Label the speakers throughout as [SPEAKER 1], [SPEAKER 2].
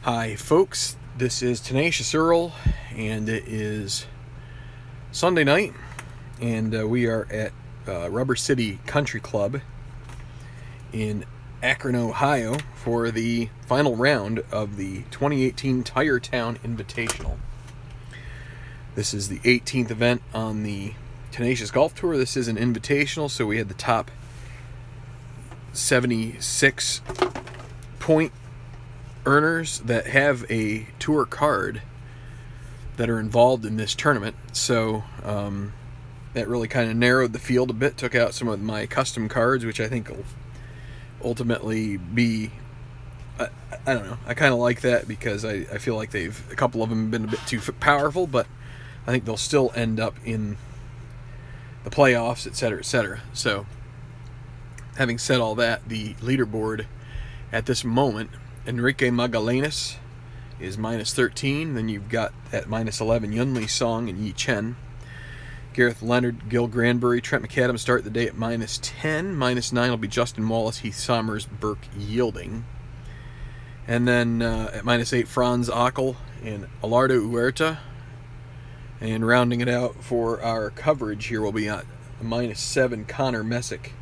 [SPEAKER 1] Hi folks, this is Tenacious Earl, and it is Sunday night, and we are at Rubber City Country Club in Akron, Ohio for the final round of the 2018 Tiretown Invitational. This is the 18th event on the Tenacious Golf Tour. This is an invitational, so we had the top 76 point earners that have a tour card that are involved in this tournament. So that really kind of narrowed the field a bit, took out some of my custom cards, which I think will ultimately be, I don't know, I kind of like that because I feel like a couple of them have been a bit too powerful, but I think they'll still end up in the playoffs, etc., etc. So having said all that, the leaderboard at this moment, Enrique Magallanes is -13. Then you've got at -11 Yunli Song and Yi Chen. Gareth Leonard, Gil Granbury, Trent McAdams start the day at -10. -9 will be Justin Wallace, Heath Sommers, Burke Yielding. And then at -8, Franz Ockel and Alardo Huerta. And rounding it out for our coverage here will be at -7, Connor Messick.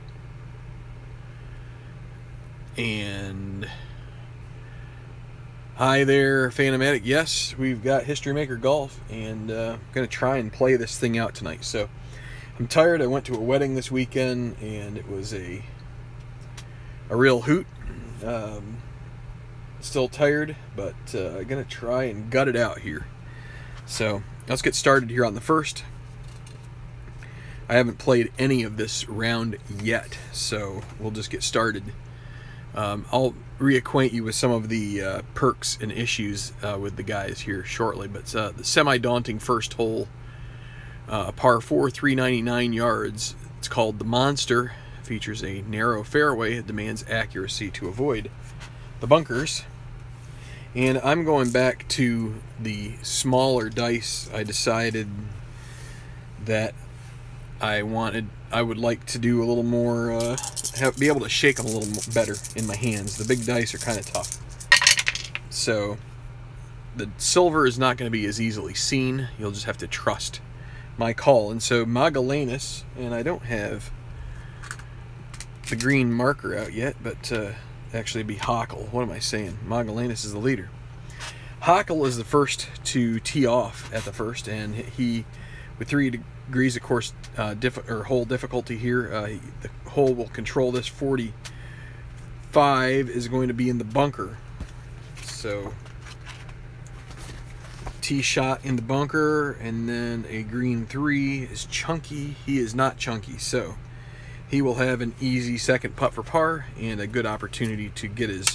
[SPEAKER 1] And hi there, Phantomatic. Yes, we've got History Maker Golf, and I'm going to try and play this thing out tonight. So I'm tired. I went to a wedding this weekend, and it was a real hoot. Still tired, but I'm going to try and gut it out here. So let's get started here on the first. I haven't played any of this round yet, so we'll just get started. I'll reacquaint you with some of the perks and issues with the guys here shortly, but the semi-daunting first hole, par 4, 399 yards. It's called the Monster. It features a narrow fairway. It demands accuracy to avoid the bunkers. And I'm going back to the smaller dice. I decided that I would like to do a little more, be able to shake them a little better in my hands. The big dice are kind of tough. So the silver is not going to be as easily seen. You'll just have to trust my call. And so Magallanes, and I don't have the green marker out yet, but actually it'd be Hockel. What am I saying? Magallanes is the leader. Hockel is the first to tee off at the first, and he, with 3 degrees, of course, hole difficulty here. The hole will control this. 45 is going to be in the bunker. So tee shot in the bunker, and then a green 3 is chunky. He is not chunky, so he will have an easy second putt for par and a good opportunity to get his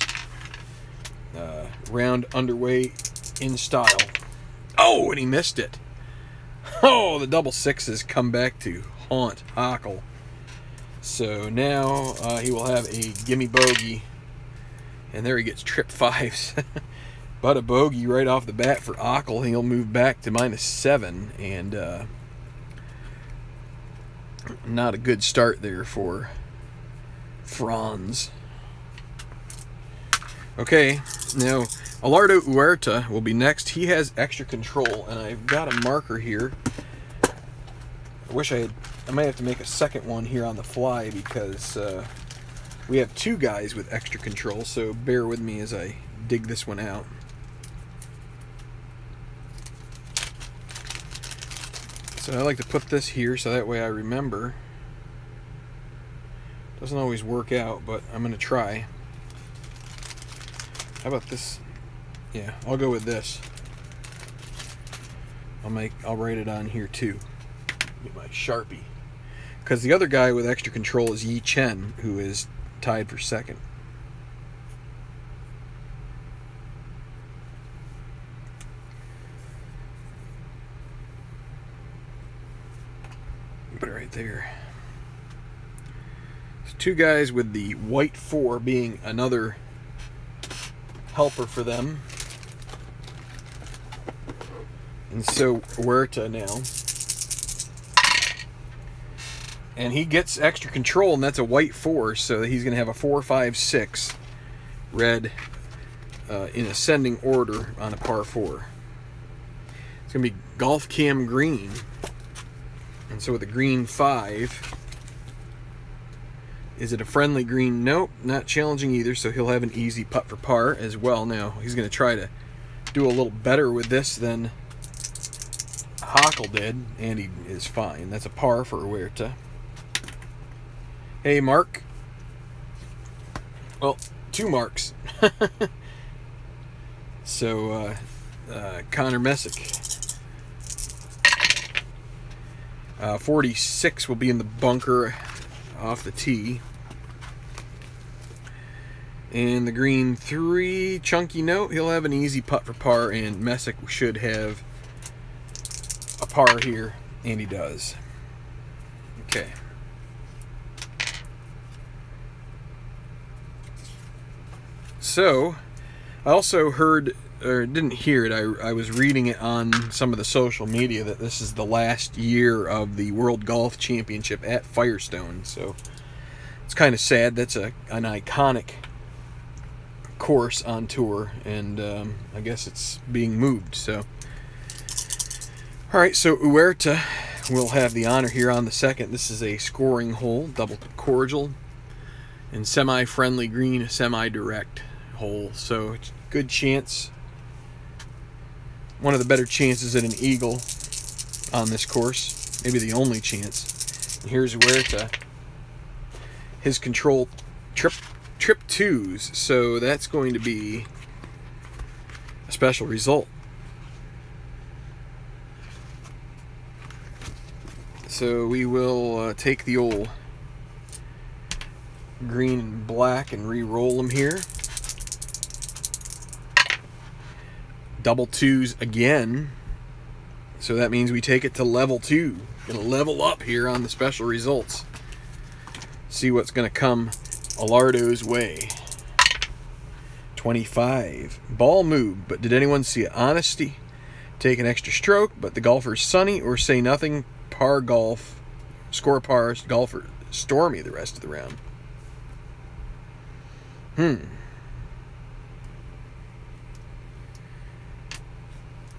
[SPEAKER 1] round underway in style. Oh, and he missed it. Oh, the double sixes come back to haunt Hockel. So now he will have a gimme bogey. And there he gets trip 5s. But a bogey right off the bat for Hockel. He'll move back to -7. And not a good start there for Franz. Okay, now Alardo Huerta will be next. He has extra control, and I've got a marker here. I wish I might have to make a second one here on the fly because we have 2 guys with extra control, so bear with me as I dig this one out. So I like to put this here so that way I remember. Doesn't always work out, but I'm going to try. How about this? Yeah, I'll go with this. I'll write it on here too. Get my Sharpie. Because the other guy with extra control is Yi Chen, who is tied for second. Put it right there. So 2 guys with the white 4 being another helper for them. And so Huerta now. And he gets extra control, and that's a white 4, so he's going to have a 4, 5, 6 red in ascending order on a par 4. It's going to be Golf Cam Green. And so with a green 5, is it a friendly green? Nope, not challenging either, so he'll have an easy putt for par as well. Now, he's going to try to do a little better with this than Hockle did, and he is fine. That's a par for Huerta. Hey, Mark. Well, 2 marks. So, Connor Messick. 46 will be in the bunker off the tee. And the green 3, chunky note. He'll have an easy putt for par, and Messick should have a par here, and he does. Okay. So, I also heard, or didn't hear it, I was reading it on some of the social media that this is the last year of the World Golf Championship at Firestone. So, it's kind of sad. That's an iconic course on tour, and I guess it's being moved. So, alright, so Huerta will have the honor here on the second. This is a scoring hole, double cordial, and semi-friendly green, semi-direct hole. So, good chance, one of the better chances at an eagle on this course, maybe the only chance. And here's Huerta. His control trip 2s, so that's going to be a special result. So we will take the old green and black and re-roll them here. Double 2s again, so that means we take it to level 2. Gonna level up here on the special results. See what's gonna come Alardo's way. 25. Ball moved, but did anyone see it? Honesty. Take an extra stroke, but the golfer's sunny, or say nothing. Par golf. Score pars. Golfer stormy the rest of the round.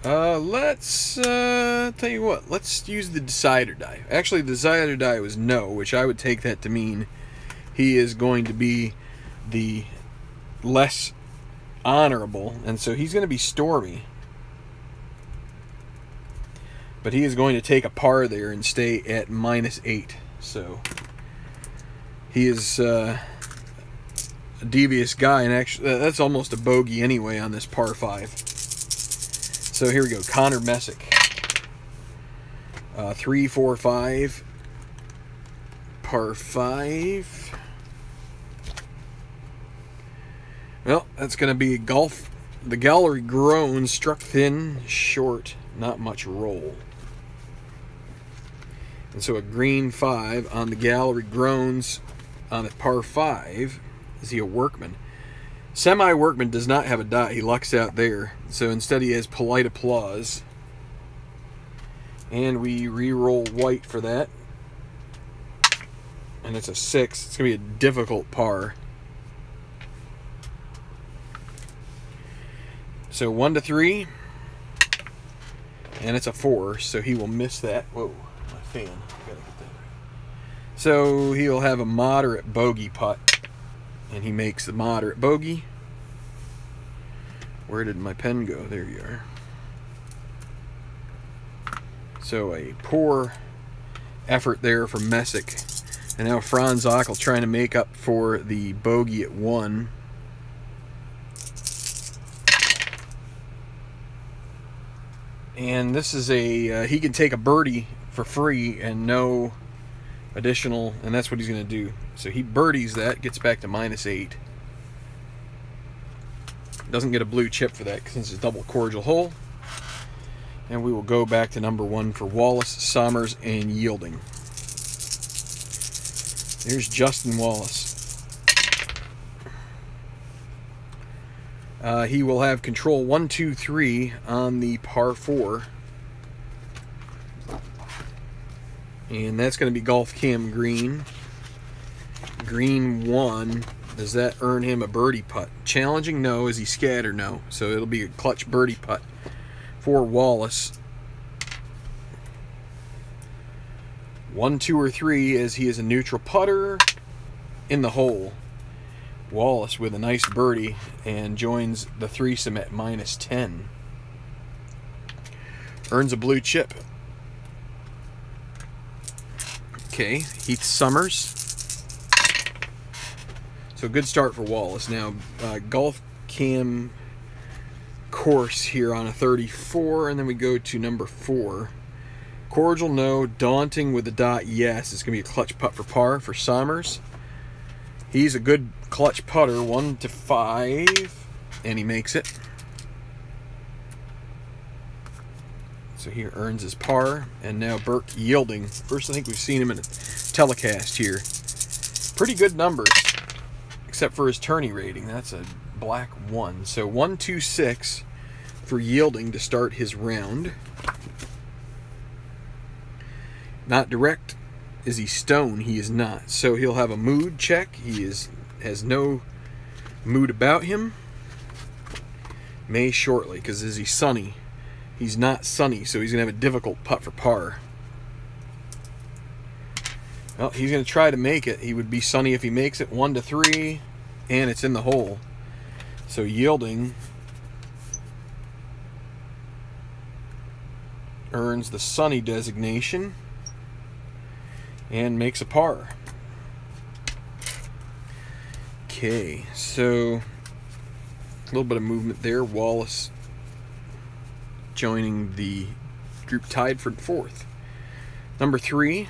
[SPEAKER 1] Let's tell you what. Let's use the decider die. Actually, the decider die was no, which I would take that to mean he is going to be the less honorable, and so he's going to be stormy. But he is going to take a par there and stay at -8. So he is a devious guy, and actually that's almost a bogey anyway on this par 5. So here we go, Connor Messick. 3, 4, 5. Par 5. Well, that's going to be golf. The gallery groans, struck thin, short, not much roll. And so a green 5 on the gallery groans on a par 5. Is he a workman? Semi-workman does not have a dot. He lucks out there. So instead he has polite applause. And we re-roll white for that. And it's a 6. It's going to be a difficult par. So 1 to 3. And it's a 4. So he will miss that. Whoa, my fan. Gotta get that right. So he'll have a moderate bogey putt. And he makes the moderate bogey. Where did my pen go? There you are. So a poor effort there from Messick. And now Franz Ockel trying to make up for the bogey at 1. And this is a, he can take a birdie for free and no additional, and that's what he's going to do. So he birdies that, gets back to -8. Doesn't get a blue chip for that since it's a double cordial hole. And we will go back to number 1 for Wallace, Sommers, and Yielding. Here's Justin Wallace. He will have control 1, 2, 3 on the par 4. And that's going to be Golf Cam Green. Green 1. Does that earn him a birdie putt? Challenging? No. Is he scattered? No. So it'll be a clutch birdie putt for Wallace. 1, 2, or 3, as he is a neutral putter in the hole. Wallace with a nice birdie and joins the threesome at -10. Earns a blue chip. Okay, Heath Summers. So good start for Wallace. Now, golf cam course here on a 34, and then we go to number 4. Cordial, no. Daunting with the dot, yes. It's going to be a clutch putt for par for Summers. He's a good clutch putter, 1 to 5, and he makes it. So he earns his par, and now Burke yielding. First, I think we've seen him in a telecast here. Pretty good numbers, except for his tourney rating. That's a black 1. So 126 for yielding to start his round. Not direct. Is he stone? He is not. So he'll have a mood check. He has no mood about him. May shortly, because is he sunny? He's not sunny, so he's going to have a difficult putt for par. Well, he's going to try to make it. He would be sunny if he makes it. 1 to 3, and it's in the hole. So yielding earns the sunny designation and makes a par. Okay, so a little bit of movement there. Wallace joining the group tied for 4th. Number 3,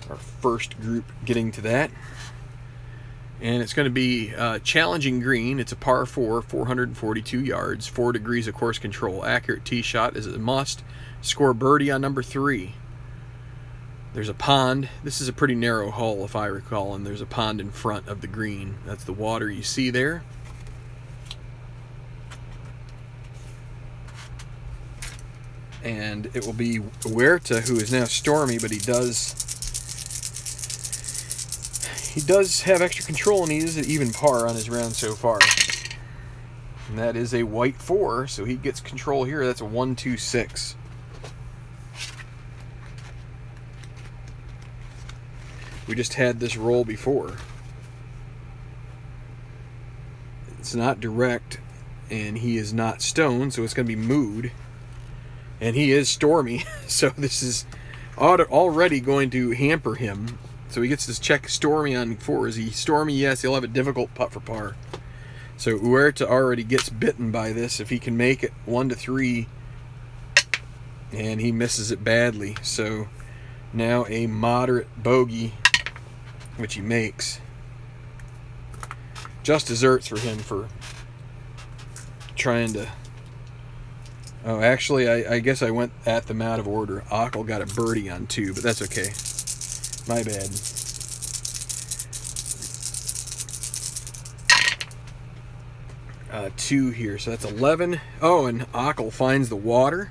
[SPEAKER 1] our first group getting to that. And it's going to be challenging green. It's a par 4, 442 yards, 4 degrees of course control. Accurate tee shot is a must. Score birdie on number 3. There's a pond. This is a pretty narrow hole, if I recall, and there's a pond in front of the green. That's the water you see there. And it will be Huerta, who is now stormy, but he does have extra control, and he is an even par on his round so far. And that is a white 4, so he gets control here. That's a 1-2-6. We just had this roll before. It's not direct, and he is not stone, so it's going to be mood. And he is stormy, so this is already going to hamper him. So he gets this check stormy on 4. Is he stormy? Yes, he'll have a difficult putt for par. So Huerta already gets bitten by this. If he can make it 1 to 3, and he misses it badly. So now a moderate bogey, which he makes. Just desserts for him for trying to... Oh, actually, I guess I went at them out of order. Ockel got a birdie on 2, but that's okay. My bad. Two here, so that's 11. Oh, and Ockel finds the water.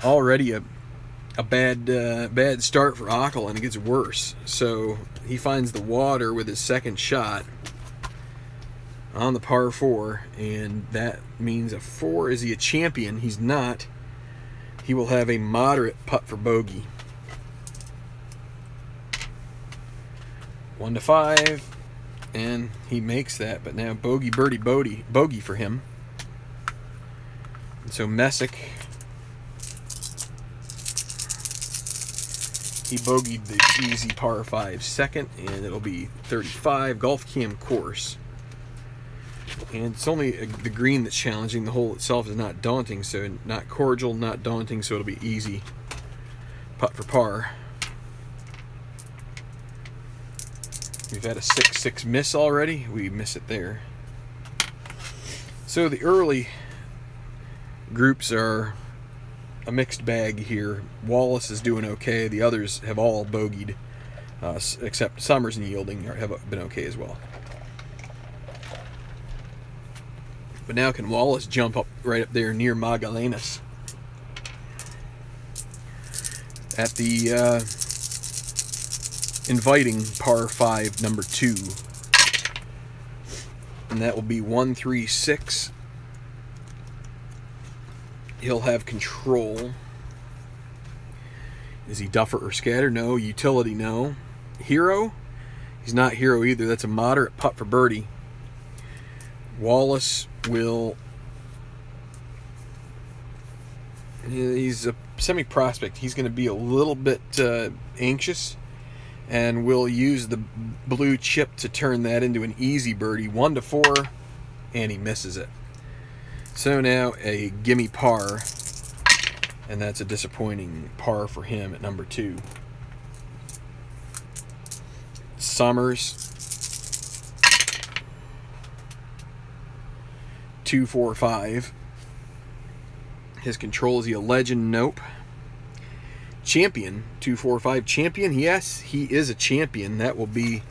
[SPEAKER 1] Already a bad start for Ockel, and it gets worse. So he finds the water with his second shot on the par 4, and that means a 4. Is he a champion? He's not. He will have a moderate putt for bogey. 1 to 5, and he makes that, but now bogey, birdie, bogey for him. And so Messick, he bogeyed the easy par 5 second, and it'll be 35. Golf cam course. And it's only the green that's challenging. The hole itself is not daunting, so not cordial, not daunting, so it'll be easy putt for par. We've had a 6-6 miss already. We miss it there. So the early groups are a mixed bag here. Wallace is doing okay. The others have all bogeyed, except Summers and Yielding have been okay as well. But now can Wallace jump up right up there near Magallanes? At the inviting par 5, number 2. And that will be 136. He'll have control. Is he duffer or scatter? No. Utility? No. Hero? He's not hero either. That's a moderate putt for birdie. Wallace will... He's a semi-prospect. He's going to be a little bit anxious, and will use the blue chip to turn that into an easy birdie. 1-4, and he misses it. So now a gimme par, and that's a disappointing par for him at number 2. Summers, 2-4-5. His control, is he a legend? Nope. Champion, 2-4-5. Champion, yes, he is a champion. That will be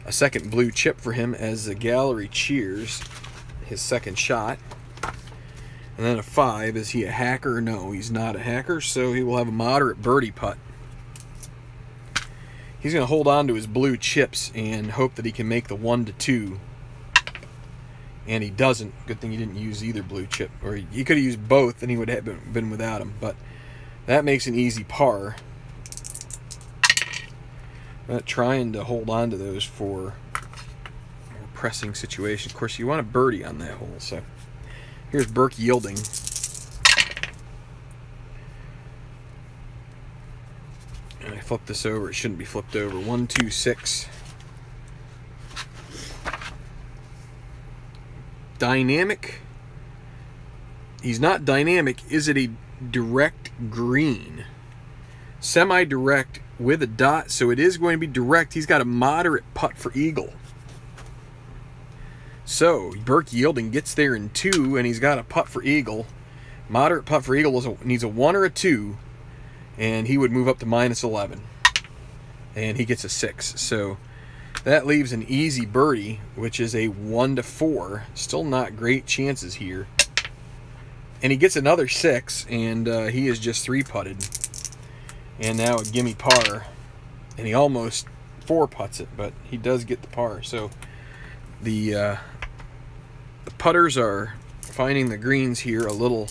[SPEAKER 1] a second blue chip for him as the gallery cheers his second shot. And then a 5, is he a hacker? No, he's not a hacker, so he will have a moderate birdie putt. He's going to hold on to his blue chips and hope that he can make the 1-2. And he doesn't. Good thing he didn't use either blue chip. Or he could have used both, and he would have been without him. But that makes an easy par. Not trying to hold on to those for more pressing situations. Of course, you want a birdie on that hole. So here's Burke yielding. And I flipped this over. It shouldn't be flipped over. 1-2-6. Dynamic. He's not dynamic. Is it a direct green? Semi-direct with a dot, so it is going to be direct. He's got a moderate putt for eagle. So Burke yielding gets there in 2, and he's got a putt for eagle. Moderate putt for eagle needs a 1 or a 2, and he would move up to -11. And he gets a 6. So that leaves an easy birdie, which is a 1-4. Still not great chances here. And he gets another 6, and he is just 3-putted. And now a gimme par. And he almost 4-putts it, but he does get the par. So the putters are finding the greens here a little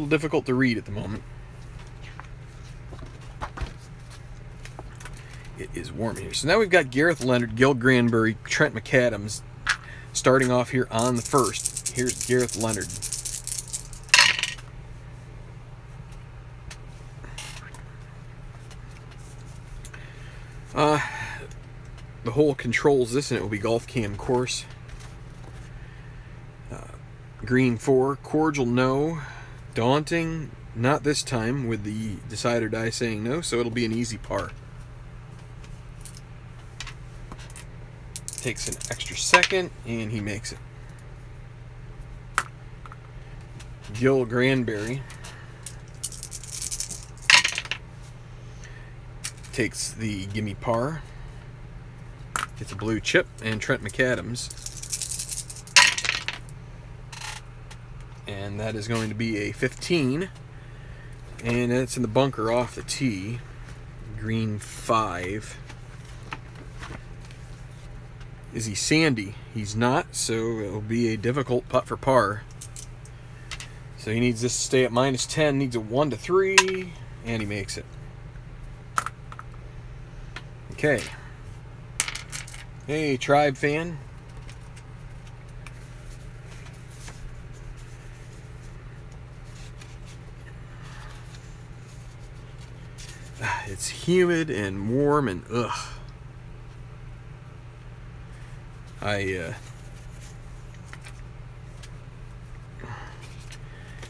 [SPEAKER 1] difficult to read at the moment. It is warm here. So now we've got Gareth Leonard, Gil Granbury, Trent McAdams starting off here on the first. Here's Gareth Leonard. The hole controls this, and it will be golf cam course. Green 4, cordial no, daunting not this time with the decide or die saying no, so it'll be an easy par. Takes an extra second, and he makes it. Gil Granbury takes the gimme par. Gets a blue chip, and Trent McAdams. And that is going to be a 15. And that's in the bunker off the tee. Green 5. Is he sandy? He's not, so it'll be a difficult putt for par. So he needs this to stay at -10, needs a 1-3, and he makes it. Okay. Hey, Tribe fan. It's humid and warm and ugh. I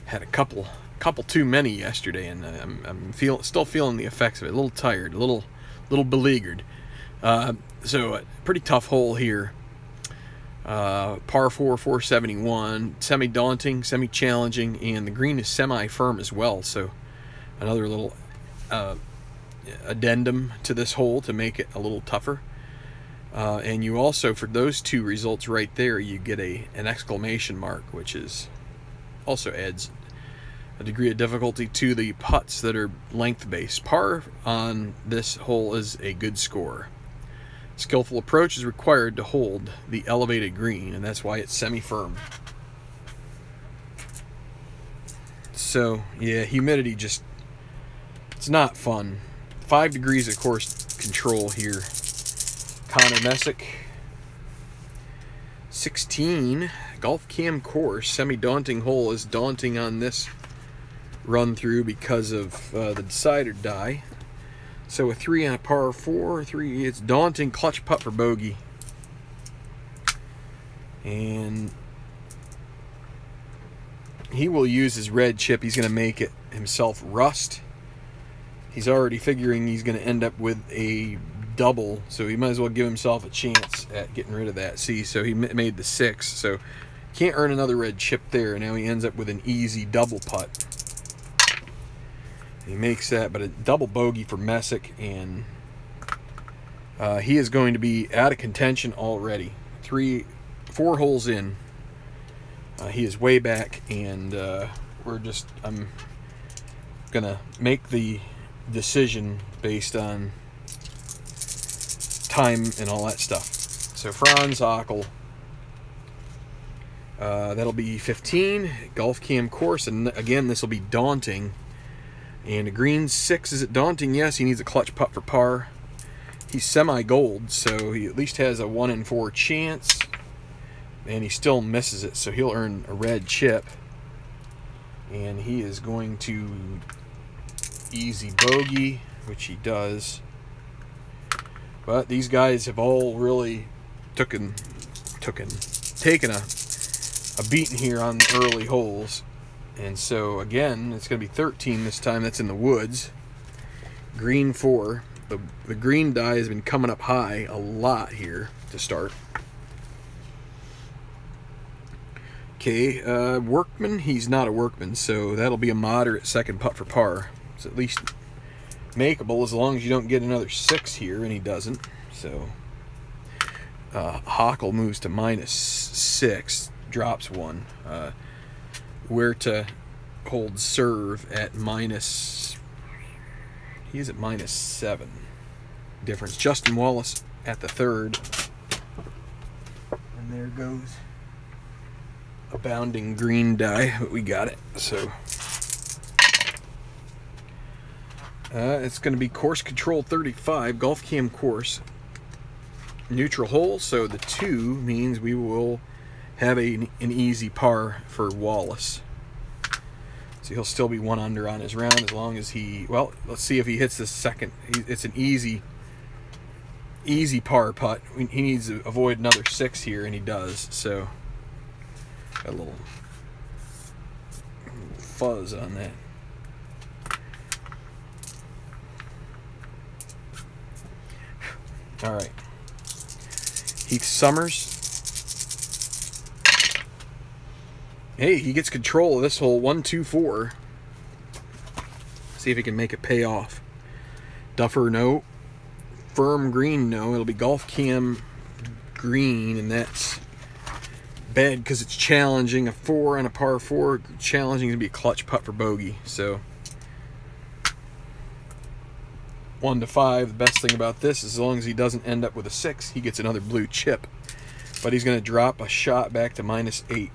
[SPEAKER 1] had a couple too many yesterday, and I'm still feeling the effects of it. A little tired, a little beleaguered. So a pretty tough hole here. Par 4, 471, semi-daunting, semi-challenging, and the green is semi-firm as well. So another little addendum to this hole to make it a little tougher. And you also, for those two results right there, you get an exclamation mark, which is also adds a degree of difficulty to the putts that are length-based. Par on this hole is a good score. Skillful approach is required to hold the elevated green, and that's why it's semi-firm. So, yeah, humidity just, it's not fun. 5 degrees of course control here. Connor Messick. 16, Golf Cam course, semi-daunting hole, is daunting on this run through because of the decider die. So a 3 on a par 4, 3, it's daunting. Clutch putt for bogey. And he will use his red chip. He's going to make it himself rust. He's already figuring he's going to end up with a double, so he might as well give himself a chance at getting rid of that. See, so he made the 6, so can't earn another red chip there. Now he ends up with an easy double putt. He makes that, but a double bogey for Messick, and he is going to be out of contention already. 4 holes in. He is way back, and I'm gonna make the decision based on time and all that stuff. So Franz Ockel, that'll be 15. Golf Cam course, and again this will be daunting. And a green 6, is it daunting? Yes, he needs a clutch putt for par. He's semi-gold, so he at least has a 1 in 4 chance. And he still misses it, so he'll earn a red chip. And he is going to easy bogey, which he does. But these guys have all really taken a beating here on the early holes. And so again, it's going to be 13 this time. That's in the woods. Green 4. The green die has been coming up high a lot here to start. Okay, Workman. He's not a workman, so that'll be a moderate second putt for par. It's at least makeable as long as you don't get another 6 here, and he doesn't. So Hockel moves to -6, drops 1. Where to hold serve at he's at -7 difference. Justin Wallace at the 3rd, and there goes a bounding green die, but we got it. So it's going to be course control 35, Golf Cam course, neutral hole, so the 2 means we will have an easy par for Wallace. So he'll still be 1 under on his round as long as he, well, let's see if he hits the second. It's an easy par putt. He needs to avoid another 6 here, and he does. So got a little fuzz on that. All right, Heath Summers. Hey, he gets control of this hole. 1, 2, 4. See if he can make it pay off. Duffer, no. Firm green, no. It'll be Golf Cam green, and that's bad because it's challenging. A 4 on a par 4, challenging to be a clutch putt for bogey. So 1 to 5. The best thing about this is as long as he doesn't end up with a 6, he gets another blue chip. But he's going to drop a shot back to -8.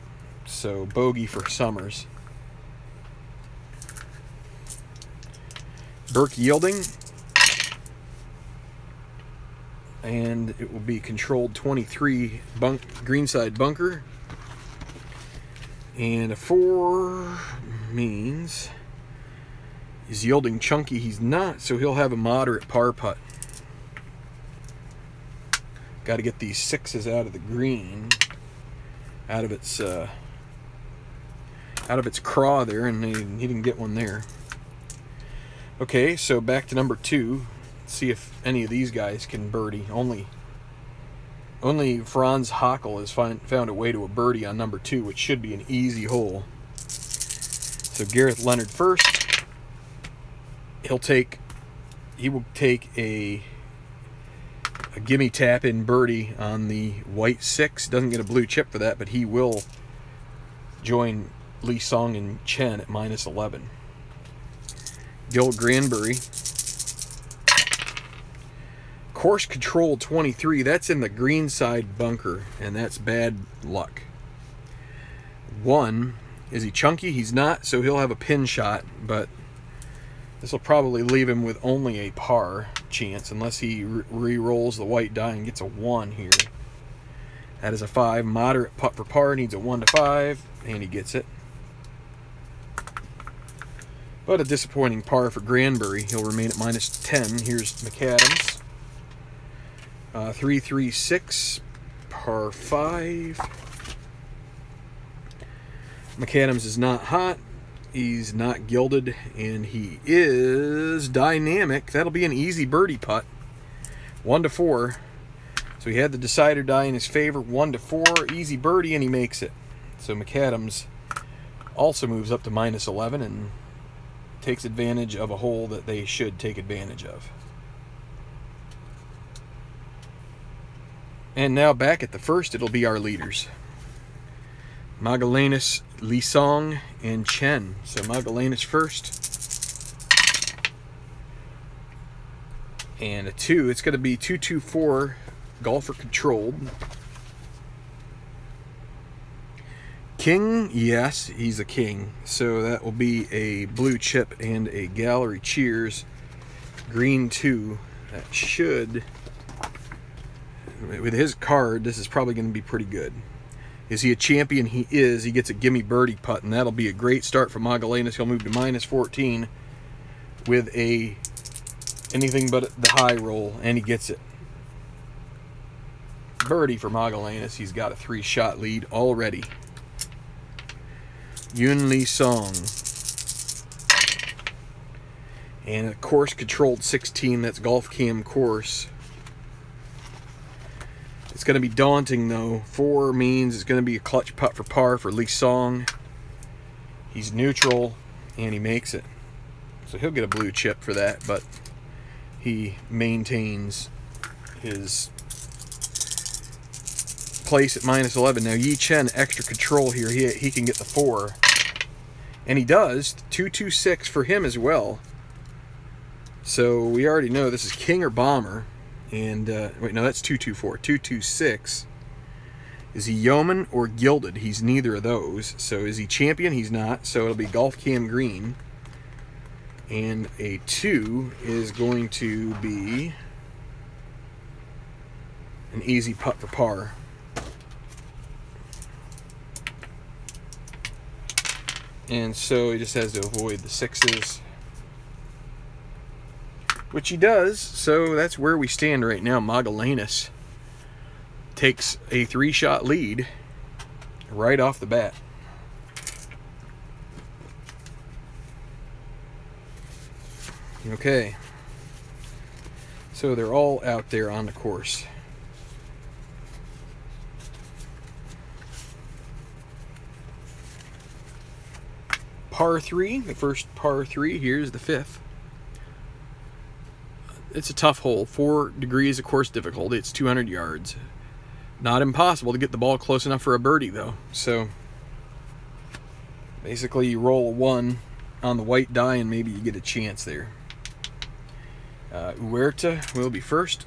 [SPEAKER 1] So bogey for Summers. Burke yielding, and it will be controlled 23 greenside bunker, and a 4 means he's yielding chunky. He's not, so he'll have a moderate par putt. Got to get these 6s out of the green, out of its craw there, and he didn't get one there. Okay, so back to number 2. Let's see if any of these guys can birdie. Only Franz Hockel has found a way to a birdie on number 2, which should be an easy hole. So Gareth Leonard first. He will take a gimme tap in birdie on the white 6. Doesn't get a blue chip for that, but he will join Lee Song and Chen at -11. Gil Granbury. Course Control 23, that's in the green side bunker, and that's bad luck. 1, is he chunky? He's not, so he'll have a pin shot, but this will probably leave him with only a par chance, unless he re-rolls the white die and gets a 1 here. That is a 5. Moderate putt for par, needs a 1 to 5, and he gets it. But a disappointing par for Granbury. He'll remain at -10. Here's McAdams. 3-3-6, par 5. McAdams is not hot. He's not gilded, and he is dynamic. That'll be an easy birdie putt. 1 to 4. So he had the decider die in his favor. 1 to 4, easy birdie, and he makes it. So McAdams also moves up to -11 and takes advantage of a hole that they should take advantage of. And now back at the first, it'll be our leaders. Magallanes, Lee Song, and Chen. So Magallanes first. And a 2. It's going to be 2-2-4, golfer controlled. King, yes, he's a king. So that will be a blue chip and a gallery cheers. Green 2. That should... With his card, this is probably going to be pretty good. Is he a champion? He is. He gets a gimme birdie putt, and that'll be a great start for Magallanes. He'll move to -14 with a anything but the high roll, and he gets it. Birdie for Magallanes. He's got a 3-shot lead already. Yun Lee Song. And a course controlled 16. That's golf cam course. It's going to be daunting, though. 4 means it's going to be a clutch putt for par for Lee Song. He's neutral, and he makes it. So he'll get a blue chip for that, but he maintains his place at -11. Now, Yi Chen, extra control here. He can get the 4. And he does. 2-2-6 for him as well. So we already know this is king or bomber. And, wait, no, that's 2-2-4. 2-2-6. Is he yeoman or gilded? He's neither of those. So is he champion? He's not. So it'll be golf cam green. And a 2 is going to be an easy putt for par. And so he just has to avoid the 6s. Which he does, so that's where we stand right now. Magallanes takes a 3-shot lead right off the bat. Okay. So they're all out there on the course. Par 3, the first par 3, here's the 5th. It's a tough hole. 4 degrees of course difficulty. It's 200 yards. Not impossible to get the ball close enough for a birdie, though. So basically you roll a 1 on the white die and maybe you get a chance there. Huerta will be first.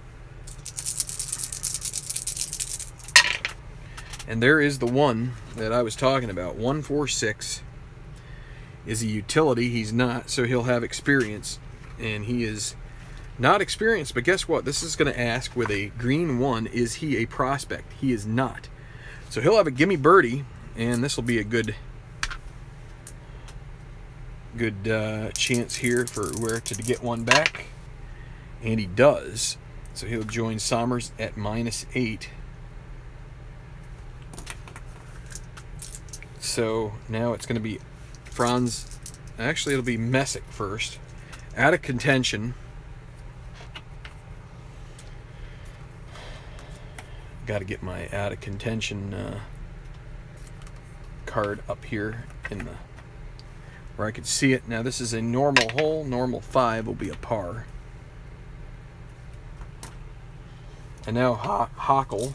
[SPEAKER 1] And there is the 1 that I was talking about. 1-4-6 is a utility. He's not, so he'll have experience. And he is not experienced, but guess what? This is going to ask with a green 1, is he a prospect? He is not. So he'll have a gimme birdie, and this will be a good chance here for Huerta to get 1 back. And he does. So he'll join Sommers at -8. So now it's going to be Franz. Actually, it'll be Messick first. Out of contention. Got to get my out of contention card up here in the where I could see it. Now this is a normal hole. Normal 5 will be a par. And now Hockel.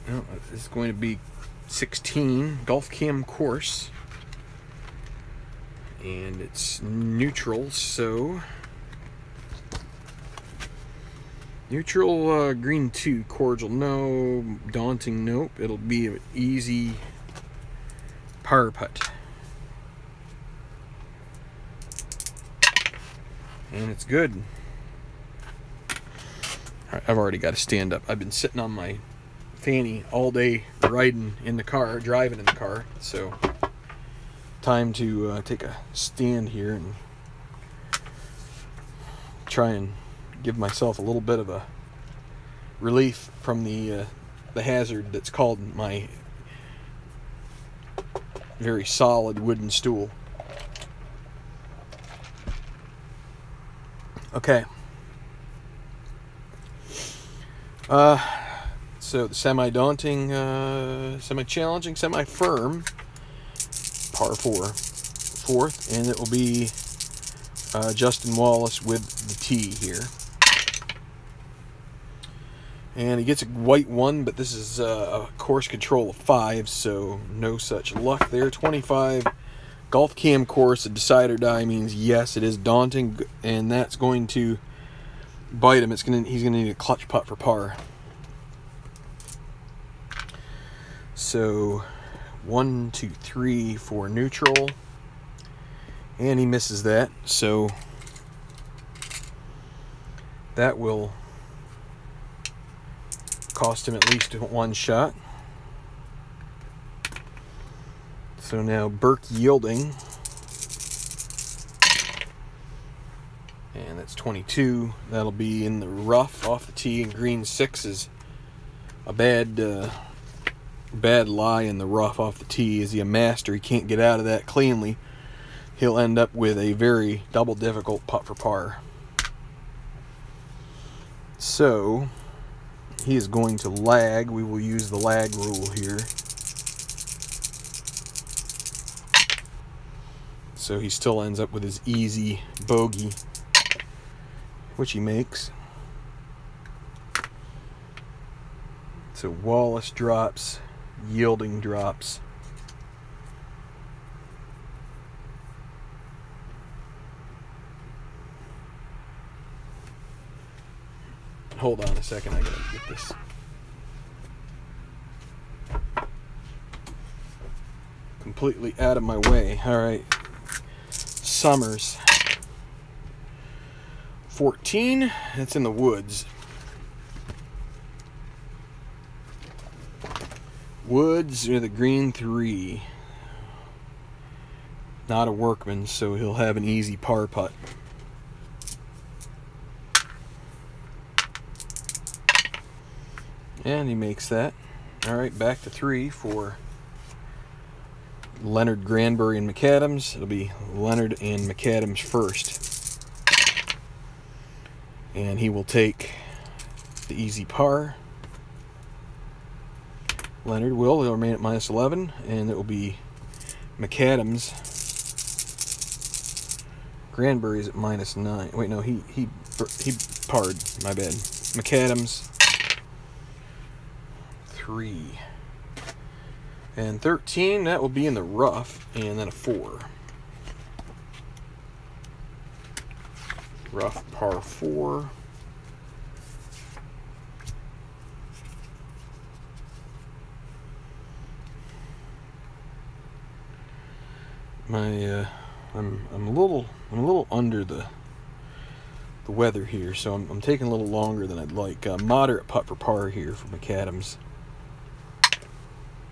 [SPEAKER 1] No, it's going to be 16 Golf Cam course, and it's neutral, so neutral, green 2, cordial no, daunting nope. It'll be an easy par putt, and it's good. All right, I've already got to stand up. I've been sitting on my fanny all day riding in the car, driving in the car, so time to take a stand here and try and give myself a little bit of a relief from the hazard that's called my very solid wooden stool. Okay. So the semi-daunting, semi-challenging, semi-firm par 4, fourth, and it will be Justin Wallace with the tee here. And he gets a white 1, but this is a course control of 5, so no such luck there. 25 Golf Cam course, a decide or die means yes, it is daunting, and that's going to bite him. He's gonna need a clutch putt for par. So 1, 2, 3 for neutral, and he misses that, so that will cost him at least 1 shot. So now Burke yielding, and that's 22. That'll be in the rough off the tee, and green 6 is a bad lie in the rough off the tee. Is he a master? He can't get out of that cleanly. He'll end up with a very double difficult putt for par. So he is going to lag. We will use the lag rule here. So he still ends up with his easy bogey, which he makes. So Wallace drops, yielding drops. Hold on a second, I gotta get this. Completely out of my way. All right. Summers. 14, that's in the woods. Woods with a green 3. Not a workman, so he'll have an easy par putt. And he makes that. All right, back to 3 for Leonard, Granbury, and McAdams. It'll be Leonard and McAdams first. And he will take the easy par. Leonard will. He'll remain at minus 11. And it will be McAdams. Granbury's at minus 9. Wait, no, he parred. My bad. McAdams. 3. And 13, that will be in the rough, and then a 4. Rough par 4. I'm a little under the weather here, so I'm taking a little longer than I'd like. Moderate putt for par here for McAdams.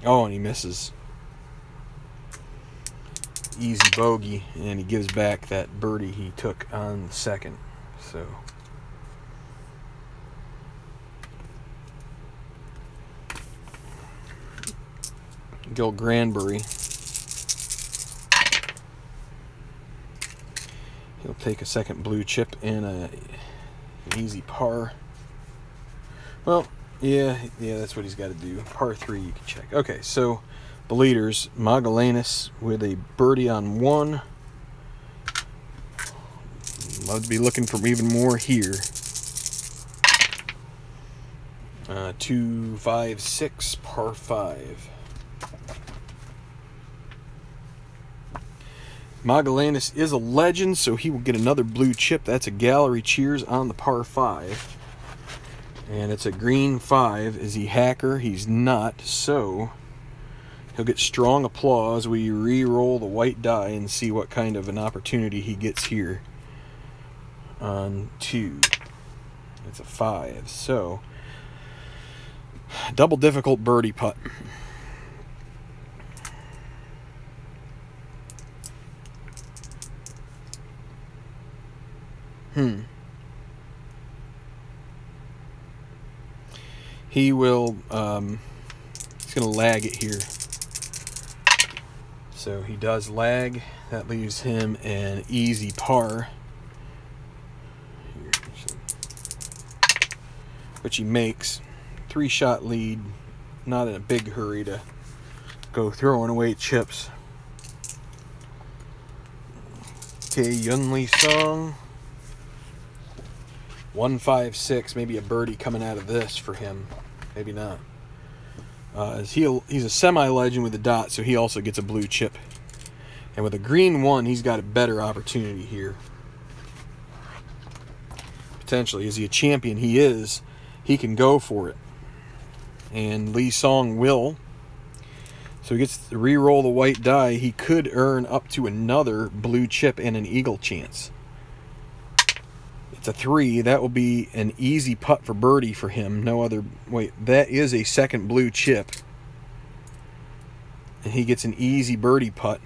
[SPEAKER 1] Oh, and he misses. Easy bogey, and he gives back that birdie he took on the second. So Gil Granbury. He'll take a second blue chip and an easy par. Well, yeah, that's what he's got to do. Par 3, you can check. Okay, so the leaders, Magellanes with a birdie on 1. Love to be looking for even more here. 2, 5, 6, par 5. Magellanes is a legend, so he will get another blue chip. That's a gallery cheers on the par 5. And it's a green 5. Is he hacker? He's not, so he'll get strong applause. We re-roll the white die and see what kind of an opportunity he gets here. On 2. It's a 5. So, double difficult birdie putt. He will, he's going to lag it here. So he does lag. That leaves him an easy par. Which he makes. 3-shot lead. Not in a big hurry to go throwing away chips. Okay, Yun Lee Song. 156, maybe a birdie coming out of this for him. Maybe not. He's a semi-legend with a dot, so he also gets a blue chip. And with a green 1, he's got a better opportunity here. Potentially. Is he a champion? He is. He can go for it. And Lee Song will. So he gets to re-roll the white die. He could earn up to another blue chip and an eagle chance. It's a 3. That will be an easy putt for birdie for him. No other. Wait, that is a second blue chip. And he gets an easy birdie putt.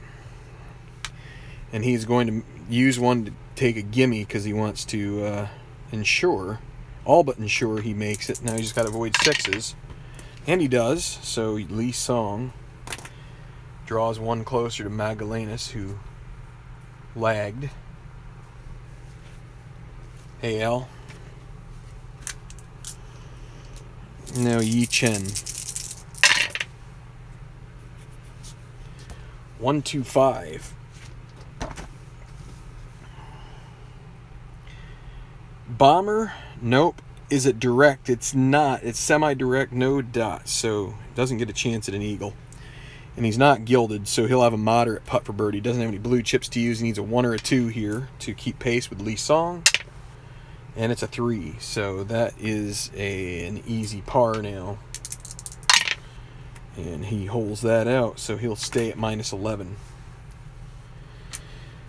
[SPEAKER 1] And he's going to use one to take a gimme because he wants to ensure, all but ensure he makes it. Now he's just got to avoid 6s. And he does. So Lee Song draws one closer to Magellanes, who lagged. Hey, Al. Now Yi Chen. 125. Bomber? Nope. Is it direct? It's not. It's semi-direct, no dots, so it doesn't get a chance at an eagle. And he's not gilded, so he'll have a moderate putt for birdie. He doesn't have any blue chips to use. He needs a 1 or a 2 here to keep pace with Lee Song. And it's a 3, so that is an easy par now. And he holds that out, so he'll stay at -11.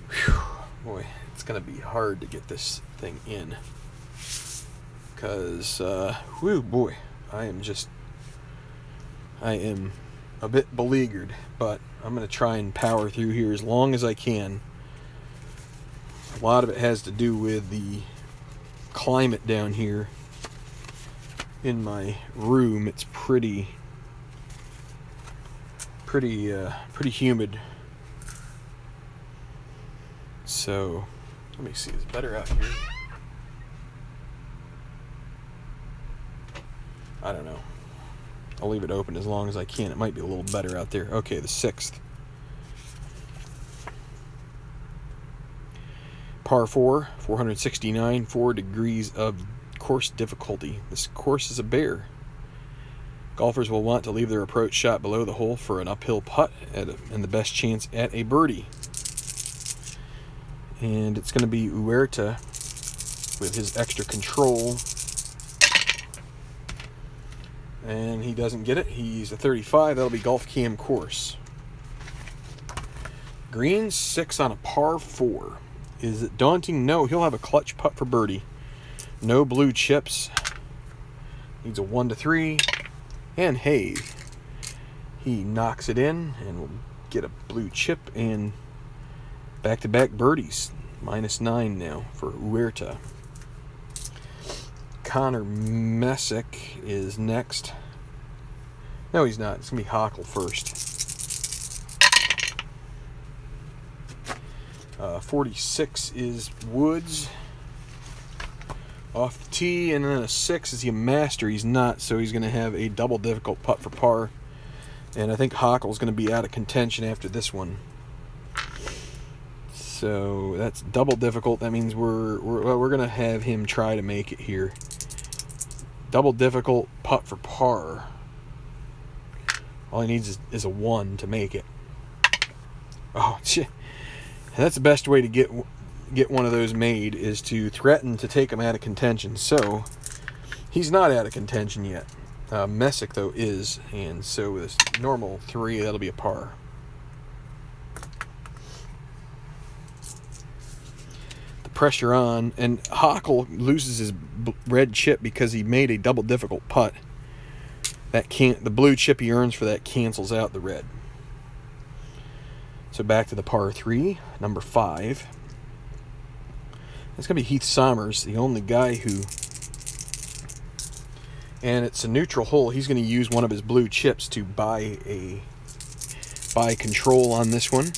[SPEAKER 1] Whew, boy, it's going to be hard to get this thing in. Because, whew, boy, I am a bit beleaguered, but I'm going to try and power through here as long as I can. A lot of it has to do with the climate down here in my room. It's pretty humid. So let me see, is it better out here? I don't know. I'll leave it open as long as I can. It might be a little better out there. Okay, the 6th. Par 4, 469, 4 degrees of course difficulty. This course is a bear. Golfers will want to leave their approach shot below the hole for an uphill putt and the best chance at a birdie. And it's going to be Huerta with his extra control. And he doesn't get it. He's a 35. That'll be golf cam course. Green 6 on a par 4. Is it daunting? No. He'll have a clutch putt for birdie. No blue chips. Needs a 1 to 3. And hey, he knocks it in and will get a blue chip and back-to-back birdies. -9 now for Huerta. Connor Messick is next. No, he's not. It's going to be Hockle first. 46 is Woods. Off the tee, and then a 6. Is he a master? He's not, so he's going to have a double difficult putt for par. And I think Hockle's going to be out of contention after this one. So that's double difficult. That means we're going to have him try to make it here. Double difficult putt for par. All he needs is a 1 to make it. Oh, shit. That's the best way to get one of those made, is to threaten to take him out of contention. So he's not out of contention yet. Messick, though, is, and so with this normal 3, that'll be a par. The pressure on, and Hockle loses his red chip because he made a double difficult putt. The blue chip he earns for that cancels out the red. So back to the par 3, number 5. It's going to be Heath Sommers, the only guy who... And it's a neutral hole. He's going to use one of his blue chips to buy control on this one.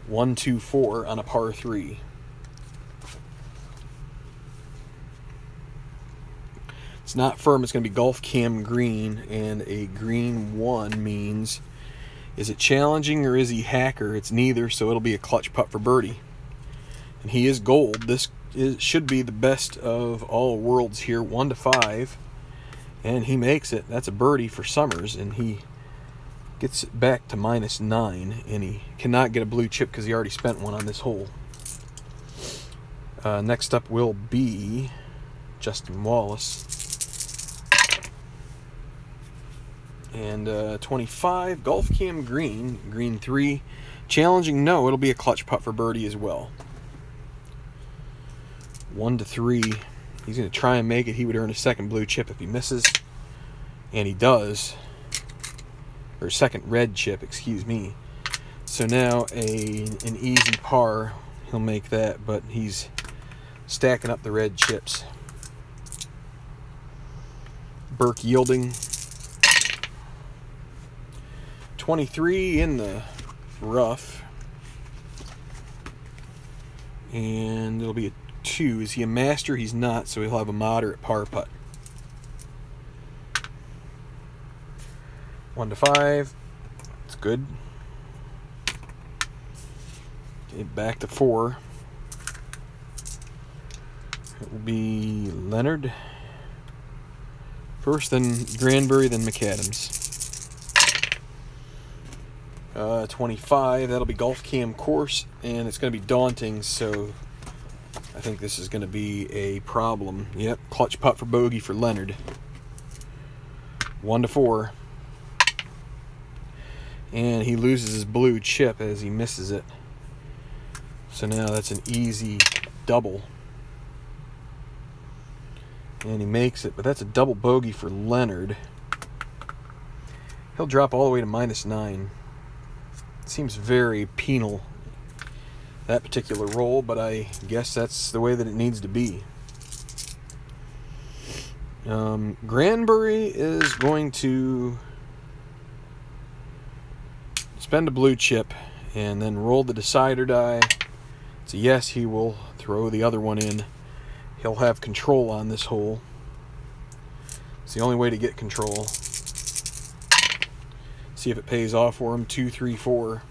[SPEAKER 1] One, 2, 4 on a par 3. It's not firm. It's going to be golf cam green, and a green 1 means, is it challenging or is he hacker? It's neither, so it'll be a clutch putt for birdie. And he is gold. This should be the best of all worlds here, 1 to 5, and he makes it. That's a birdie for Sommers, and he gets it back to -9, and he cannot get a blue chip because he already spent one on this hole. Next up will be Justin Wallace. And 25, golf cam green, green 3. Challenging, no, it'll be a clutch putt for birdie as well. 1 to 3. He's going to try and make it. He would earn a second blue chip if he misses. And he does. Or second red chip, excuse me. So now an easy par. He'll make that, but he's stacking up the red chips. Burke yielding. 23 in the rough. And it'll be a 2. Is he a master? He's not, so he'll have a moderate par putt. 1 to 5. It's good. Okay, back to 4. It will be Leonard. First, then Granbury, then McAdams. 25. That'll be golf cam course, and it's going to be daunting, so I think this is going to be a problem. Yep, clutch putt for bogey for Leonard. 1 to 4. And he loses his blue chip as he misses it. So now that's an easy double. And he makes it, but that's a double bogey for Leonard. He'll drop all the way to -9. Seems very penal, that particular roll, but I guess that's the way that it needs to be. Granbury is going to spend a blue chip and then roll the decider die. It's a yes. He will throw the other one in. He'll have control on this hole. It's the only way to get control. See if it pays off for him. 2, 3, 4.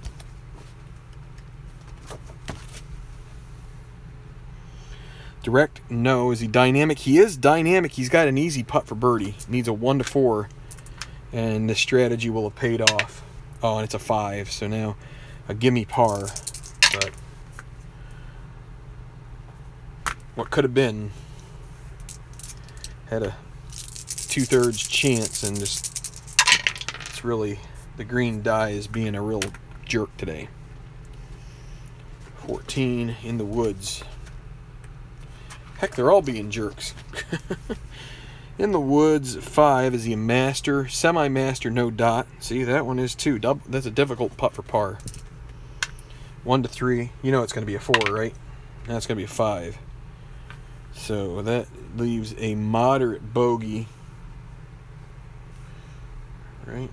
[SPEAKER 1] Direct, no. Is he dynamic? He is dynamic. He's got an easy putt for birdie. Needs a 1 to 4. And this strategy will have paid off. Oh, and it's a 5. So now a gimme par. But what could have been had a 2/3 chance, and just it's really, the green die is being a real jerk today. 14 in the woods. Heck, they're all being jerks. In the woods, 5. Is he a master? Semi-master, no dot. See, that one is 2. That's a difficult putt for par. 1 to 3. You know it's going to be a 4, right? That's going to be a 5. So that leaves a moderate bogey. Right?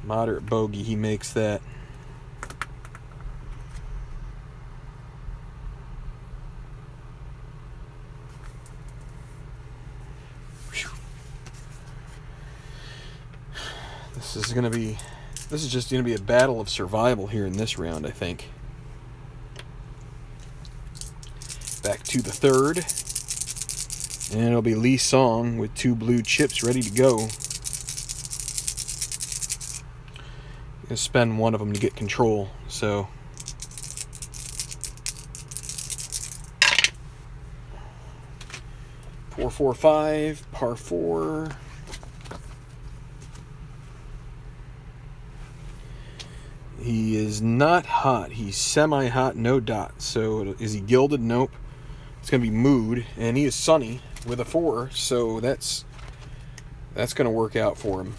[SPEAKER 1] Moderate bogey, he makes that. This is going to be This is just going to be a battle of survival here in this round, I think. Back to the third. And it'll be Lee Song with 2 blue chips ready to go. I'm going to spend one of them to get control, so... Four, 4, 5, par 4. He is not hot. He's semi-hot, no dot. So is he gilded? Nope. It's going to be mood, and he is sunny with a 4, so that's going to work out for him.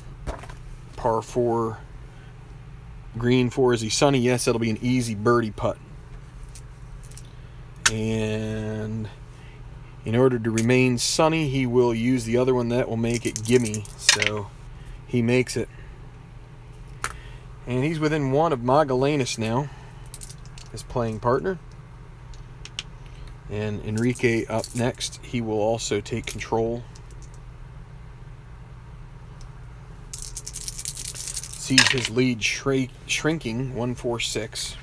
[SPEAKER 1] Par 4, green 4. Is he sunny? Yes, that'll be an easy birdie putt. And in order to remain sunny, he will use the other one that will make it gimme. So he makes it. And he's within 1 of Magallanes now, his playing partner. And Enrique up next. He will also take control. Sees his lead shrinking, 1-4-6.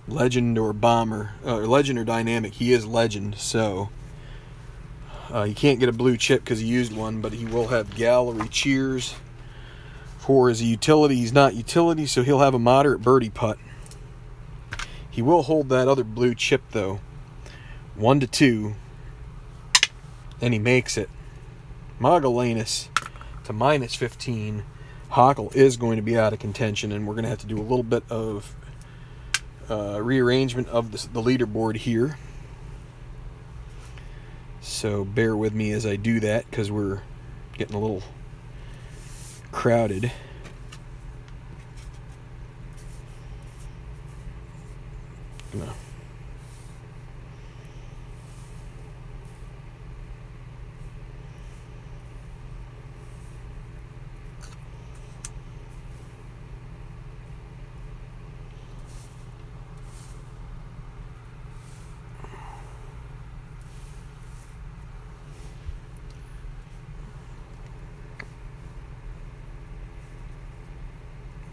[SPEAKER 1] Legend or bomber, legend or dynamic. He is legend, so he can't get a blue chip because he used one, but he will have gallery cheers. 4 is a utility. He's not utility, so he'll have a moderate birdie putt. He will hold that other blue chip though. 1-2, and he makes it. Magallanes to -15. Hockle is going to be out of contention, and we're going to have to do a little bit of rearrangement of the leaderboard here. So bear with me as I do that, because we're getting a little crowded. No.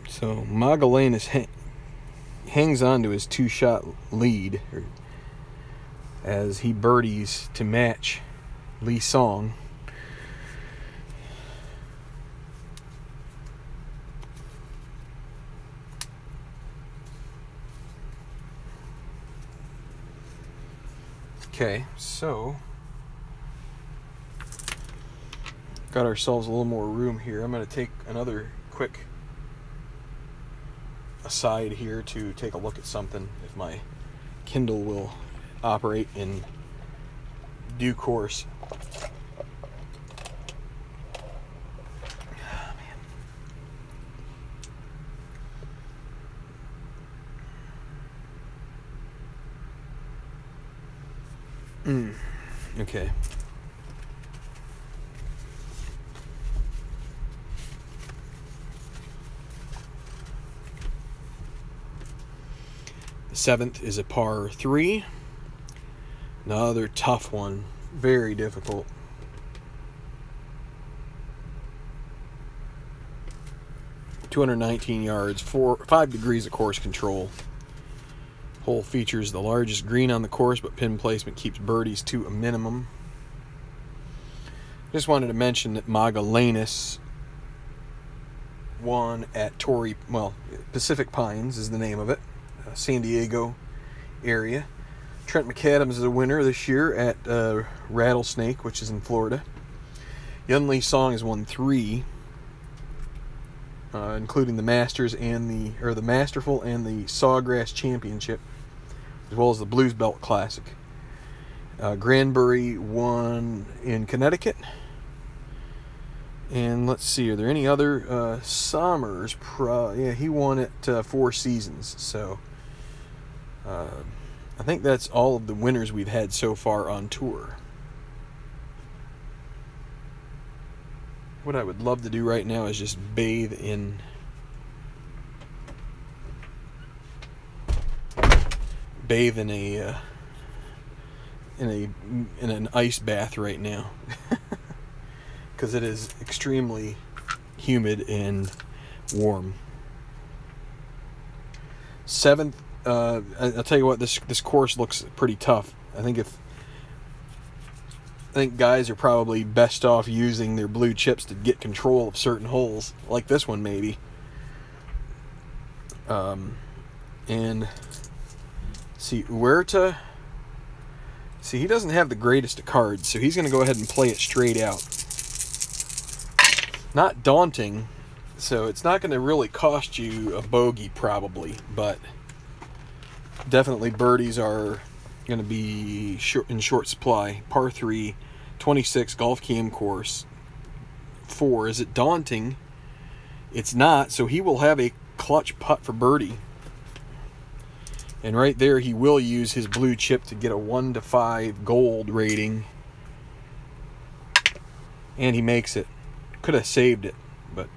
[SPEAKER 1] So Magallanes hangs on to his 2-shot lead as he birdies to match Lee Song. Okay, so got ourselves a little more room here. I'm going to take another quick aside here to take a look at something, if my Kindle will operate in due course. Okay. The 7th is a par 3. Another tough one. Very difficult. .219 yards, 5 degrees of course control. Hole features the largest green on the course, but pin placement keeps birdies to a minimum. Just wanted to mention that Magallanes won at Pacific Pines is the name of it, San Diego area. Trent McAdams is a winner this year at Rattlesnake, which is in Florida. Yun Lee Song has won 3, including the Masters and the Masterful and the Sawgrass Championship, as well as the Blues Belt Classic. Granbury won in Connecticut. And let's see, are there any other Sommers? Yeah, he won at Four Seasons. So I think that's all of the winners we've had so far on tour. What I would love to do right now is just bathe in an ice bath right now. because it is extremely humid and warm. 7th, I'll tell you what, this course looks pretty tough. I think guys are probably best off using their blue chips to get control of certain holes, like this one maybe. And see, Huerta, see, he doesn't have the greatest of cards, so he's going to go ahead and play it straight out. Not daunting, so it's not going to really cost you a bogey probably, but definitely birdies are going to be in short supply. Par 3, 26, golf cam course. 4, is it daunting? It's not, so he will have a clutch putt for birdie. And right there, he will use his blue chip to get a 1 to 5 gold rating. And he makes it. Could have saved it, but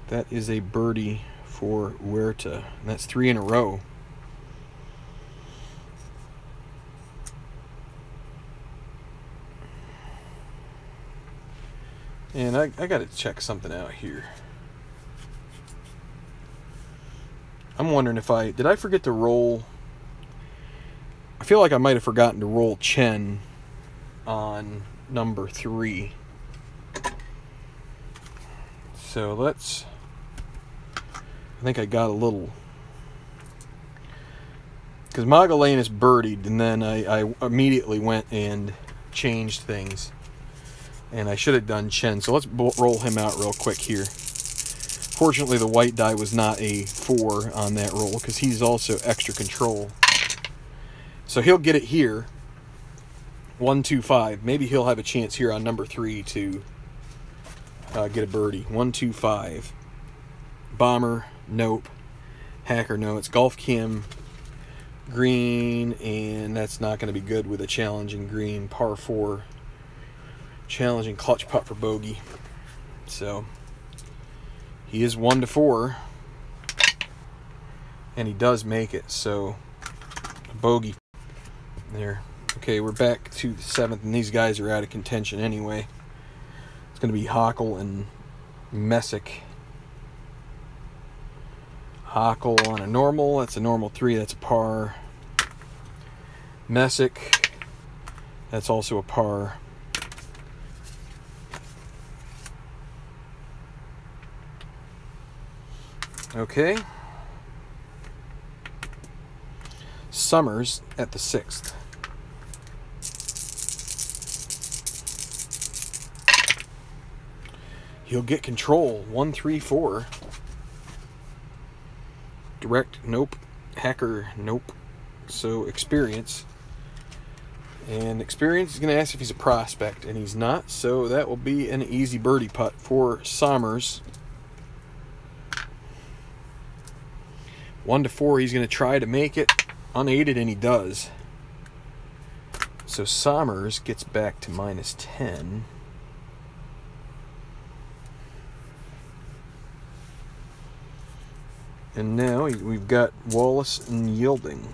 [SPEAKER 1] that is a birdie for Huerta. And that's 3 in a row. And I got to check something out here. I'm wondering if did I forget to roll? I feel like I might have forgotten to roll Chen on number 3. So I think I got a little, because Magallanes birdied, and then I immediately went and changed things. And I should have done Chen, so let's roll him out real quick here. Fortunately, the white die was not a 4 on that roll, because he's also extra control. So he'll get it here. 1, 2, 5. Maybe he'll have a chance here on number 3 to get a birdie. 1, 2, 5. Bomber, nope. Hacker, no. It's golf cam green, and that's not going to be good with a challenging green. Par 4. Challenging clutch putt for bogey. So he is 1 to 4, and he does make it. So a bogey there. Okay, we're back to the 7th, and these guys are out of contention anyway. It's going to be Hochul and Messick. Hochul on a normal. That's a normal 3. That's a par. Messick. That's also a par. Okay. Summers at the 6th. He'll get control. 1, 3, 4. Direct, nope. Hacker, nope. So experience. And experience is going to ask if he's a prospect, and he's not. So that will be an easy birdie putt for Sommers. 1 to 4, he's going to try to make it unaided, and he does. So Sommers gets back to -10. And now we've got Wallace and Yielding.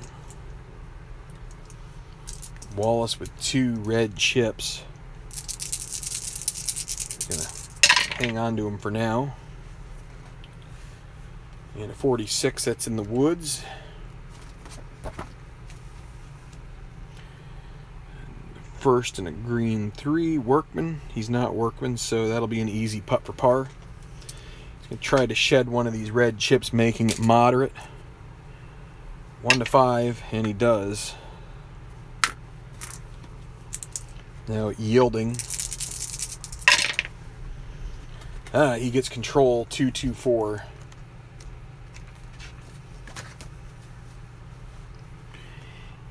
[SPEAKER 1] Wallace with 2 red chips. Going to hang on to him for now. And a 46 that's in the woods. First and a green 3, Workman. He's not Workman, so that'll be an easy putt for par. He's going to try to shed one of these red chips, making it moderate. 1 to 5, and he does. Now Yielding. He gets control. 2, 2, 4.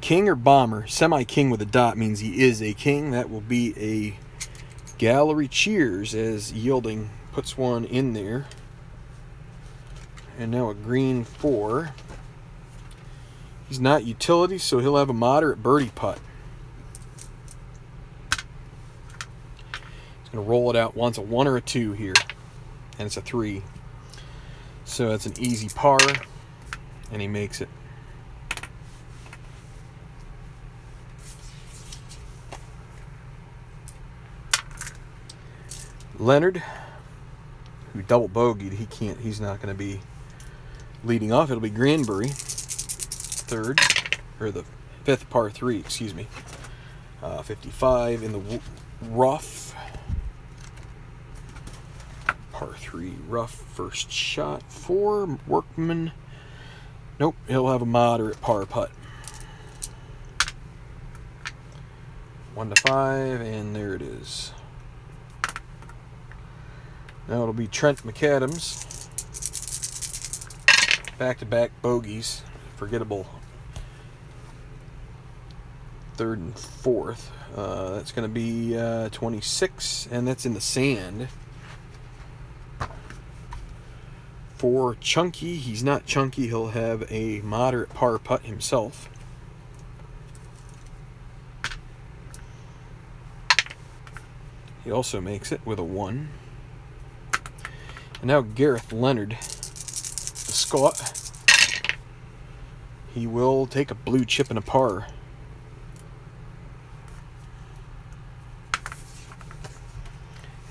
[SPEAKER 1] King or bomber? Semi-king with a dot means he is a king. That will be a gallery cheers as Yielding puts one in there. And now a green 4. He's not utility, so he'll have a moderate birdie putt. He's going to roll it out once, a 1 or a 2 here. And it's a 3. So that's an easy par, and he makes it. Leonard, who double bogeyed, he's not going to be leading off. It'll be Granbury, third, or the fifth par 3, excuse me. 55 in the rough. Par 3 rough, first shot for Workman. Nope, he'll have a moderate par putt. 1 to 5, and there it is. Now it'll be Trent McAdams. Back-to-back bogeys. Forgettable third and fourth. That's going to be 26, and that's in the sand. For Chunky, he's not chunky. He'll have a moderate par putt himself. He also makes it with a 1. And now Gareth Leonard, the Scot. He will take a blue chip and a par.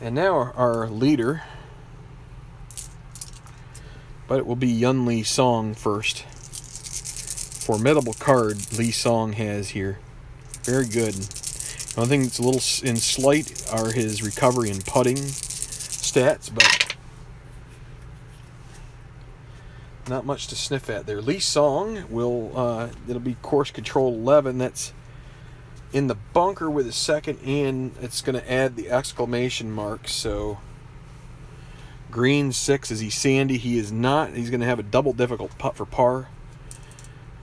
[SPEAKER 1] And now our leader, but it will be Yun Lee Song first. Formidable card Lee Song has here. Very good. The only thing that's a little in slight are his recovery and putting stats, but not much to sniff at there. Lee Song will, it'll be course control 11. That's in the bunker with his second, and it's going to add the exclamation mark. So green 6, is he sandy? He is not. He's going to have a double difficult putt for par,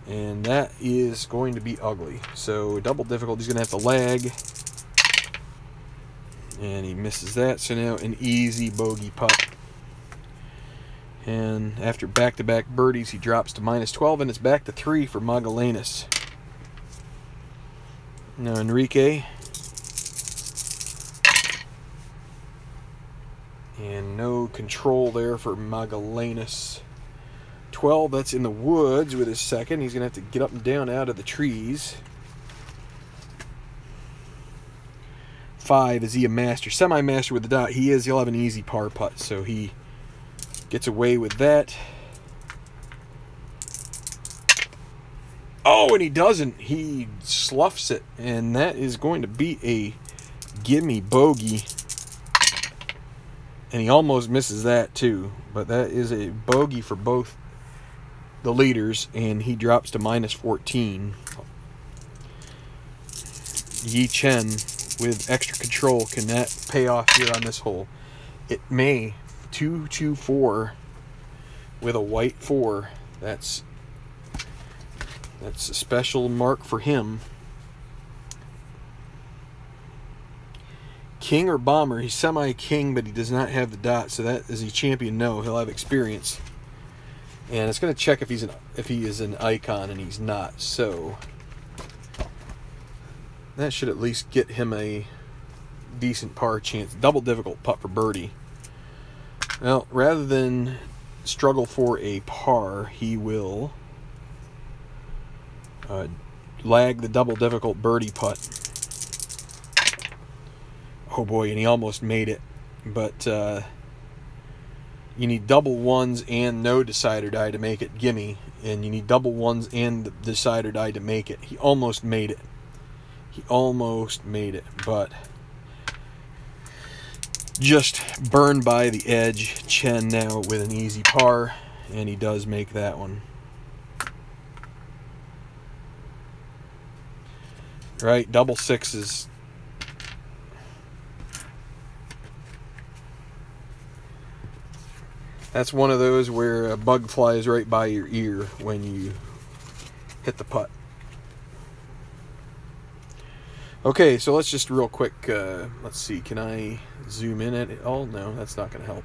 [SPEAKER 1] and that is going to be ugly. So double difficult, he's going to have to lag, and he misses that. So now an easy bogey putt. And after back-to-back birdies, he drops to -12, and it's back to 3 for Magallanes. Now Enrique. And no control there for Magallanes. 12, that's in the woods with his second. He's going to have to get up and down out of the trees. 5, is he a master? Semi-master with the dot. He is. He'll have an easy par putt, so he gets away with that. Oh, and he doesn't. He sloughs it, and that is going to be a gimme bogey. And he almost misses that too, but that is a bogey for both the leaders, and he drops to -14. Yi Chen with extra control. Can that pay off here on this hole? It may. 2-2-4 with a white 4. That's a special mark for him. King or bomber? He's semi-king, but he does not have the dot. So that is he champion? No, he'll have experience. And it's going to check if he is an icon, and he's not. So that should at least get him a decent par chance. Double difficult putt for birdie. Well, rather than struggle for a par, he will lag the double difficult birdie putt. Oh boy, and he almost made it. But you need double ones and no decider die to make it. Gimme. And you need double ones and the decider die to make it. He almost made it. He almost made it, but just burned by the edge. Chen now with an easy par, and he does make that one. Right, double sixes. That's one of those where a bug flies right by your ear when you hit the putt. Okay, so let's just real quick, let's see, can I zoom in at it? Oh, no, that's not going to help.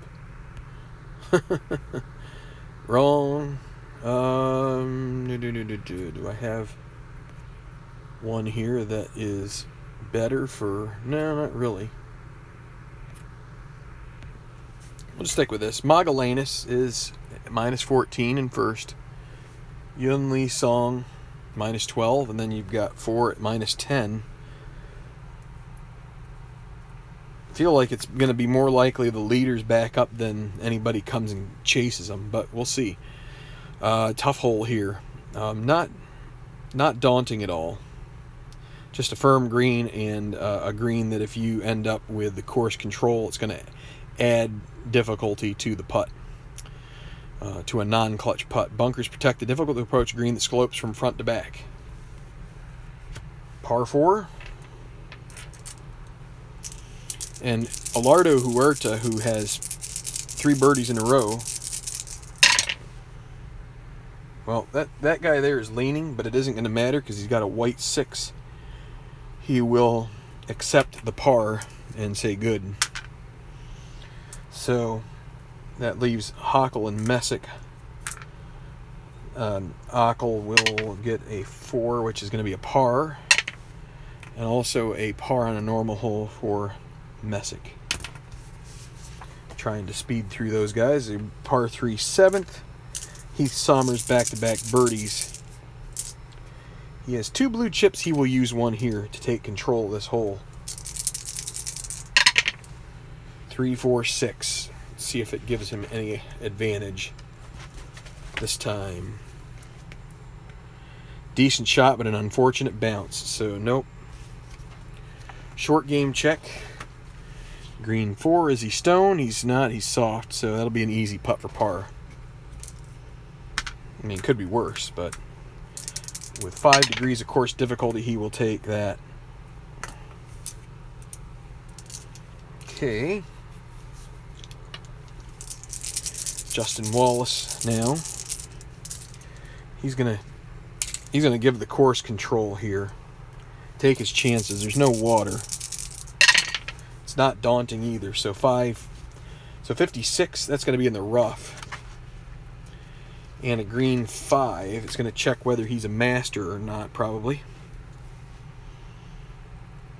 [SPEAKER 1] Wrong. Do I have one here that is better for... No, not really. We'll just stick with this. Magallanes is -14 in first. Yun Lee Song, -12, and then you've got 4 at -10. feel like it's going to be more likely the leader's back up than anybody comes and chases them, but we'll see. Tough hole here. Not daunting at all. Just a firm green, and a green that if you end up with the course control, it's going to add difficulty to the putt, to a non-clutch putt. Bunkers protect the difficult to approach green that slopes from front to back. Par 4. And Alardo Huerta, who has 3 birdies in a row, well, that guy there is leaning, but it isn't going to matter because he's got a white 6. He will accept the par and say good. So that leaves Hockel and Messick. Hockel will get a 4, which is going to be a par, and also a par on a normal hole for Messick. Trying to speed through those guys. A par 3 7th. Heath Sommers back-to-back birdies. He has 2 blue chips. He will use one here to take control of this hole. 3 4 6. Let's see if it gives him any advantage this time. Decent shot, but an unfortunate bounce. So nope. Short game check. Green 4. Is he stone? He's not. He's soft. So that'll be an easy putt for par. I mean, it could be worse, but with 5 degrees of course difficulty, he will take that. Okay. Justin Wallace now. He's gonna give the course control here. Take his chances. There's no water. It's not daunting either. So 56. That's gonna be in the rough. And a green 5. It's going to check whether he's a master or not, probably.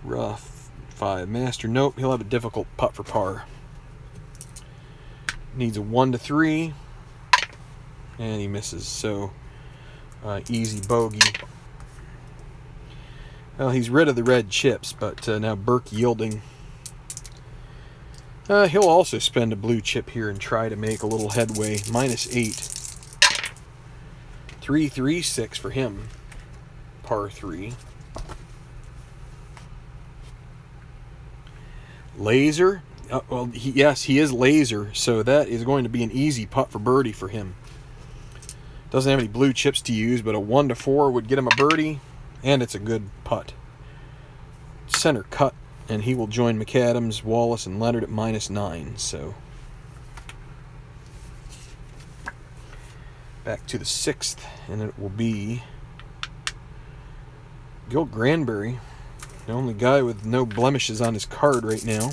[SPEAKER 1] Rough 5. Master, nope. He'll have a difficult putt for par. Needs a 1 to 3. And he misses. So, easy bogey. Well, he's rid of the red chips, but now Burke yielding. He'll also spend a blue chip here and try to make a little headway. -8. 3 3 6 for him. Par 3. Laser. Well, yes, he is laser, so that is going to be an easy putt for birdie for him. Doesn't have any blue chips to use, but a 1 to 4 would get him a birdie, and it's a good putt. Center cut, and he will join McAdams, Wallace, and Leonard at -9. So back to the 6th, and it will be Gil Granberry, the only guy with no blemishes on his card right now.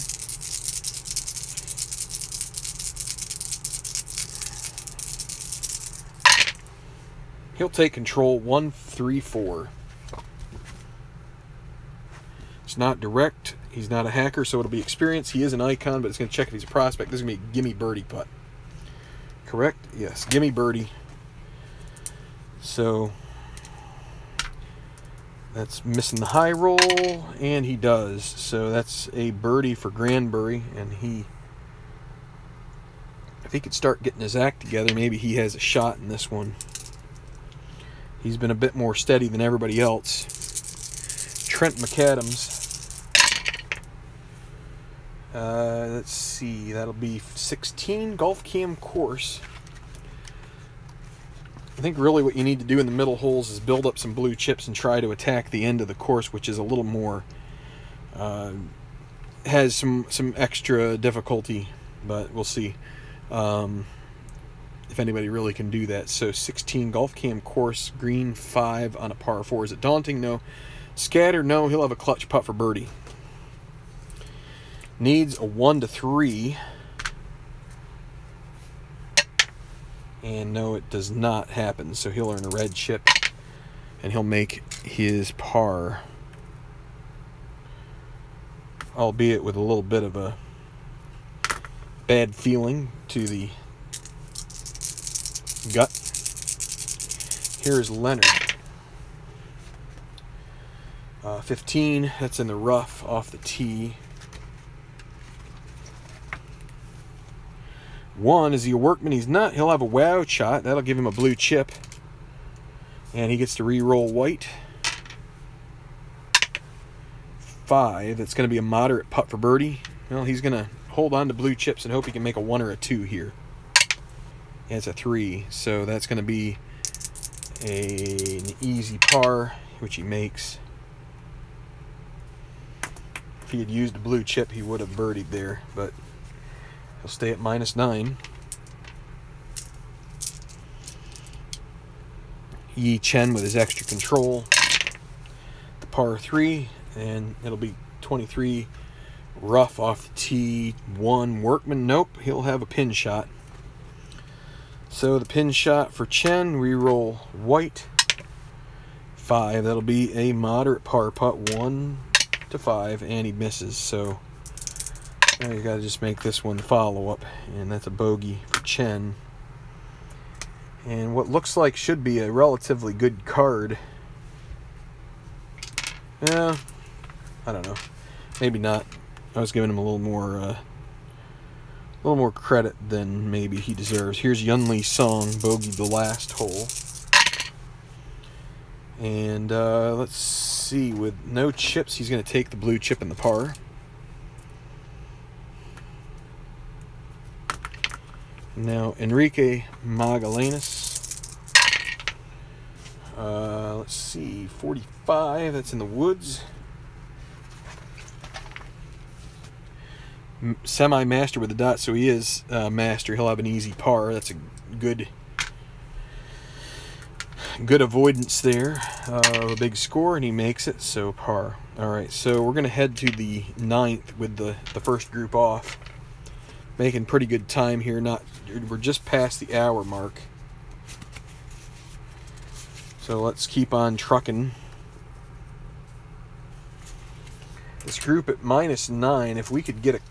[SPEAKER 1] He'll take control 1 3 4. It's not direct. He's not a hacker, so it'll be experience. He is an icon, but it's going to check if he's a prospect. This is going to be a gimme birdie putt. Correct? Yes, gimme birdie. So that's missing the high roll, and he does. So that's a birdie for Granbury, and if he could start getting his act together, maybe he has a shot in this one. He's been a bit more steady than everybody else. Trent McAdams. Let's see, that'll be 16 golf cam course. I think really what you need to do in the middle holes is build up some blue chips and try to attack the end of the course, which is a little more, has some extra difficulty, but we'll see if anybody really can do that. So 16 golf cam course, green 5 on a par 4. Is it daunting? No. Scatter? No. He'll have a clutch putt for birdie. Needs a 1 to 3. And no, it does not happen. So he'll earn a red chip, and he'll make his par, albeit with a little bit of a bad feeling to the gut. Here's Leonard. 15, that's in the rough off the tee. 1, is he a workman? He's not. He'll have a wow shot. That'll give him a blue chip. And he gets to re-roll white. 5, that's going to be a moderate putt for birdie. Well, he's going to hold on to blue chips and hope he can make a 1 or a 2 here. And it's a 3, so that's going to be an easy par, which he makes. If he had used a blue chip, he would have birdied there, but he'll stay at -9. Yi Chen with his extra control. The par 3, and it'll be 23 rough off the T1 workman. Nope, he'll have a pin shot. So the pin shot for Chen, re-roll white. 5, that'll be a moderate par putt, 1 to 5, and he misses. So now you got to just make this one the follow-up, and that's a bogey for Chen. And what looks like should be a relatively good card. Yeah, I don't know. Maybe not. I was giving him a little more credit than maybe he deserves. Here's Yunli Song, bogeyed the last hole. And let's see, with no chips, he's going to take the blue chip in the par. Now, Enrique Magallanes. Let's see, 45, that's in the woods. Semi-master with the dot, so he is master. He'll have an easy par. That's a good avoidance there. A big score, and he makes it, so par. Alright, so we're going to head to the 9th with the first group off. Making pretty good time here. We're just past the hour mark. So let's keep on trucking. This group at -9, if we could get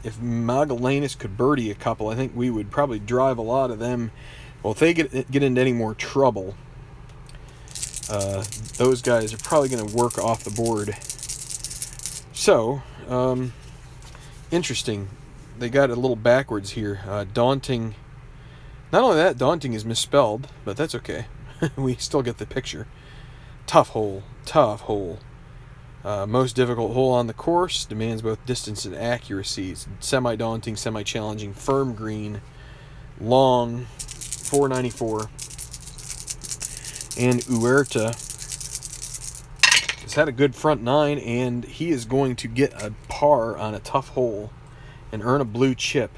[SPEAKER 1] if Magallanes could birdie a couple, I think we would probably drive a lot of them. Well, if they get into any more trouble, those guys are probably going to work off the board. So, interesting. They got a little backwards here. Daunting. Not only that, daunting is misspelled, but that's okay. We still get the picture. Tough hole. Tough hole. Most difficult hole on the course. Demands both distance and accuracy. It's semi-daunting, semi-challenging. Firm green. Long. 494. And Huerta has had a good front 9, and he is going to get a par on a tough hole and earn a blue chip.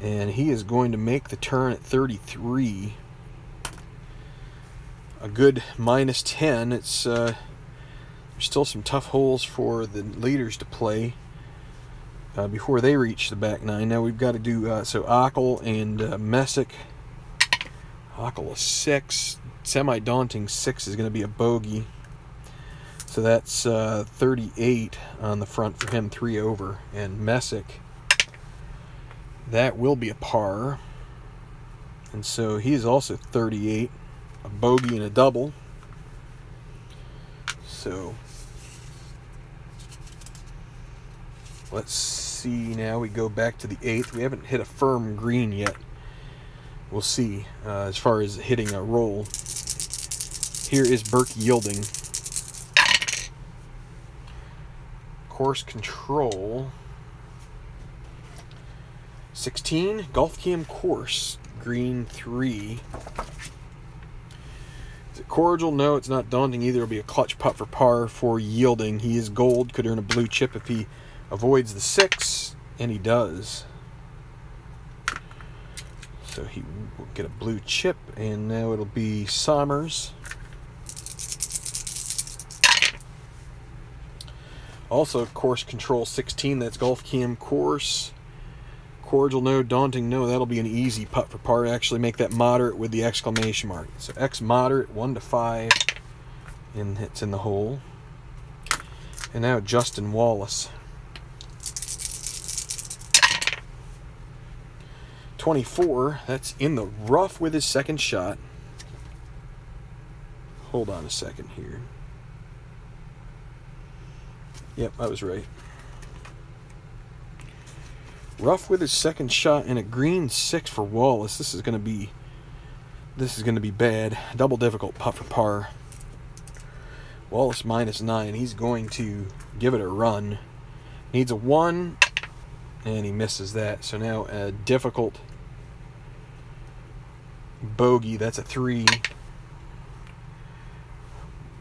[SPEAKER 1] And he is going to make the turn at 33. A good -10. It's there's still some tough holes for the leaders to play before they reach the back 9. Now we've got to do so Ockel and Messick. Ockel a 6. Semi-daunting 6 is going to be a bogey. So that's 38 on the front for him, 3 over. And Messick, that will be a par. And so he is also 38. A bogey and a double. So let's see now. We go back to the 8th. We haven't hit a firm green yet. We'll see as far as hitting a roll. Here is Burke Yielding. Course control. 16, Golf Cam course. Green 3. Is it cordial? No, it's not daunting either. It'll be a clutch putt for par for Yielding. He is gold. Could earn a blue chip if he avoids the 6, and he does. So he will get a blue chip, and now it'll be Sommers. Also, course control 16, that's Golf Cam course. Cordial, no. Daunting, no. That'll be an easy putt for par. Actually make that moderate with the exclamation mark. So X moderate, 1 to 5, and it's in the hole. And now Justin Wallace. 24, that's in the rough with his second shot. Hold on a second here. Yep, I was right. Rough with his second shot and a green 6 for Wallace. This is going to be bad. Double difficult putt for par. Wallace -9. He's going to give it a run. Needs a 1, and he misses that. So now a difficult bogey. That's a 3.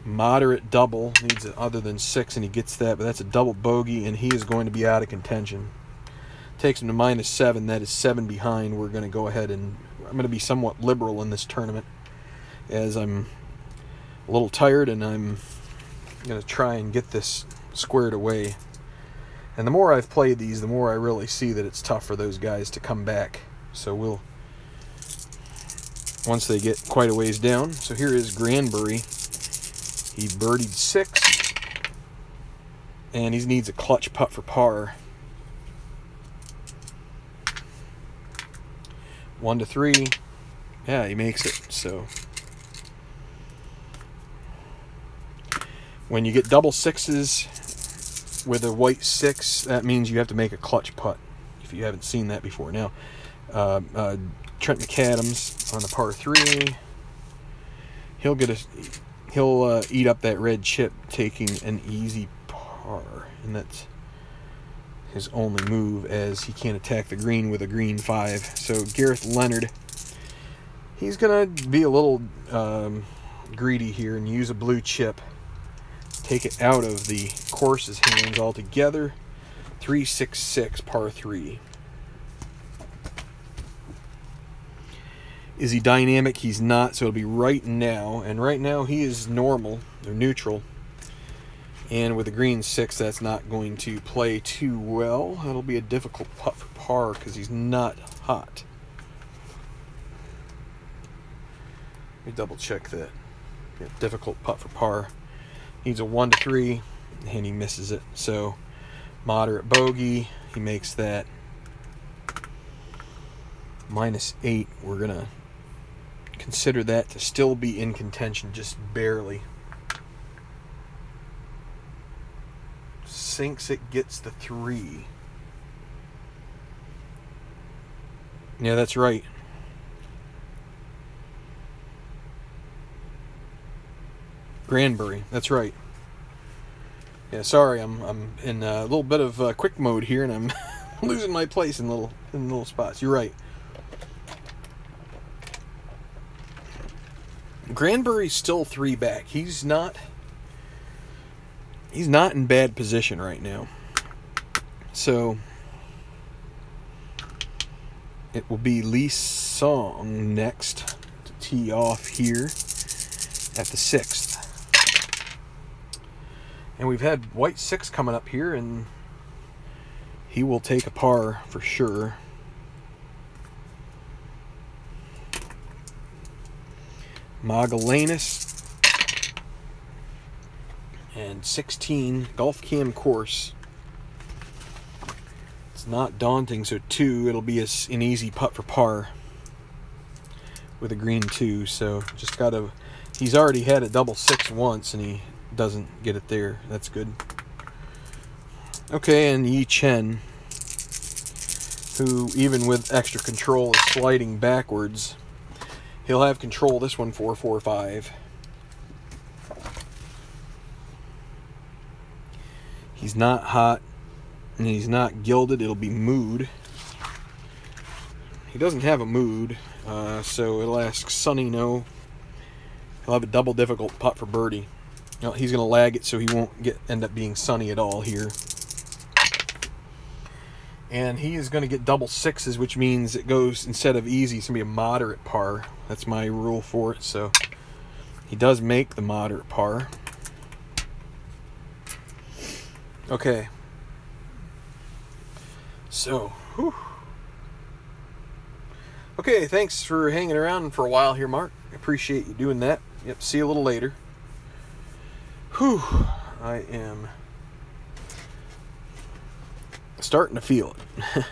[SPEAKER 1] Moderate double. Needs it other than 6, and he gets that. But that's a double bogey, and he is going to be out of contention. Takes him to -7. That is 7 behind. We're going to go ahead and I'm going to be somewhat liberal in this tournament, as I'm a little tired, and I'm going to try and get this squared away. And the more I've played these, the more I really see that it's tough for those guys to come back. So we'll, once they get quite a ways down. So here is Granbury. He birdied 6, and he needs a clutch putt for par. 1 to 3. Yeah, he makes it. So when you get double 6s with a white 6, that means you have to make a clutch putt, if you haven't seen that before. Now, Trent McAdams on the par 3. He'll eat up that red chip, taking an easy par, and that's his only move, as he can't attack the green with a green 5. So Gareth Leonard, he's gonna be a little greedy here and use a blue chip, take it out of the course's hands altogether. 3-6-6 par 3. Is he dynamic? He's not, so it'll be right now, and right now he is normal or neutral. And with a green 6, that's not going to play too well. That'll be a difficult putt for par because he's not hot. Let me double check that. Yeah, difficult putt for par. Needs a 1 to 3, and he misses it. So moderate bogey. He makes that. -8. We're going to consider that to still be in contention, just barely. Sinks it, gets the 3. Yeah, that's right. Granbury, that's right. Yeah, sorry, I'm in a little bit of quick mode here, and I'm losing my place in little spots. You're right. Granbury's still 3 back. He's not in bad position right now. So it will be Lee Song next to tee off here at the 6th. And we've had white 6 coming up here, and he will take a par for sure. Magellanes and 16 Golf Cam course. It's not daunting, so 2, it'll be an easy putt for par with a green 2. So just gotta, he's already had a double 6 once, and he doesn't get it there. That's good. Okay, and Yi Chen, who even with extra control is sliding backwards. He'll have control this one 4-4-5. He's not hot, and he's not gilded. It'll be mood. He doesn't have a mood, so it'll ask sunny no. He'll have a double difficult putt for birdie. No, he's going to lag it, so he won't end up being sunny at all here. And he is going to get double 6s, which means it goes, instead of easy, it's going to be a moderate par. That's my rule for it. So he does make the moderate par. Okay. So, whew. Okay, thanks for hanging around for a while here, Mark. I appreciate you doing that. Yep, see you a little later. Whew. I am starting to feel it.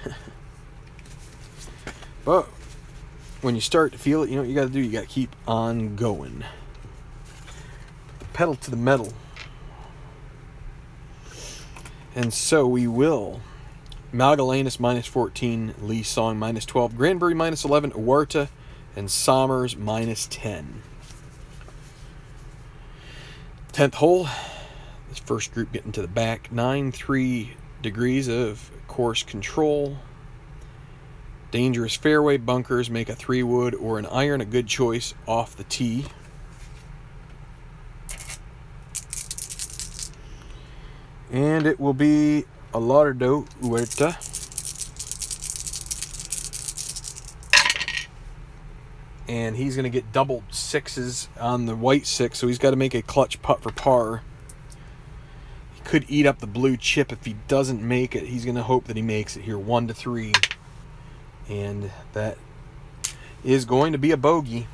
[SPEAKER 1] But when you start to feel it, you know what you got to do? You got to keep on going. Put the pedal to the metal. And so we will Magellanes minus 14, Lee Song minus 12, Granbury minus 11, Huerta and Somers minus 10. 10th hole, this first group getting to the back, 9-3 degrees of course control. Dangerous fairway bunkers, make a 3-wood or an iron a good choice off the tee. And it will be Alardo Huerta. And he's going to get double sixes on the white 6, so he's got to make a clutch putt for par. He could eat up the blue chip. If he doesn't make it, he's going to hope that he makes it here, 1-3. And that is going to be a bogey.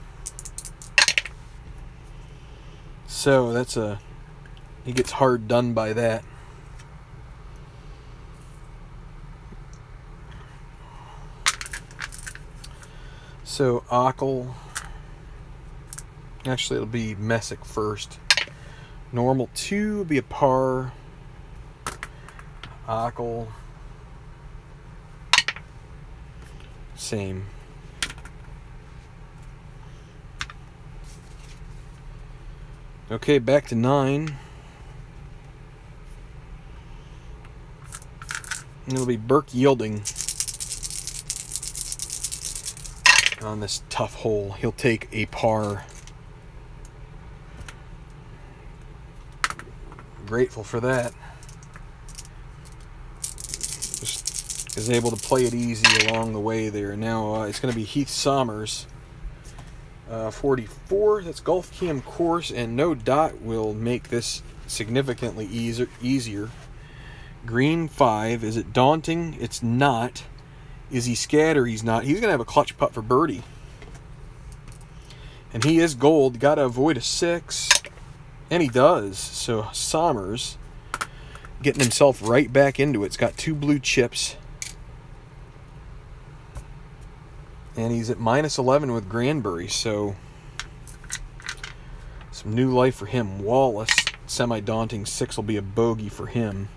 [SPEAKER 1] So that's he gets hard done by that. So Ockel, actually it'll be Messick first. Normal 2 will be a par. Ockel, same. Okay, back to 9. And it'll be Burke Yielding. On this tough hole, he'll take a par. Grateful for that. Just is able to play it easy along the way there. Now it's going to be Heath Somers, 44. That's Golf Cam course, and no dot will make this significantly easier. Green 5. Is it daunting? It's not. Is he scatter? He's not. He's going to have a clutch putt for birdie. And he is gold. Got to avoid a 6. And he does. So Somers getting himself right back into it. It's got 2 blue chips. And he's at minus 11 with Granbury. So some new life for him. Wallace, semi-daunting 6 will be a bogey for him.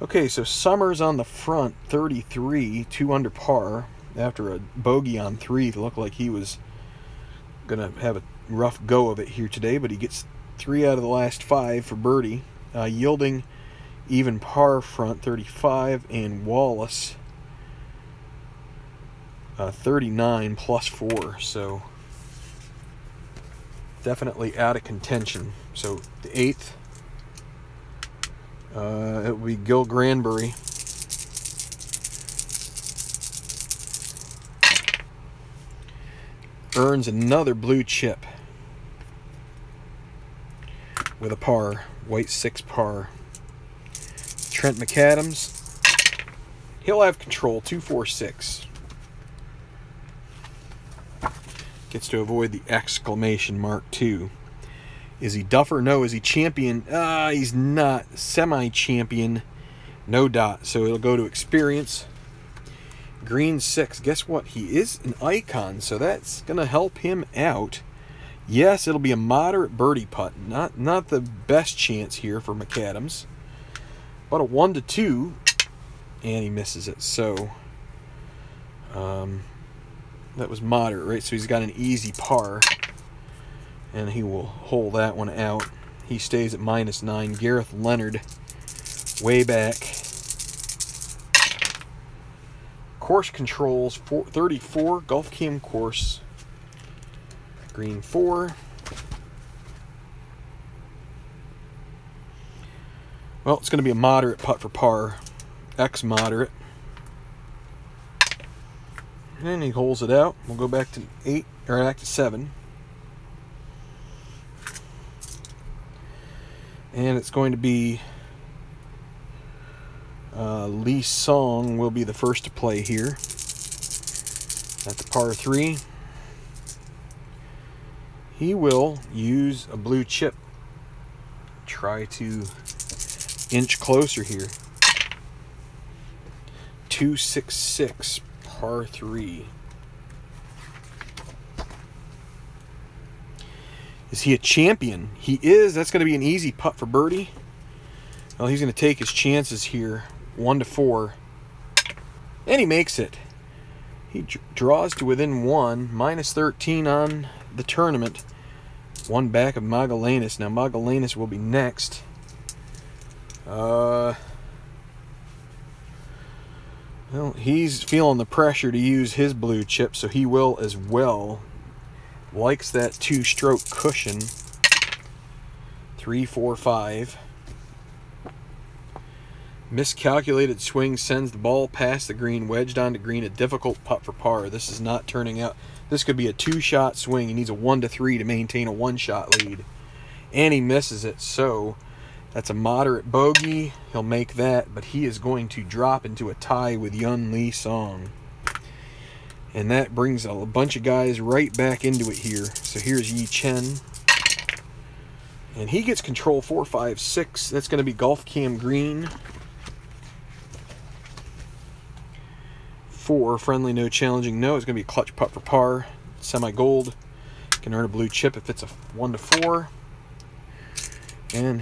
[SPEAKER 1] Okay, so Somers on the front, 33, 2 under par. After a bogey on 3, it looked like he was going to have a rough go of it here today, but he gets 3 out of the last 5 for birdie. Yielding, even par front, 35, and Wallace, 39 plus 4. So definitely out of contention. So the 8th. It will be Gil Granbury. Earns another blue chip with a par, white 6 par. Trent McAdams, he'll have control, 2-4-6. Gets to avoid the exclamation mark too. Is he duffer? No. Is he champion? He's not. Semi-champion. No dot. So it'll go to experience. Green 6. Guess what? He is an icon, so that's going to help him out. Yes, it'll be a moderate birdie putt. Not the best chance here for McAdams. But a 1-2. And he misses it. So that was moderate, right? So he's got an easy par. And he will hole that one out. He stays at minus 9. Gareth Leonard, way back. Course controls, 34. Golf Cam course. Green 4. Well, it's going to be a moderate putt for par. X moderate. And he holes it out. We'll go back to 8, or back to 7. And it's going to be Lee Song will be the first to play here. At the par 3. He will use a blue chip. Try to inch closer here. 2-6-6, par 3. Is he a champion? He is. That's going to be an easy putt for birdie. Well, he's going to take his chances here. 1-4. And he makes it. He draws to within 1, minus 13 on the tournament. 1 back of Magellanes. Now Magellanes will be next. Well, he's feeling the pressure to use his blue chip, so he will as well. Likes that 2-stroke cushion. 3, 4, 5. Miscalculated swing sends the ball past the green, wedged onto green, a difficult putt for par. This is not turning out. This could be a 2-shot swing. He needs a 1 to 3 to maintain a 1-shot lead. And he misses it, so that's a moderate bogey. He'll make that, but he is going to drop into a tie with Yun Lee Song. And that brings a bunch of guys right back into it here. So here's Yi Chen. And he gets control 4, 5, 6. That's going to be Golf Cam Green. 4, friendly, no challenging, no. It's going to be a clutch putt for par. Semi-gold. Can earn a blue chip if it's a 1 to 4. And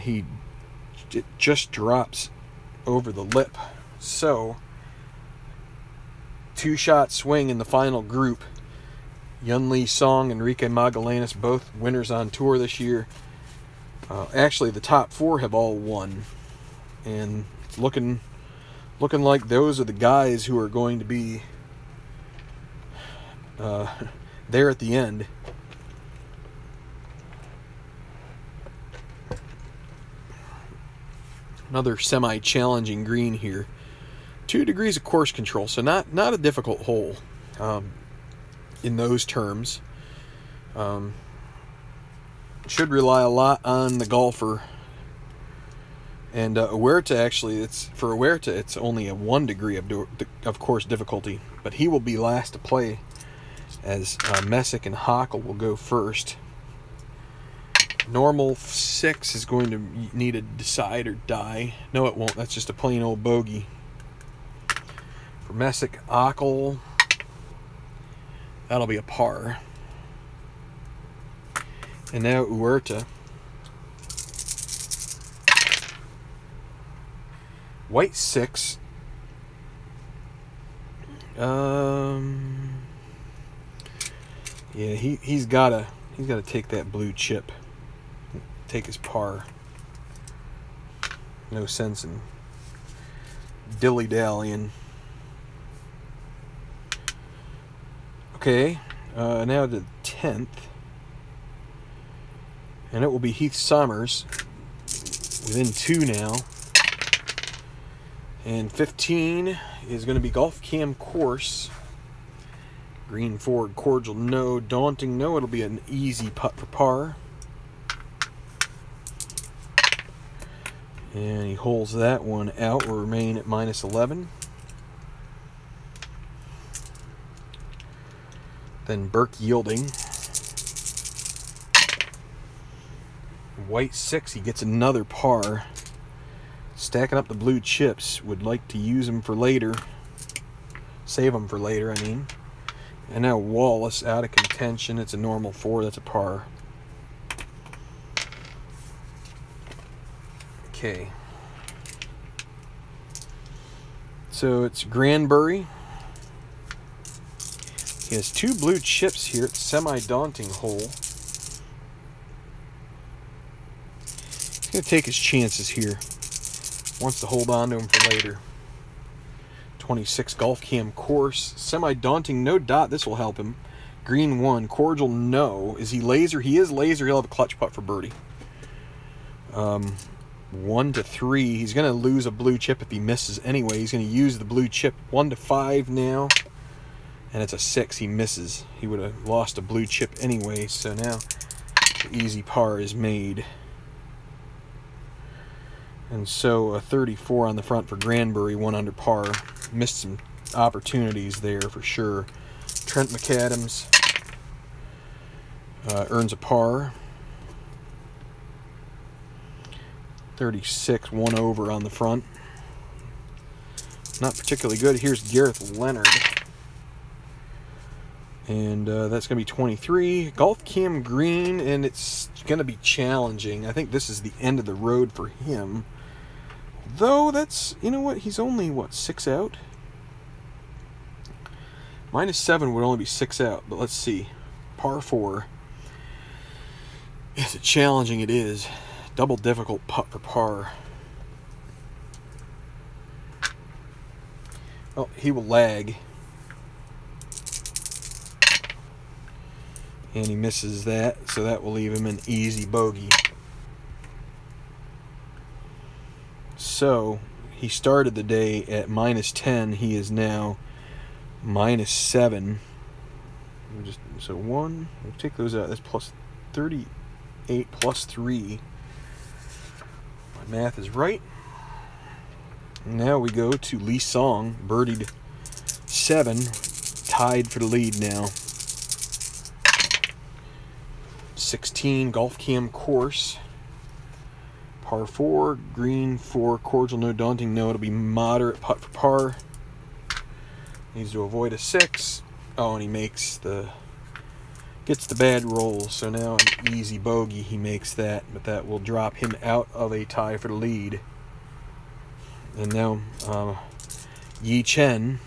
[SPEAKER 1] it just drops over the lip. So, 2-shot swing in the final group. Yun Lee Song, Enrique Magellanes, both winners on tour this year. Actually, the top 4 have all won. And it's looking like those are the guys who are going to be there at the end. Another semi-challenging green here. 2 degrees of course control, so not a difficult hole in those terms. Should rely a lot on the golfer. And Huerta, actually, for Huerta, it's only a 1 degree of course difficulty. But he will be last to play, as Messick and Hockel will go first. Normal 6 is going to need a decide or die. No, it won't. That's just a plain old bogey. For Messick, Hockel, that'll be a par. And now Huerta. White 6. Yeah, he's gotta take that blue chip. Take his par. No sense in dilly-dallying. Okay, now to the 10th. And it will be Heath Summers. Within 2 now. And 15 is going to be Golf Cam Course. Green forward, cordial, no. Daunting, no. It'll be an easy putt for par. And he holds that one out. Will remain at minus 11. Then Burke Yielding. White 6, he gets another par. Stacking up the blue chips. Would like to use them for later. Save them for later, I mean. And now Wallace out of contention. It's a normal 4. That's a par. Okay. So it's Granbury. He has 2 blue chips here. It's a semi-daunting hole. He's going to take his chances here. Wants to hold on to him for later. 26 Golf Cam Course. Semi-daunting, no dot. This will help him. Green 1. Cordial, no. Is he laser? He is laser. He'll have a clutch putt for birdie. 1 to 3. He's going to lose a blue chip if he misses anyway. He's going to use the blue chip. 1 to 5 now. And it's a 6. He misses. He would have lost a blue chip anyway. So now the easy par is made. And so a 34 on the front for Granbury, 1 under par. Missed some opportunities there for sure. Trent McAdams earns a par. 36, 1 over on the front. Not particularly good. Here's Gareth Leonard. And that's going to be 23. Golf Cam Green, and it's going to be challenging. I think this is the end of the road for him. Though that's, you know what, he's only, what, 6 out? -7 would only be 6 out, but let's see. Par 4. It's challenging, it is. Double difficult putt for par. Oh, he will lag. And he misses that, so that will leave him an easy bogey. So, he started the day at -10. He is now -7. So we'll take those out. That's plus 38 plus 3. My math is right. Now we go to Lee Song, birdied 7, tied for the lead now. 16 Golf Cam course, par 4, green 4, cordial, no daunting, no. It'll be moderate putt for par. Needs to avoid a 6. Oh, and he gets the bad roll. So now an easy bogey. He makes that, but that will drop him out of a tie for the lead. And now Yi Chen.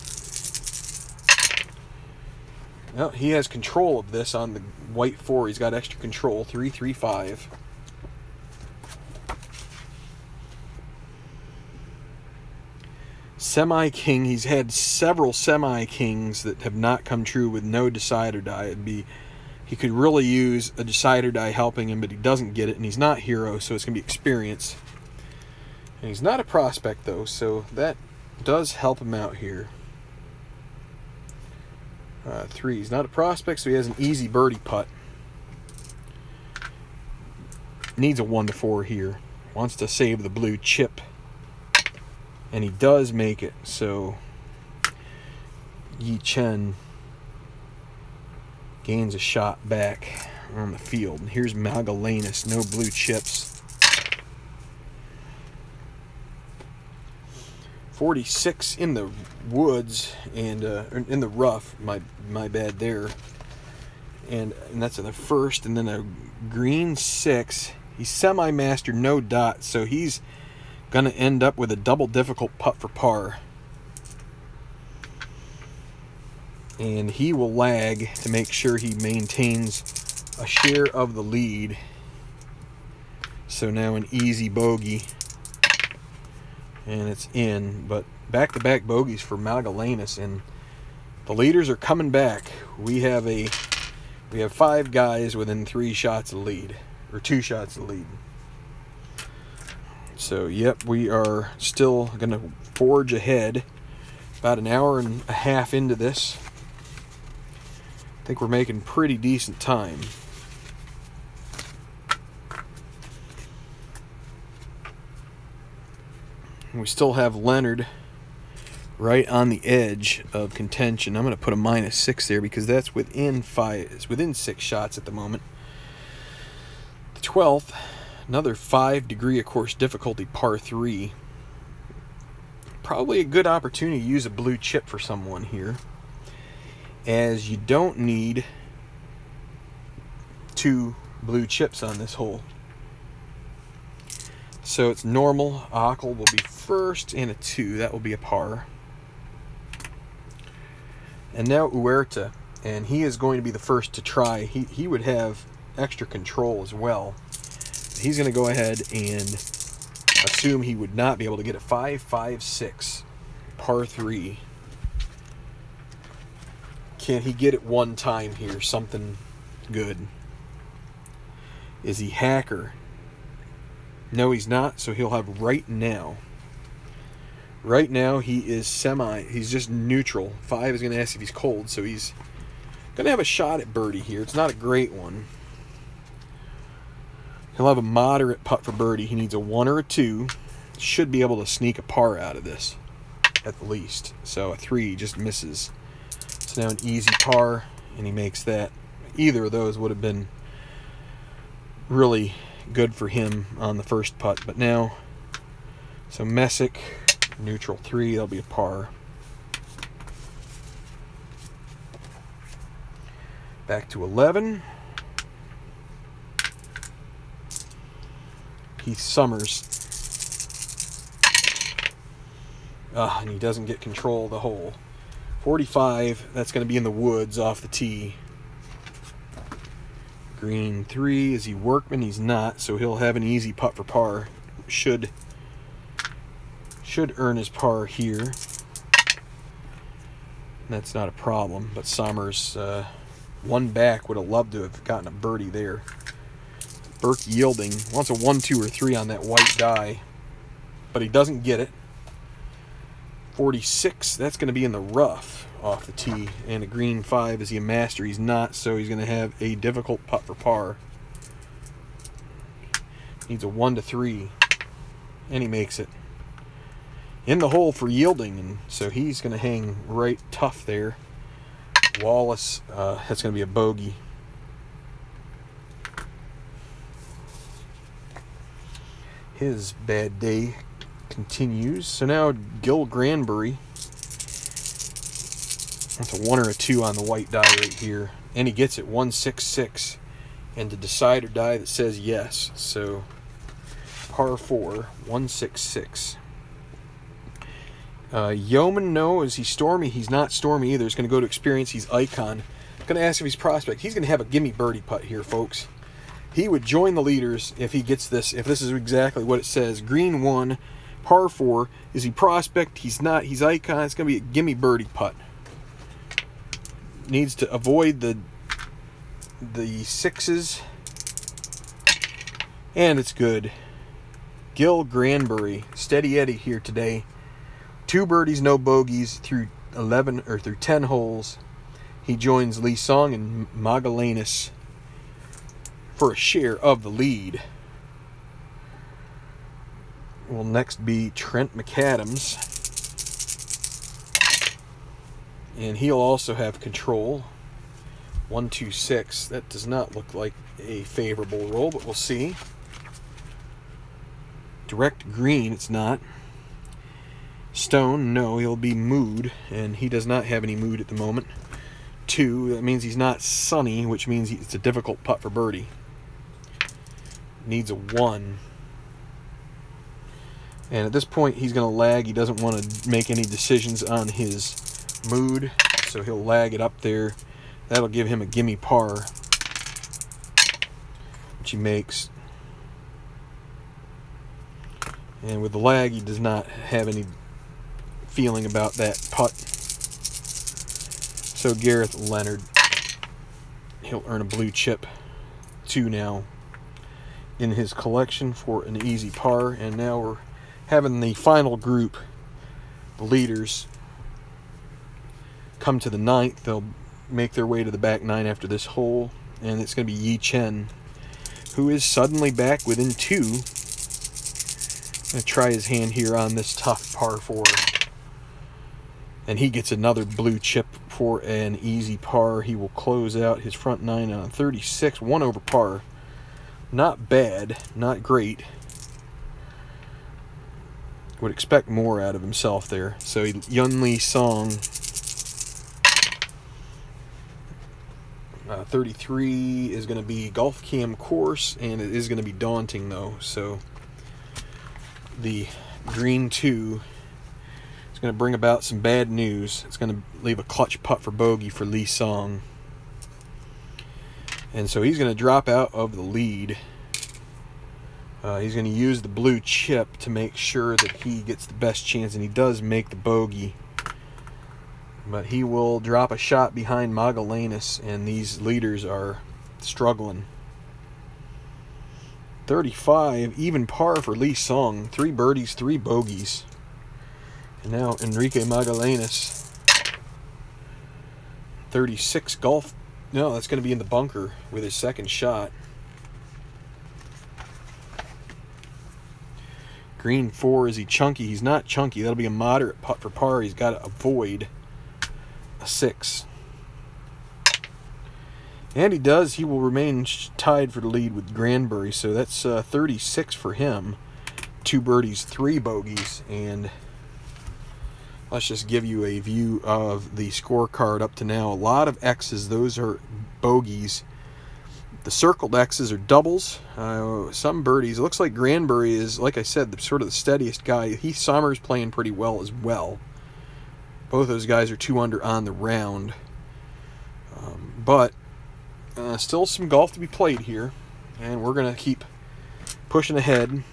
[SPEAKER 1] Well, he has control of this on the white 4. He's got extra control. 3-3-5. Semi-king. He's had several semi-kings that have not come true with no decide or die. He could really use a decide or die helping him, but he doesn't get it, and he's not hero, so it's going to be experience. And he's not a prospect, though, so that does help him out here. 3. He's not a prospect, so he has an easy birdie putt. Needs a 1-4 here. Wants to save the blue chip. And he does make it, so Yi Chen gains a shot back on the field. And here's Magellanes, no blue chips. 46 in the woods and in the rough. My bad there. And that's in the first, and then a green 6. He's semi-master, no dot, so he's gonna end up with a double difficult putt for par. And he will lag to make sure he maintains a share of the lead. So now an easy bogey. And it's in, but back-to-back bogeys for Magellanes, and the leaders are coming back. We have 5 guys within 3 shots of the lead, or 2 shots of the lead. So, yep, we are still going to forge ahead. About an hour and a half into this. I think we're making pretty decent time. We still have Leonard right on the edge of contention. I'm going to put a -6 there because that's within 6 shots at the moment. The 12th, another 5 degree of course difficulty par 3. Probably a good opportunity to use a blue chip for someone here, as you don't need 2 blue chips on this hole. So it's normal. Ockel will be first, and a 2. That will be a par. And now Huerta, and he is going to be the first to try. He would have extra control as well. He's going to go ahead and assume he would not be able to get a 5-5-6 par 3. Can he get it one time here? Something good. Is he hacker? No, he's not, so he'll have right now. Right now, he is he's just neutral. 5 is going to ask if he's cold, so he's going to have a shot at birdie here. It's not a great one. He'll have a moderate putt for birdie. He needs a 1 or a 2. Should be able to sneak a par out of this, at the least. So a 3 just misses. So now an easy par, and he makes that. Either of those would have been really good for him on the first putt, but now, so Messick, neutral 3, that'll be a par. Back to 11. Heath Summers. And he doesn't get control of the hole. 45, that's going to be in the woods off the tee. Green 3, is he workman? He's not, so he'll have an easy putt for par. Should earn his par here. That's not a problem, but Sommers, one back, would have loved to have gotten a birdie there. Burke yielding, wants a 1, 2, or 3 on that white die, but he doesn't get it. 46, that's going to be in the rough off the tee, and a green 5, is he a master? He's not, so he's going to have a difficult putt for par. Needs a 1 to 3, and he makes it. In the hole for yielding, and so he's going to hang right tough there. Wallace, that's going to be a bogey. His bad day continues. So now Gil Granbury, that's a 1 or a 2 on the white die right here, and he gets it 166, and to decide or die that says yes. So par 4, 166. Yeoman, no. Is he stormy? He's not stormy either. He's going to go to experience. He's icon. I'm going to ask if he's prospect. He's going to have a gimme birdie putt here, folks. He would join the leaders if he gets this, if this is exactly what it says. Green 1, par 4. Is he prospect? He's not. He's icon. It's going to be a gimme birdie putt. Needs to avoid the 6s. And it's good. Gil Granbury, steady Eddie here today. 2 birdies, no bogeys through 10 holes. He joins Lee Song and Magallanes for a share of the lead. Will next be Trent McAdams, and he'll also have control. 126. That does not look like a favorable roll, but we'll see. Direct green, it's not. Stone, no, he'll be mood, and he does not have any mood at the moment. 2, that means he's not sunny, which means it's a difficult putt for birdie. Needs a 1. And at this point, he's going to lag. He doesn't want to make any decisions on his mood, so he'll lag it up there. That'll give him a gimme par, which he makes. And with the lag, he does not have any feeling about that putt. So Gareth Leonard, he'll earn a blue chip 2 now in his collection for an easy par. And now we're having the final group, the leaders, come to the 9th. They'll make their way to the back 9 after this hole, and it's going to be Yi Chen, who is suddenly back within 2. Going to try his hand here on this tough par 4. And he gets another blue chip for an easy par. He will close out his front 9 on 36, 1 over par. Not bad, not great. Would expect more out of himself there. So Yun Lee Song, 33 is going to be golf cam course, and it is going to be daunting though. So the green 2 is going to bring about some bad news. It's going to leave a clutch putt for bogey for Lee Song. And so he's going to drop out of the lead. He's going to use the blue chip to make sure that he gets the best chance, and he does make the bogey. But he will drop a shot behind Magallanes, and these leaders are struggling. 35, even par for Lee Song. 3 birdies, 3 bogeys. And now Enrique Magallanes. 36, golf. No, that's going to be in the bunker with his second shot. Green 4, is he chunky? He's not chunky. That'll be a moderate putt for par. He's got to avoid a 6. And he does. He will remain tied for the lead with Granbury. So that's 36 for him. 2 birdies, 3 bogeys. And let's just give you a view of the scorecard up to now. A lot of X's. Those are bogeys. The circled X's are doubles. Some birdies. It looks like Granbury is, like I said, sort of the steadiest guy. Heath Sommers playing pretty well as well. Both those guys are 2 under on the round. But still some golf to be played here, and we're going to keep pushing ahead.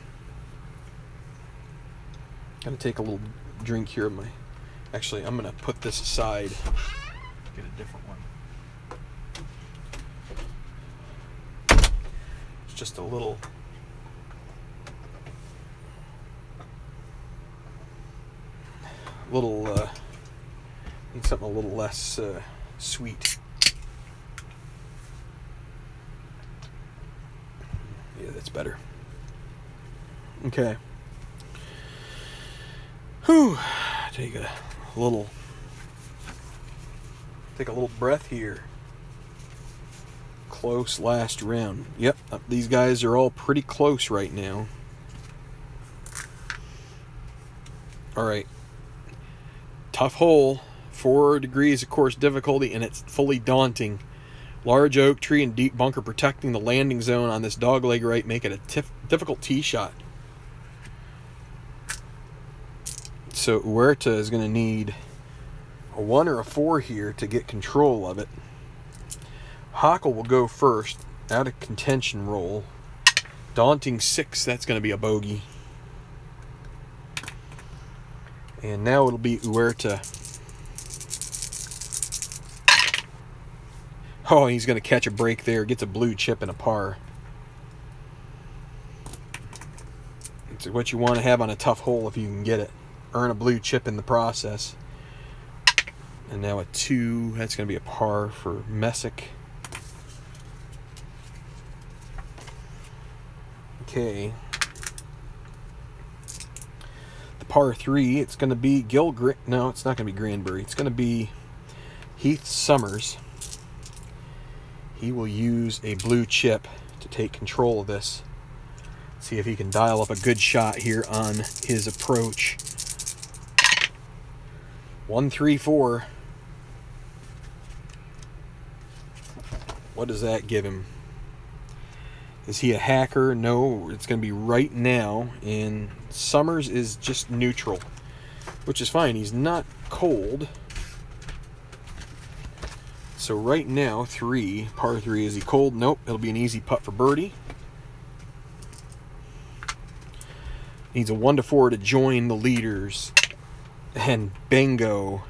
[SPEAKER 1] Gotta take a little drink here of my... Actually, I'm going to put this aside. Get a different one. It's just a little... need something a little less sweet. Yeah, that's better. Okay. Whew. Take a little breath here. Close last round. Yep, these guys are all pretty close right now. All right. Tough hole. 4 degrees of course difficulty, and it's fully daunting. Large oak tree and deep bunker protecting the landing zone on this dogleg right make it a difficult tee shot. So Huerta is going to need a 1 or a 4 here to get control of it. Hockel will go first, out of contention roll. Daunting 6, that's going to be a bogey. And now it'll be Huerta. Oh, he's going to catch a break there. Gets a blue chip and a par. It's what you want to have on a tough hole if you can get it. Earn a blue chip in the process. And now a 2. That's going to be a par for Messick. Okay. The par 3, it's going to be no, it's not going to be Granbury. It's going to be Heath Summers. He will use a blue chip to take control of this. See if he can dial up a good shot here on his approach. 1, 3, 4. What does that give him? Is he a hacker? No, it's going to be right now. And Summers is just neutral, which is fine. He's not cold. So right now, 3, par 3, is he cold? Nope, it'll be an easy putt for birdie. Needs a 1 to 4 to join the leaders. And bingo.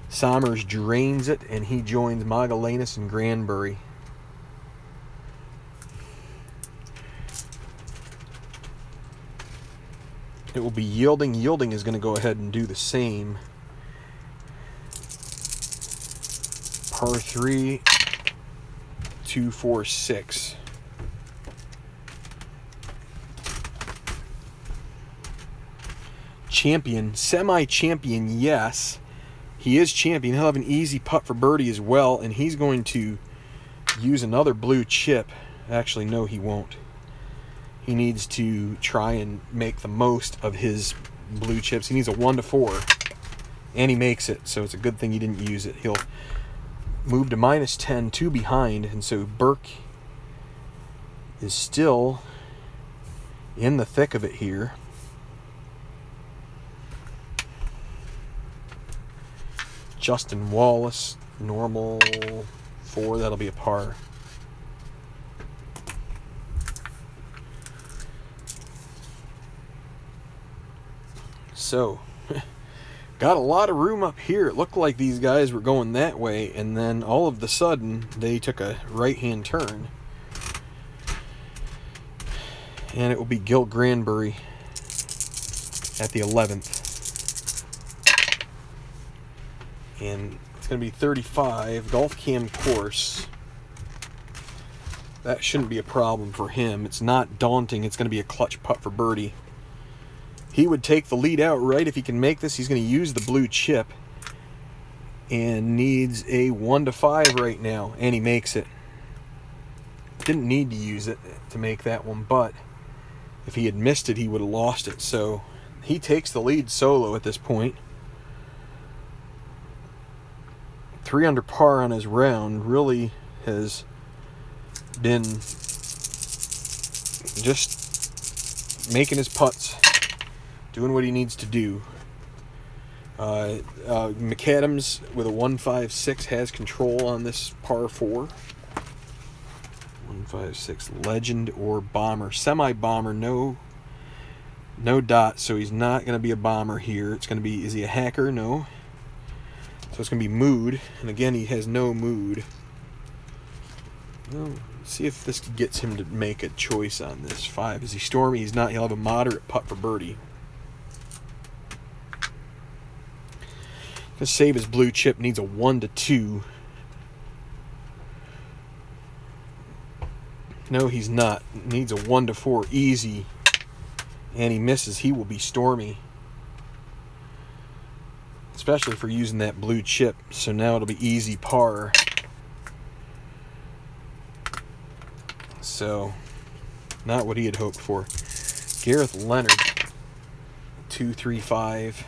[SPEAKER 1] Summers drains it, and he joins Magellanes and Granbury. It will be Yielding. Yielding is going to go ahead and do the same. Par 3, 2, 4, 6. Champion, semi-champion, yes. He is champion. He'll have an easy putt for birdie as well, and he's going to use another blue chip. Actually, no, he won't. He needs to try and make the most of his blue chips. He needs a 1 to 4, and he makes it, so it's a good thing he didn't use it. He'll move to -10, 2 behind, and so Burke is still in the thick of it here. Justin Wallace, normal 4, that'll be a par. So, got a lot of room up here. It looked like these guys were going that way, and then all of a sudden they took a right-hand turn. And it will be Gil Granbury at the 11th. And it's going to be 35, Golf Cam course. That shouldn't be a problem for him. It's not daunting. It's going to be a clutch putt for birdie. He would take the lead outright if he can make this. He's going to use the blue chip and needs a 1 to 5 right now, and he makes it. Didn't need to use it to make that one, but if he had missed it, he would have lost it. So he takes the lead solo at this point. 3 under par on his round. Really has been just making his putts, doing what he needs to do. McAdams with a 156 has control on this par 4. 156 Legend or Bomber. Semi-bomber, no dot, so he's not going to be a bomber here. It's going to be, is he a hacker? No. So it's going to be mood, and again, he has no mood. Well, see if this gets him to make a choice on this. 5. Is he stormy? He's not. He'll have a moderate putt for birdie. Gonna save his blue chip. Needs a 1 to 2. No, he's not. Needs a 1 to 4. Easy. And he misses. He will be stormy. Especially for using that blue chip. So now it'll be easy par. So, not what he had hoped for. Gareth Leonard, 235.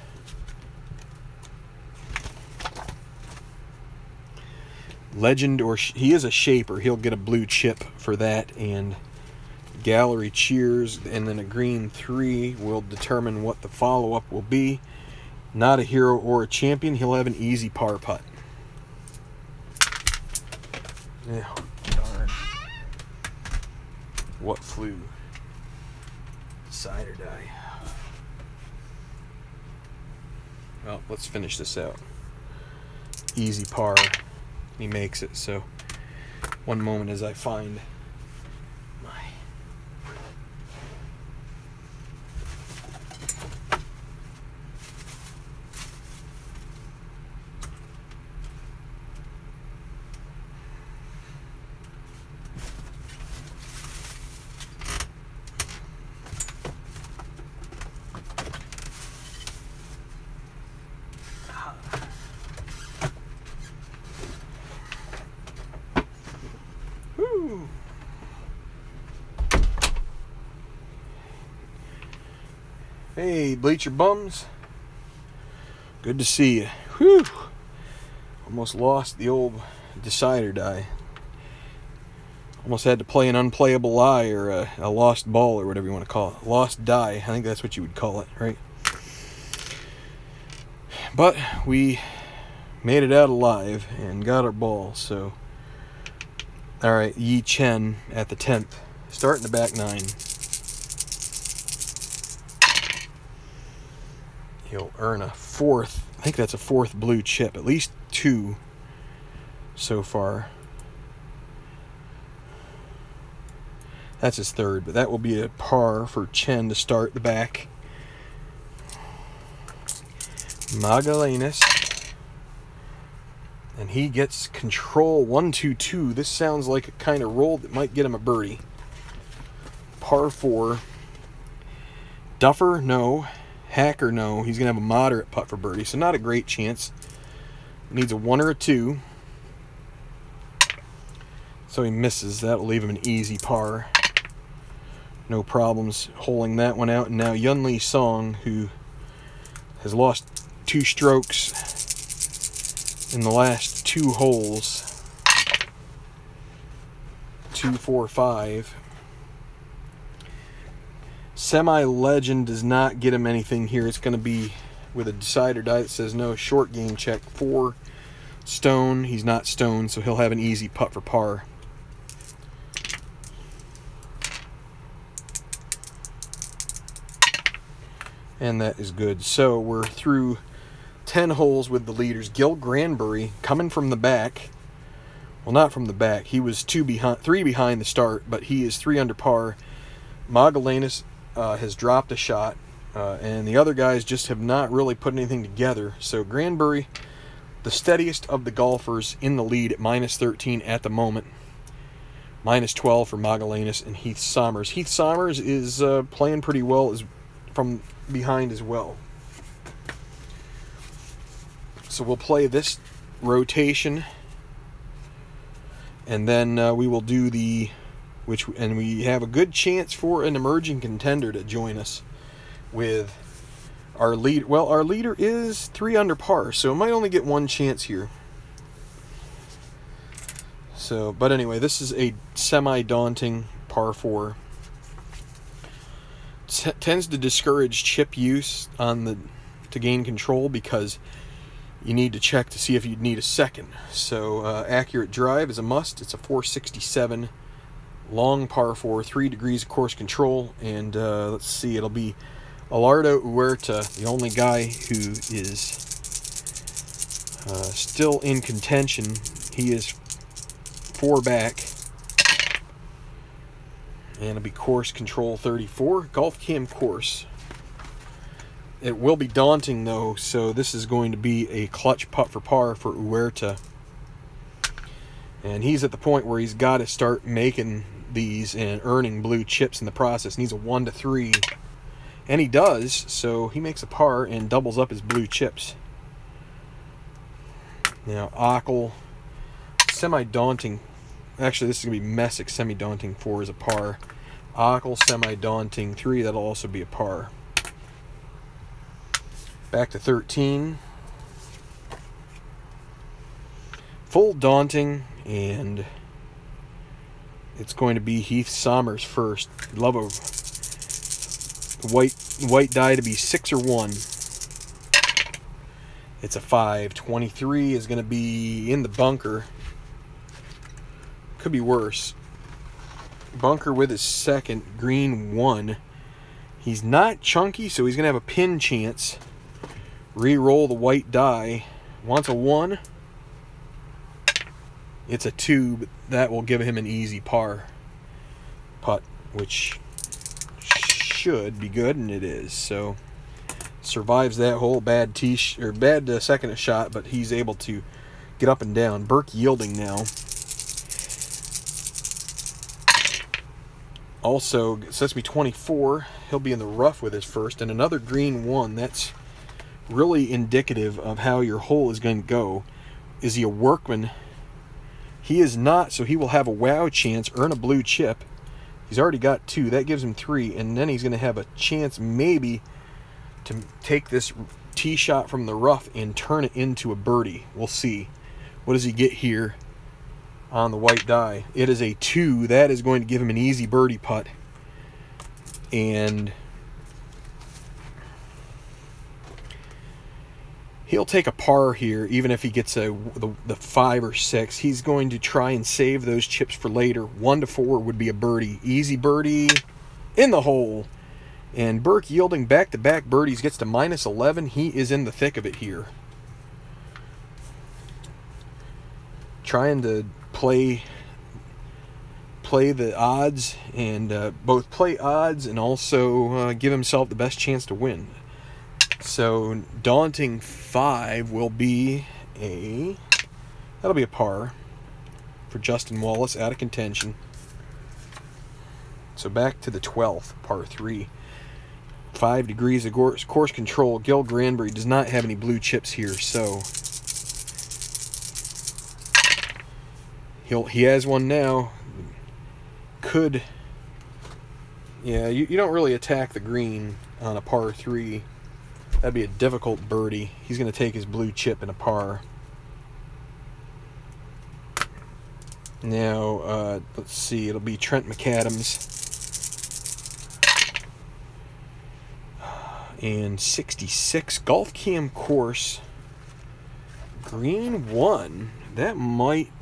[SPEAKER 1] Legend, or he is a shaper. He'll get a blue chip for that. And gallery cheers. And then a green 3 will determine what the follow-up will be. Not a hero or a champion. He'll have an easy par putt. Yeah, darn. What flew? Side or die? Well, let's finish this out. Easy par. He makes it. So, one moment as I find my... Hey, Bleacher Bums. Good to see you. Whew. Almost lost the old decider die. Almost had to play an unplayable lie or a lost ball or whatever you want to call it. Lost die. I think that's what you would call it, right? But we made it out alive and got our ball, so... Alright, Yi Chen at the 10th. Starting the back 9. He'll earn a 4th. I think that's a 4th blue chip. At least 2 so far. That's his 3rd, but that will be a par for Chen to start the back. Magallanes. And he gets control 1-2-2. This sounds like a kind of roll that might get him a birdie. Par 4. Duffer, no. Hacker, no. He's going to have a moderate putt for birdie, so not a great chance. Needs a 1 or a 2. So he misses. That will leave him an easy par. No problems holing that one out. And now Yunli Song, who has lost 2 strokes in the last 2 holes. 2, 4, 5. Semi-legend does not get him anything here. It's going to be with a decider die that says no. Short game check. 4 stone. He's not stone, so he'll have an easy putt for par. And that is good. So we're through 10 holes with the leaders. Gil Granbury coming from the back. Well, not from the back. He was 3 behind the start, but he is 3 under par. Magallanes has dropped a shot, and the other guys just have not really put anything together. So Granbury, the steadiest of the golfers, in the lead at -13 at the moment. -12 for Magallanes and Heath Sommers. Heath Sommers is playing pretty well from behind as well. So we'll play this rotation, and then we will do the... and we have a good chance for an emerging contender to join us with our lead. Well, our leader is 3 under par, so it might only get 1 chance here. So, but anyway, this is a semi-daunting par 4. Tends to discourage chip use on the to gain control, because you need to check to see if you'd need a second. So accurate drive is a must. It's a 467 long par 4, 3 degrees of course control, and let's see, it'll be Alardo Huerta, the only guy who is still in contention. He is 4 back, and it'll be course control 34, golf cam course. It will be daunting though, so this is going to be a clutch putt for par for Huerta. And he's at the point where he's got to start making these and earning blue chips in the process. Needs a 1-3, and he does, so he makes a par and doubles up his blue chips. Now Ockel, semi-daunting. Actually, this is going to be Messick, semi-daunting 4 is a par. Ockel, semi-daunting 3, that'll also be a par. Back to 13. Full daunting, and it's going to be Heath Sommers first. Love a white die to be 6 or 1. It's a 5. 23 is going to be in the bunker. Could be worse. Bunker with his second, green 1. He's not chunky, so he's going to have a pin chance. Re-roll the white die. Wants a 1. It's a 2, but that will give him an easy par putt, which should be good, and it is. So survives that hole. Bad second shot, but he's able to get up and down. Burke yielding now. Also, Sesame 24, he'll be in the rough with his first, and another green 1. That's really indicative of how your hole is going to go. Is he a workman? He is not, so he will have a wow chance, earn a blue chip. He's already got 2. That gives him 3, and then he's going to have a chance maybe to take this tee shot from the rough and turn it into a birdie. We'll see. What does he get here on the white die? It is a 2. That is going to give him an easy birdie putt. And he'll take a par here, even if he gets the 5 or 6. He's going to try and save those chips for later. 1-4 would be a birdie. Easy birdie in the hole. And Burke yielding back-to-back birdies, gets to -11. He is in the thick of it here. Trying to play the odds, and both play odds and also give himself the best chance to win. So daunting 5 will be that'll be a par for Justin Wallace, out of contention. So back to the 12th, par 3. 5 degrees of course control. Gil Granbury does not have any blue chips here, so he has one now. Yeah, you don't really attack the green on a par 3. That'd be a difficult birdie. He's going to take his blue chip in a par. Now, let's see. It'll be Trent McAdams. And 66. Golf cam course. Green 1. That might...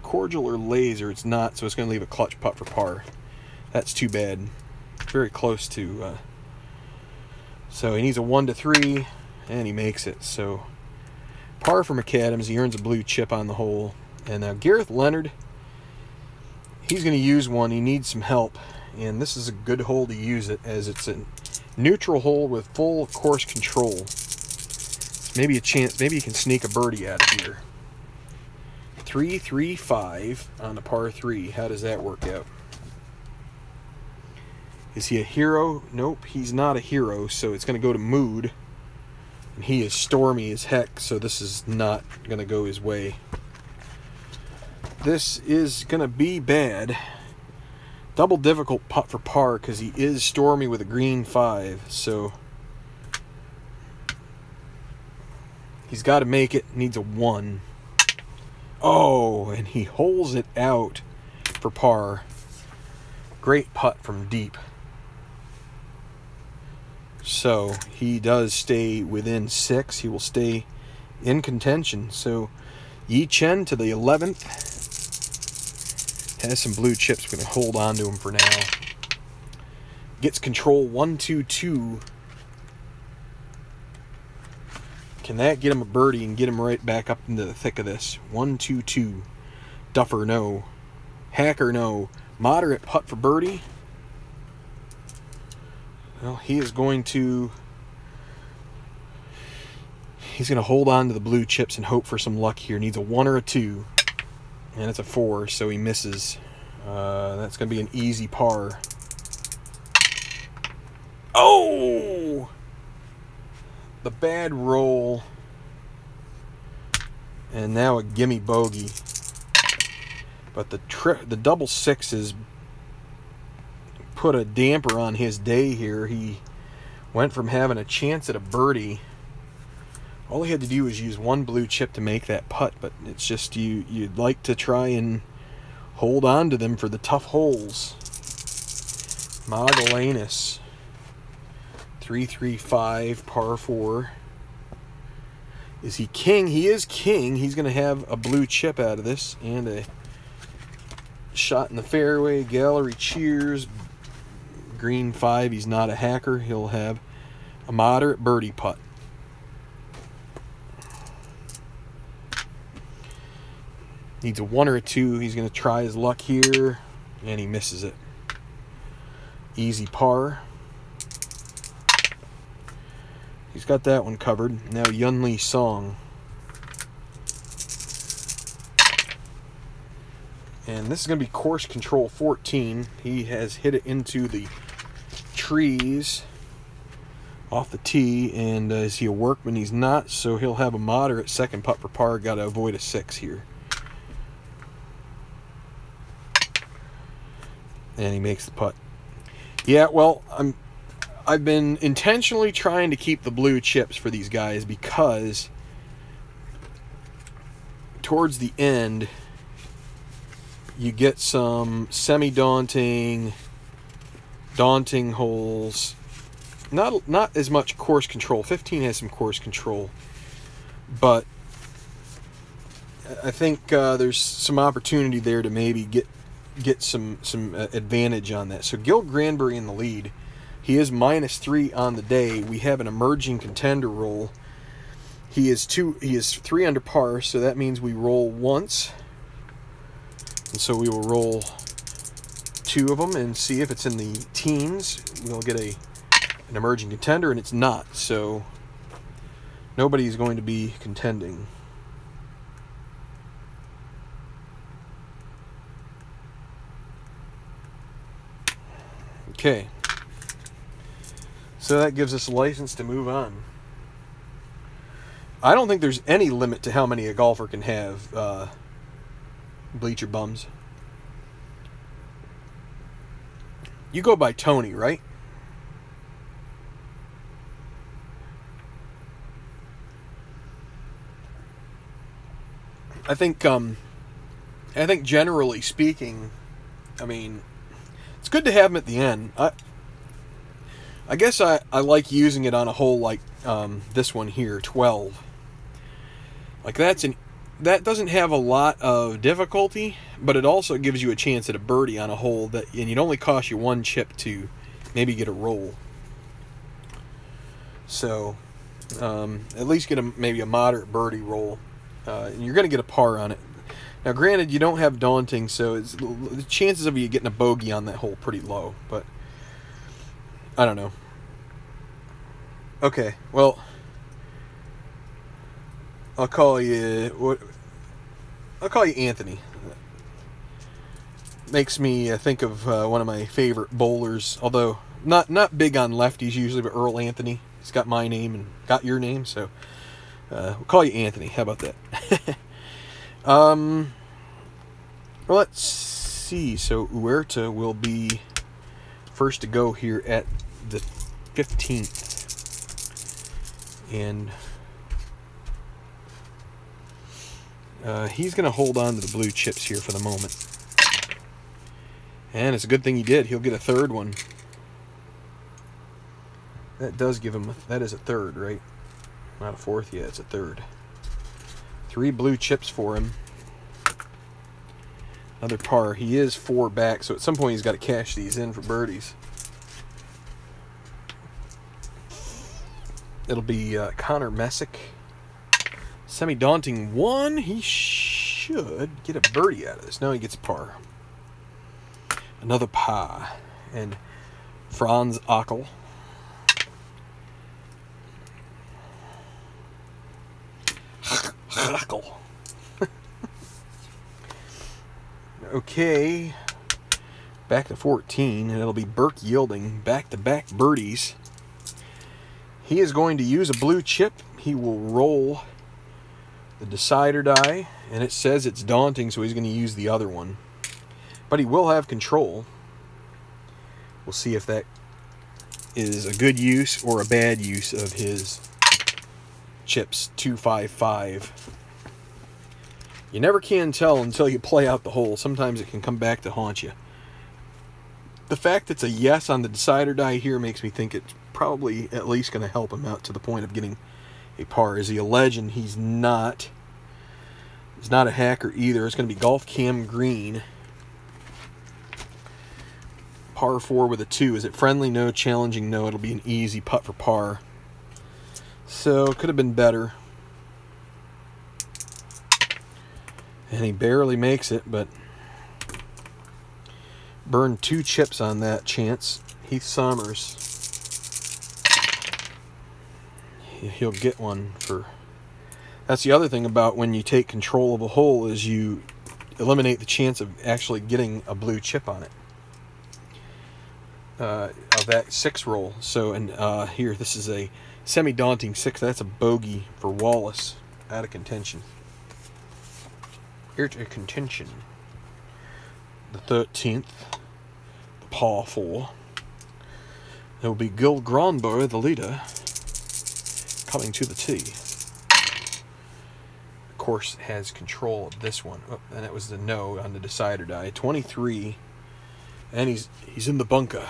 [SPEAKER 1] cordial or laser. It's not, so it's going to leave a clutch putt for par. That's too bad. Very close to... So he needs a 1-3, and he makes it. So par for McAdams. He earns a blue chip on the hole. And now Gareth Leonard, he's going to use one. He needs some help, and this is a good hole to use it, as it's a neutral hole with full course control. Maybe a chance. Maybe he can sneak a birdie out of here. 3-3-5 on the par 3. How does that work out? Is he a hero? Nope, he's not a hero, so it's going to go to Mood. And he is stormy as heck, so this is not going to go his way. This is going to be bad. Double difficult putt for par, because he is stormy with a green 5, so he's got to make it. Needs a 1. Oh, and he holes it out for par. Great putt from deep. So he does stay within 6. He will stay in contention. So Yi Chen to the 11th. Has some blue chips. We're going to hold on to him for now. Gets control 1-2-2. Can that get him a birdie and get him right back up into the thick of this? 1-2-2. Duffer, no. Hacker, no. Moderate putt for birdie. Well, he is going to... He's going to hold on to the blue chips and hope for some luck here. Needs a 1 or a 2. And it's a 4, so he misses. That's going to be an easy par. Oh! The bad roll. And now a gimme bogey. But the double sixes put a damper on his day here. He went from having a chance at a birdie. All he had to do was use 1 blue chip to make that putt, but it's just you'd like to try and hold on to them for the tough holes. Magellanes, 3-3-5, par 4. Is he king? He is king. He's going to have a blue chip out of this and a shot in the fairway. Gallery cheers. Green 5. He's not a hacker. He'll have a moderate birdie putt. Needs a 1 or a 2. He's going to try his luck here, and he misses it. Easy par. He's got that one covered. Now Yunli Song. And this is going to be course control 14. He has hit it into the trees off the tee. And is he a workman? He's not, so he'll have a moderate second putt for par. Got to avoid a 6 here. And he makes the putt. Yeah, well, I've been intentionally trying to keep the blue chips for these guys because towards the end you get some semi-daunting, daunting holes. Not as much course control. 15 has some course control, but I think there's some opportunity there to maybe get some advantage on that. So Gil Granbury in the lead. He is -3 on the day. We have an emerging contender roll. He is 3 under par, so that means we roll once. And so we will roll 2 of them and see if it's in the teens. We'll get an emerging contender, and it's not. So nobody is going to be contending. Okay. So that gives us a license to move on. I don't think there's any limit to how many a golfer can have bleacher bums. You go by Tony, right? I think generally speaking, I mean, it's good to have them at the end. I guess I like using it on a hole like this one here, 12. Like that doesn't have a lot of difficulty, but it also gives you a chance at a birdie on a hole and it only costs you 1 chip to maybe get a roll. So at least get maybe a moderate birdie roll, and you're going to get a par on it. Now, granted, you don't have daunting, so the chances of you getting a bogey on that hole pretty low, but I don't know. Okay, well, I'll call you Anthony. Makes me think of one of my favorite bowlers, although not big on lefties usually, but Earl Anthony. He's got my name and got your name, so we'll call you Anthony. How about that? Well, let's see. So Huerta will be first to go here at the 15th. And he's going to hold on to the blue chips here for the moment. And it's a good thing he did. He'll get a 3rd one. That does give him, that is a third, right? Not a fourth, yeah, it's a third. 3 blue chips for him. Another par. He is 4 back, so at some point he's got to cash these in for birdies. It'll be Connor Messick. Semi-daunting 1. He should get a birdie out of this. No, he gets a par. Another par. And Franz Ockel. Okay, back to 14, and it'll be Burke Yielding, back-to-back birdies. He is going to use a blue chip. He will roll the decider die, and it says it's daunting, so he's going to use the other one. But he will have control. We'll see if that is a good use or a bad use of his chips. 255. You never can tell until you play out the hole. Sometimes it can come back to haunt you. The fact it's a yes on the decider die here makes me think it's probably at least going to help him out to the point of getting a par. Is he a legend? He's not. He's not a hacker either. It's going to be Golf Cam Green. Par 4 with a 2. Is it friendly? No. Challenging? No. It'll be an easy putt for par. So, could have been better. And he barely makes it, but burned 2 chips on that chance. Heath Sommers. He'll get one for... That's the other thing about when you take control of a hole is you eliminate the chance of actually getting a blue chip on it. Of that 6 roll. So, and here, this is a semi-daunting 6. That's a bogey for Wallace. Out of contention. Here's a contention. The 13th. The par 4. There will be Gil Gronbo, the leader, coming to the tee. Of course, has control of this one. Oh, and it was the no on the decider die. 23. And he's in the bunker.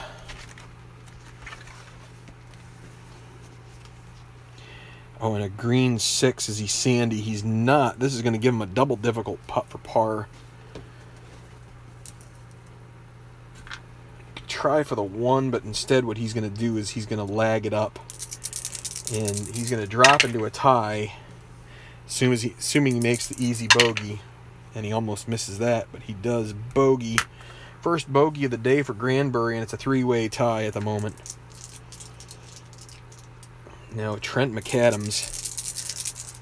[SPEAKER 1] Oh, and a green 6. Is he sandy? He's not. This is going to give him a double difficult putt for par. Try for the 1, but instead what he's going to do is he's going to lag it up. And he's going to drop into a tie. Assuming he makes the easy bogey. And he almost misses that, but he does bogey. First bogey of the day for Granbury, and it's a 3-way tie at the moment. Now, Trent McAdams.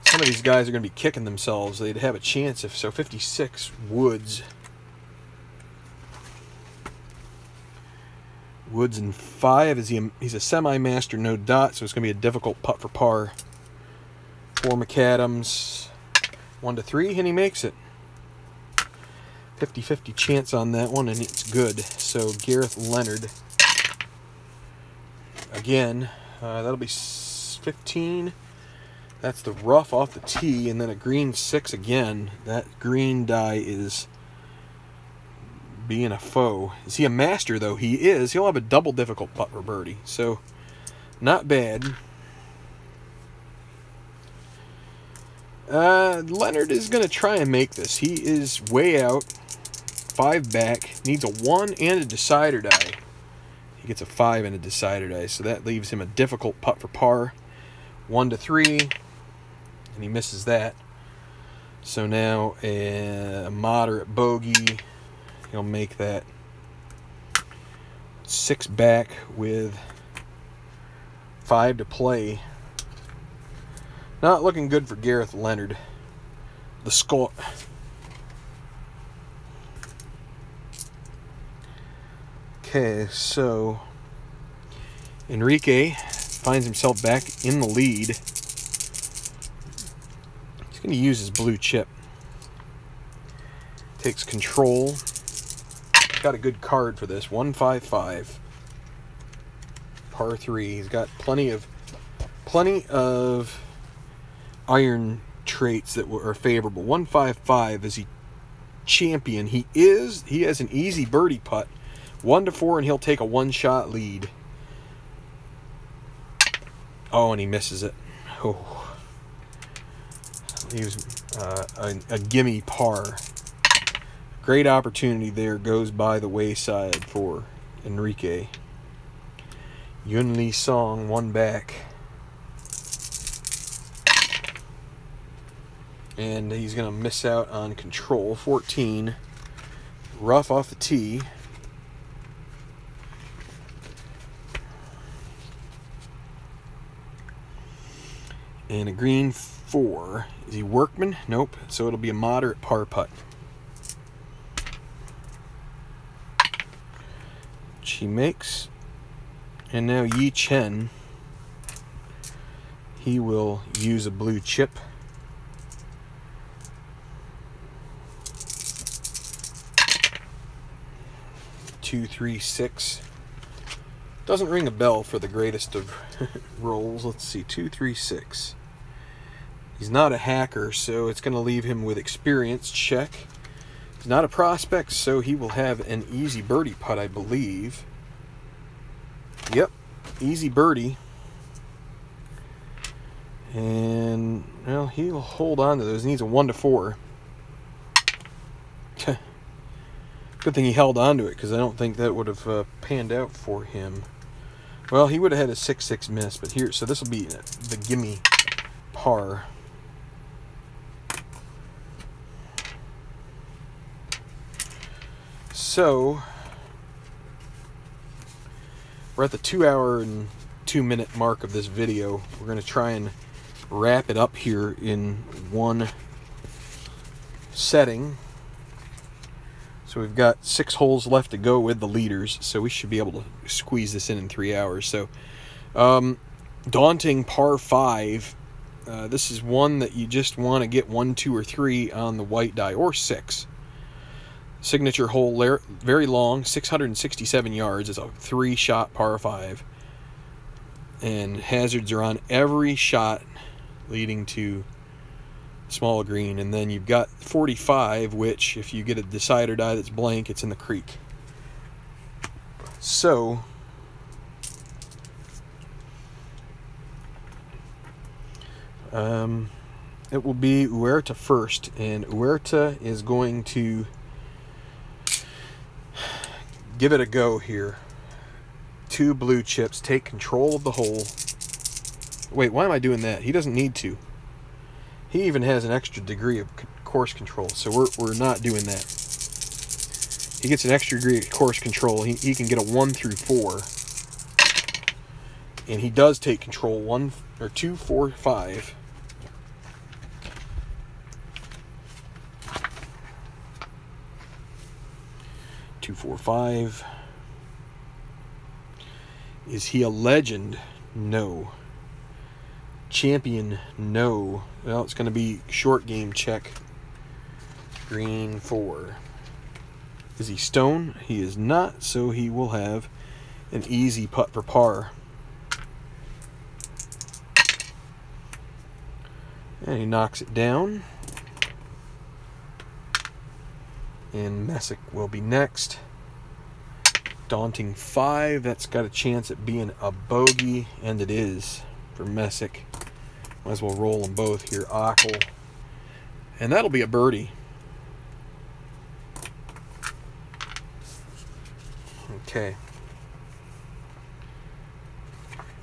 [SPEAKER 1] Some of these guys are going to be kicking themselves. They'd have a chance if so. 56, Woods. Woods in 5. He's a semi-master, no dot, so it's going to be a difficult putt for par. For McAdams. 1 to 3, and he makes it. 50-50 chance on that one, and it's good. So, Gareth Leonard. Again, that'll be 15. That's the rough off the tee, and then a green 6 again. That green die is being a foe. Is he a master, though? He is. He'll have a double difficult putt for birdie. So, not bad. Leonard is going to try and make this. He is way out. 5 back. Needs a 1 and a decider die. He gets a 5 and a decider die. So that leaves him a difficult putt for par. 1 to 3. And he misses that. So now a moderate bogey. He'll make that 6 back with 5 to play. Not looking good for Gareth Leonard. The Scot. Okay, so Enrique finds himself back in the lead. He's going to use his blue chip. Takes control. Got a good card for this. 155. Par 3. He's got plenty of iron traits that are favorable. 155 is he champion. He has an easy birdie putt. 1 to 4, and he'll take a 1-shot lead. Oh, and he misses it. Oh. He was a gimme par. Great opportunity there goes by the wayside for Enrique. Yun Lee Song one back. And he's going to miss out on control. 14. Rough off the tee. And a green 4. Is he workman? Nope. So it'll be a moderate par putt. She makes. And now Yi Chen. He will use a blue chip. Two, 3, 6. Doesn't ring a bell for the greatest of rolls. Let's see, 2, 3, 6. He's not a hacker, so it's going to leave him with experience. Check. He's not a prospect, so he will have an easy birdie putt, I believe. Yep, easy birdie. And, well, he'll hold on to those. He needs a 1 to 4. Good thing he held on to it, because I don't think that would have panned out for him. Well, he would have had a 6-6 miss, but here, so this will be the gimme par. So, we're at the 2-hour and 2-minute mark of this video. We're going to try and wrap it up here in one setting. So we've got 6 holes left to go with the leaders, so we should be able to squeeze this in 3 hours. So, daunting par 5. This is one that you just want to get 1, 2, or 3 on the white die, or 6. Signature hole, very long, 667 yards. It's a 3-shot par 5. And hazards are on every shot leading to small green. And then you've got 45, which if you get a decider die that's blank, it's in the creek. So it will be Huerta first, and Huerta is going to give it a go here. 2 blue chips, take control of the hole. Wait, why am I doing that? He doesn't need to. He even has an extra degree of course control, so we're not doing that. He gets an extra degree of course control. He can get a 1 through 4. And he does take control 1 or 2, 4, 5. Two, 4, 5. Is he a legend? No. Champion? No. Well, it's going to be short game check. Green 4. Is he stone? He is not, so he will have an easy putt for par. And he knocks it down. And Messick will be next. Daunting 5. That's got a chance at being a bogey, and it is for Messick. Might as well roll them both here. Ockel. And that'll be a birdie. Okay.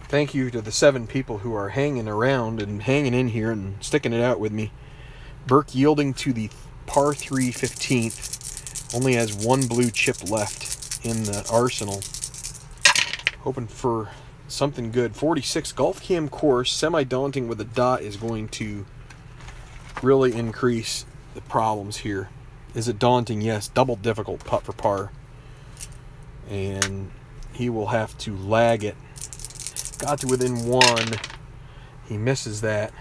[SPEAKER 1] Thank you to the 7 people who are hanging around and hanging in here and sticking it out with me. Burke yielding to the par 3 15th. Only has 1 blue chip left in the arsenal. Hoping for something good. 46 golf cam course. Semi-daunting with a dot is going to really increase the problems here. Is it daunting? Yes. Double difficult putt for par. And he will have to lag it. Got to within 1. He misses that.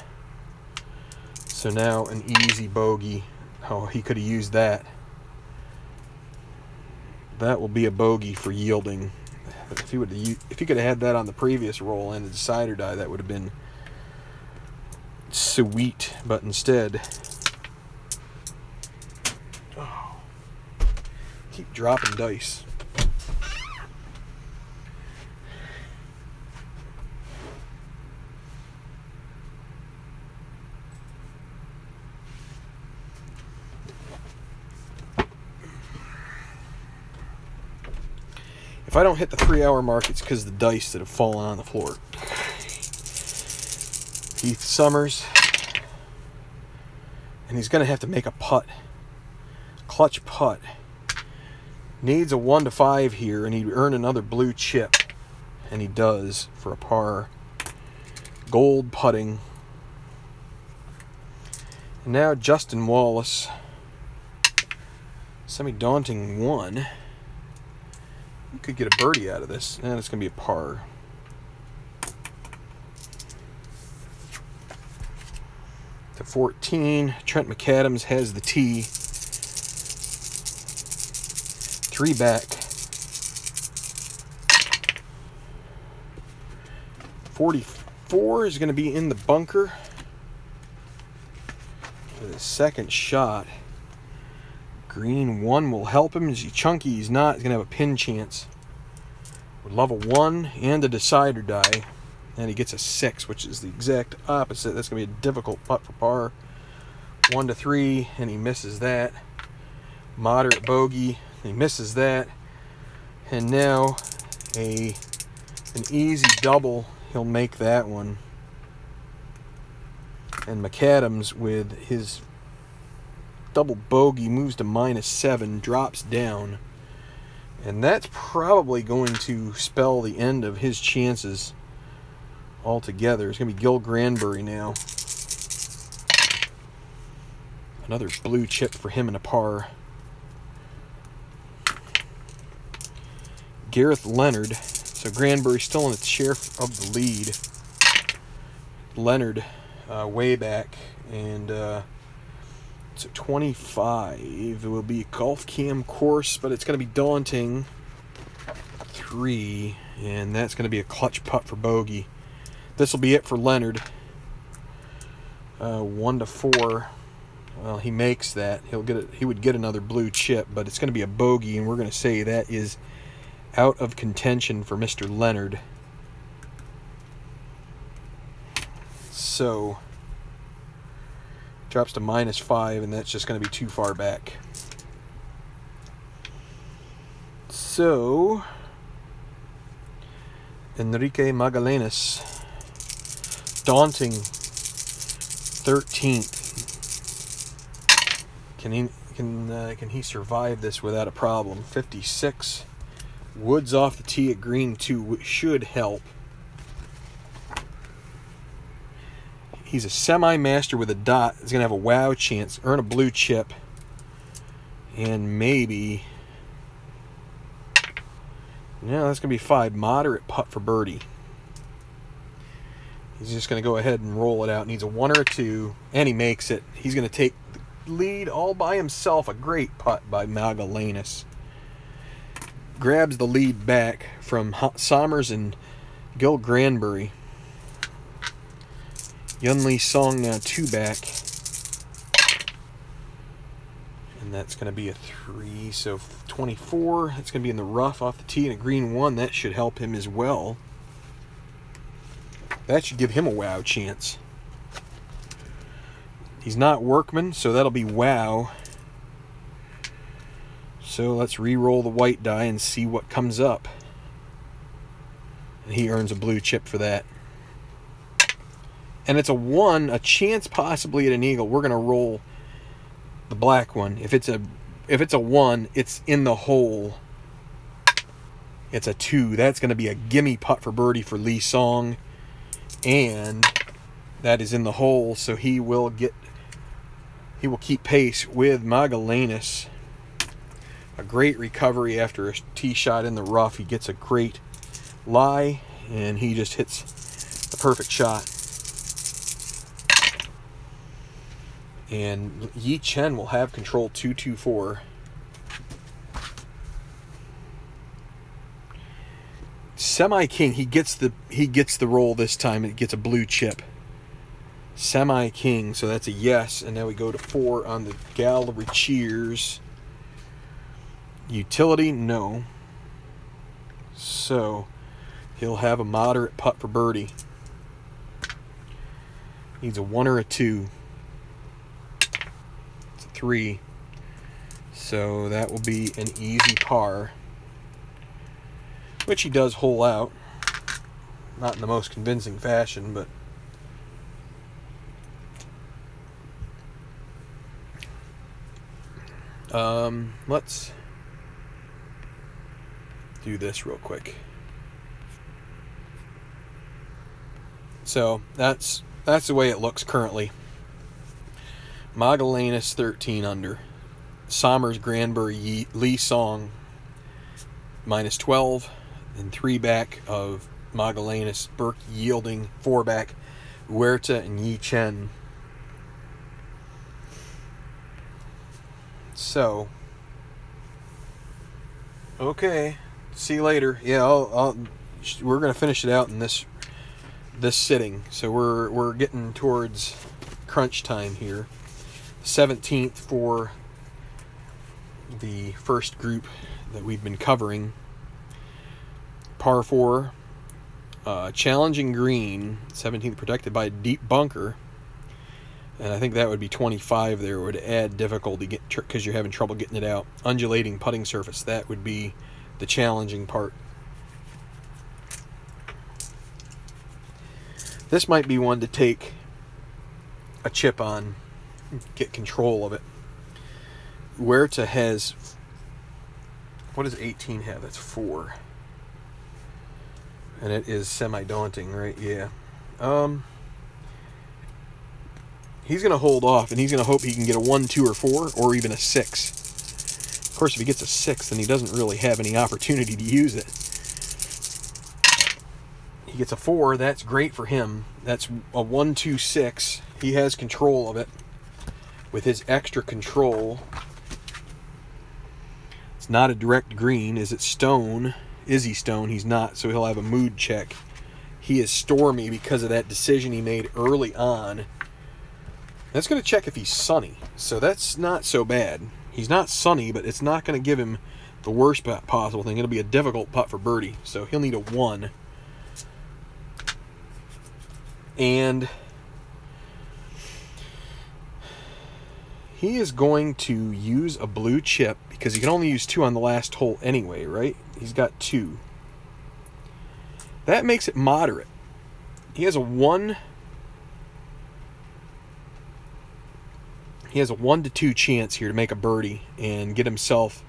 [SPEAKER 1] So now an easy bogey. Oh, he could have used that. That will be a bogey for yielding. If he could have had that on the previous roll and a decider die, that would have been sweet. But instead, oh, keep dropping dice. If I don't hit the 3-hour mark, it's because of the dice that have fallen on the floor. Heath Summers. And he's going to have to make a putt. Clutch putt. Needs a 1 to 5 here, and he'd earn another blue chip. And he does for a par. Gold putting. And now Justin Wallace. Semi-daunting 1. You could get a birdie out of this, and it's going to be a par. To 14, Trent McAdams has the tee. 3 back. 44 is going to be in the bunker for the second shot. Green 1 will help him. Is he chunky? He's not. He's going to have a pin chance. Would love a 1 and a decider die. And he gets a 6, which is the exact opposite. That's going to be a difficult putt for par. 1 to 3, and he misses that. Moderate bogey. He misses that. And now an easy double. He'll make that one. And McAdams, with his double bogey, moves to -7, drops down. And that's probably going to spell the end of his chances altogether. It's going to be Gil Granbury now. Another blue chip for him and a par. Gareth Leonard. So Granbury still in its share of the lead. Leonard way back. And so 25. It will be a golf cam course, but it's going to be daunting. 3. And that's going to be a clutch putt for bogey. This will be it for Leonard. 1 to 4. Well, he makes that. He would get another blue chip, but it's going to be a bogey, and we're going to say that is out of contention for Mr. Leonard. So drops to -5, and that's just going to be too far back. So Enrique Magallanes, daunting 13th. Can he survive this without a problem? 56. Woods off the tee at green 2 should help. He's a semi-master with a dot. He's going to have a wow chance, earn a blue chip, and maybe... No, that's going to be 5. Moderate putt for birdie. He's just going to go ahead and roll it out. Needs a 1 or a 2, and he makes it. He's going to take the lead all by himself. A great putt by Magallanes. Grabs the lead back from Sommers and Gil Granbury. Yunli Song now 2 back. And that's going to be a 3. So 24. It's going to be in the rough off the tee, and a green 1. That should help him as well. That should give him a wow chance. He's not Workman, so that'll be wow. So let's re-roll the white die and see what comes up. And he earns a blue chip for that. And it's a 1, a chance possibly at an eagle. We're going to roll the black one. If it's a 1, it's in the hole. It's a 2. That's going to be a gimme putt for birdie for Lee Song. And that is in the hole, so he will keep pace with Magallanes. A great recovery after a tee shot in the rough. He gets a great lie, and he just hits the perfect shot. And Yi Chen will have control 2-2-4. Semi-king, he gets the roll this time. It gets a blue chip. Semi-king, so that's a yes. And now we go to 4 on the gallery. Cheers. Utility, no. So he'll have a moderate putt for birdie. Needs a 1 or a 2. It's a 3. So that will be an easy par. which he does hole out. Not in the most convincing fashion, but let's do this real quick. So that's the way it looks currently. Magellanes 13 under. Somers, Granbury, Lee Song -12, and 3 back of Magellanes, Burke Yielding, 4 back, Huerta and Yi Chen. So, okay, see you later. Yeah, we're gonna finish it out in this sitting. So we're getting towards crunch time here. 17th for the first group that we've been covering. Par 4, challenging green, 17th protected by a deep bunker, and I think that would be 25 there. Would add difficulty because you're having trouble getting it out. Undulating putting surface, that would be the challenging part. This might be one to take a chip on, get control of it. Huerta has, what does 18 have? That's 4. And it is semi-daunting, right? Yeah. He's going to hold off, and he's going to hope he can get a 1, 2, or 4, or even a 6. Of course, if he gets a 6, then he doesn't really have any opportunity to use it. He gets a 4, that's great for him. That's a 1, 2, 6. He has control of it. With his extra control, it's not a direct green. Is it stone? Is he stone? He's not, so he'll have a mood check. He is stormy because of that decision he made early on. That's going to check if he's sunny, so that's not so bad. He's not sunny, but it's not going to give him the worst possible thing. It'll be a difficult putt for birdie, so he'll need a 1. And he is going to use a blue chip because he can only use 2 on the last hole anyway, right? He's got 2. That makes it moderate. He has a 1. He has a 1 to 2 chance here to make a birdie and get himself,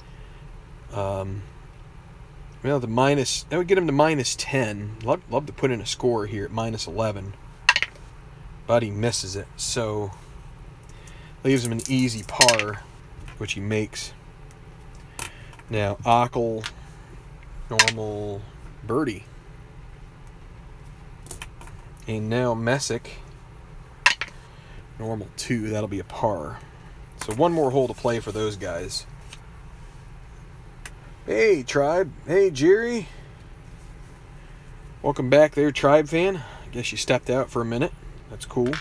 [SPEAKER 1] well, the minus, that would get him to -10. Love to put in a score here at -11, but he misses it. So leaves him an easy par, which he makes. Now, Ockel, normal, birdie. And now Messick, normal 2, that'll be a par. So one more hole to play for those guys. Hey, Tribe. Hey, Jerry. Welcome back there, Tribe fan. I guess you stepped out for a minute. That's cool.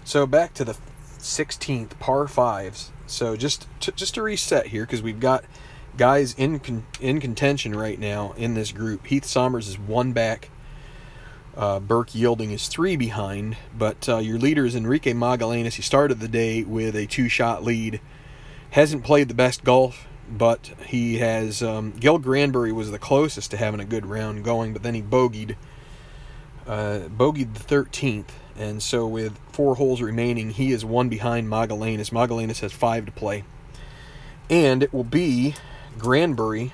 [SPEAKER 1] So back to the 16th, par 5s. So just to reset here, because we've got guys in contention right now in this group. Heath Somers is 1 back. Burke Yielding is 3 behind. But your leader is Enrique Magellanes. He started the day with a 2-shot lead. Hasn't played the best golf, but he has... Gil Granbury was the closest to having a good round going, but then he bogeyed the 13th. And so with 4 holes remaining, he is 1 behind Magellanes. Magellanes has 5 to play. And it will be Granbury.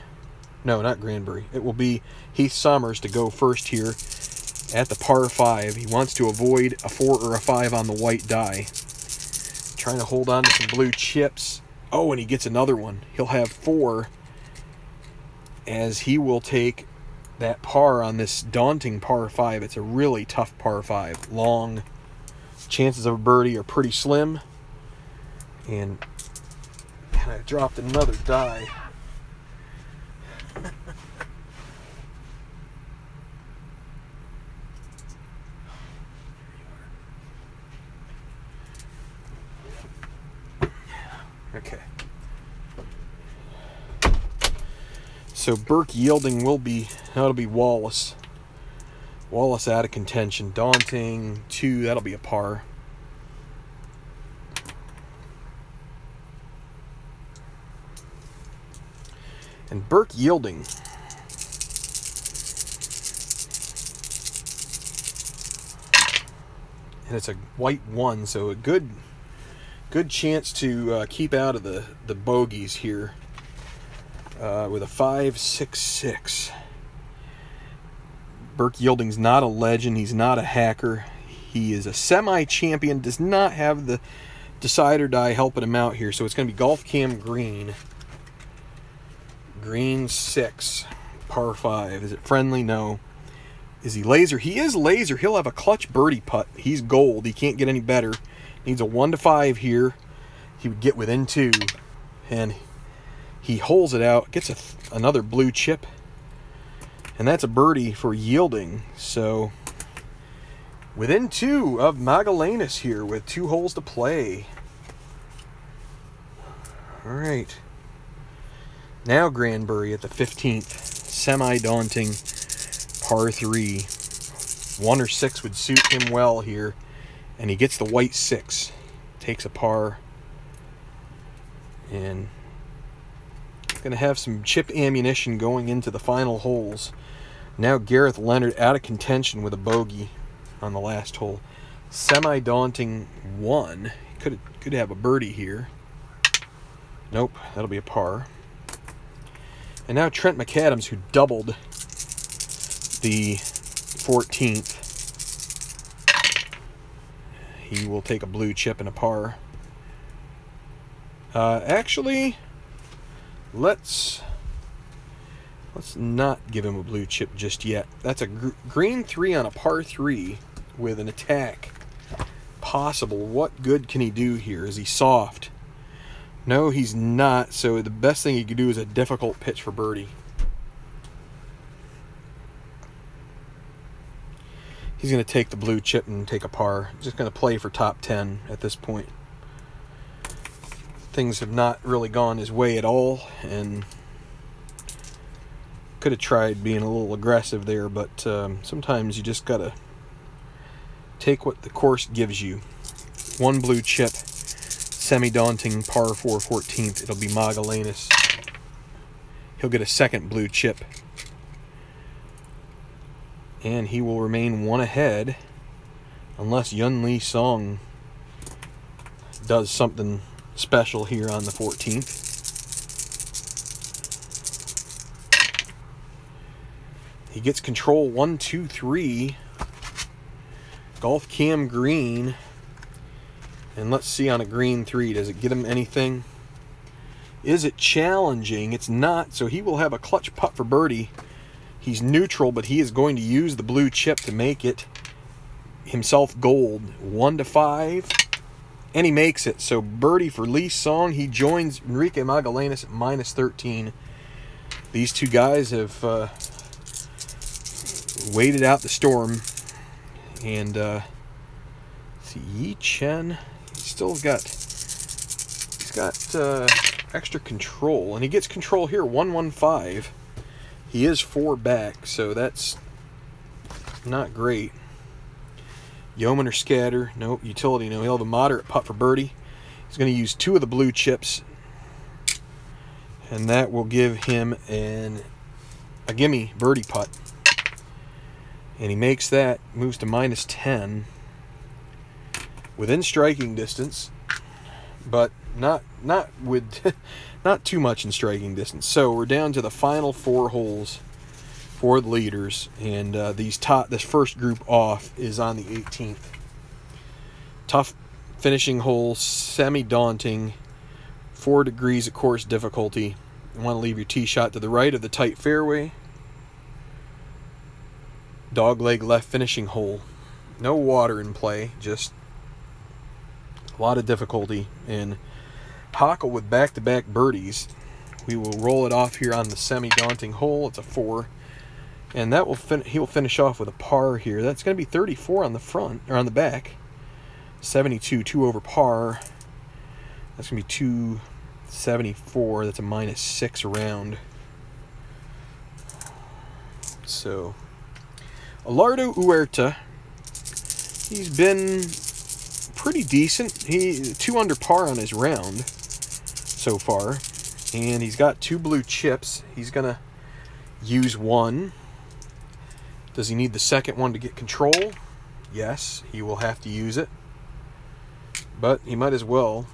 [SPEAKER 1] No, not Granbury. It will be Heath Somers to go first here at the par 5. He wants to avoid a 4 or a 5 on the white die. Trying to hold on to some blue chips. Oh, and he gets another one. He'll have 4 as he will take that par on this daunting par 5. It's a really tough par 5. Long. Chances of a birdie are pretty slim. And I dropped another die. Okay. So Burke Yielding will be, that'll be Wallace. Wallace out of contention. Daunting 2, that'll be a par. And Burke Yielding and it's a white 1, so a good chance to keep out of the bogeys here with a 5-6-6. Burke Yielding's not a legend. He's not a hacker. He is a semi-champion. Does not have the decide or die helping him out here. So it's going to be Golf Cam Green. Green 6. Par 5. Is it friendly? No. Is he laser? He is laser. He'll have a clutch birdie putt. He's gold. He can't get any better. Needs a 1-5 here. He would get within 2. And he holes it out. Gets another blue chip. And that's a birdie for Yielding. So within 2 of Magallanes here with 2 holes to play. All right. Now Granbury at the 15th. Semi-daunting par 3. 1 or 6 would suit him well here. And he gets the white 6. Takes a par. And going to have some chip ammunition going into the final holes. Now Gareth Leonard out of contention with a bogey on the last hole. Semi-daunting 1. Could have a birdie here. Nope, that'll be a par. And now Trent McAdams, who doubled the 14th. He will take a blue chip and a par. Actually, let's not give him a blue chip just yet. That's a green 3 on a par 3 with an attack possible. What good can he do here? Is he soft? No, he's not. So the best thing he could do is a difficult pitch for birdie. He's going to take the blue chip and take a par. Just going to play for top 10 at this point. Things have not really gone his way at all, and could have tried being a little aggressive there, but sometimes you just got to take what the course gives you. 1 blue chip, semi-daunting par 4 14th. It'll be Magallanes. He'll get a 2nd blue chip. And he will remain 1 ahead unless Yun Lee Song does something special here on the 14th. He gets control 1, 2, 3. Golf Cam Green. And let's see on a green 3. Does it get him anything? Is it challenging? It's not. So he will have a clutch putt for birdie. He's neutral, but he is going to use the blue chip to make it himself gold. 1-5. And he makes it. So birdie for Lee Song. He joins Enrique Magallanes at -13. These two guys have waited out the storm. And see, Yi Chen, he's got extra control, and he gets control here. 1-1-5. He is 4 back, so that's not great. Yeoman or scatter? Nope. Utility? No. He'll have a moderate putt for birdie. He's going to use 2 of the blue chips, and that will give him a gimme birdie putt. And he makes that, moves to -10, within striking distance, but not with not too much in striking distance. So we're down to the final 4 holes for the leaders, and this first group off is on the 18th. Tough finishing hole, semi-daunting, 4 degrees of course difficulty. You want to leave your tee shot to the right of the tight fairway. Dogleg left finishing hole. No water in play, just a lot of difficulty. And Hockle with back-to-back birdies. We will roll it off here on the semi-daunting hole. It's a 4. And that will he will finish off with a par here. That's going to be 34 on the front, or on the back. 72, 2 over par. That's going to be 274. That's a -6 round. So Alardo Huerta, he's been pretty decent. He 2 under par on his round so far, and he's got 2 blue chips. He's gonna use 1. Does he need the second one to get control? Yes, he will have to use it, but he might as well.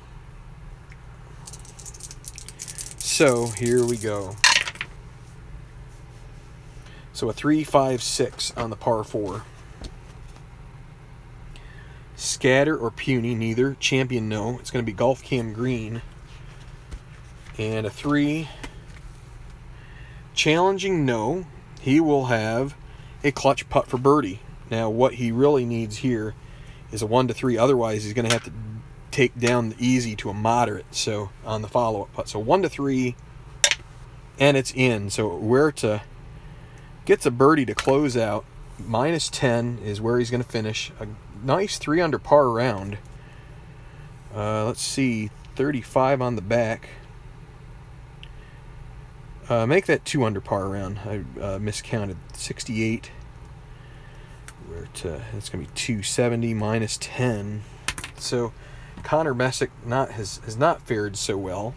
[SPEAKER 1] So here we go. So a 3, 5, 6 on the par 4. Scatter or puny, neither. Champion, no. It's going to be golf cam green. And a 3. Challenging, no. He will have a clutch putt for birdie. Now, what he really needs here is a 1 to 3. Otherwise, he's going to have to take down the easy to a moderate. So on the follow-up putt. So 1 to 3, and it's in. So where to gets a birdie to close out. -10 is where he's going to finish. A nice 3 under par round. Let's see, 35 on the back. Make that 2 under par round. I miscounted. 68. It's going to be 270 -10. So Connor Messick has not fared so well.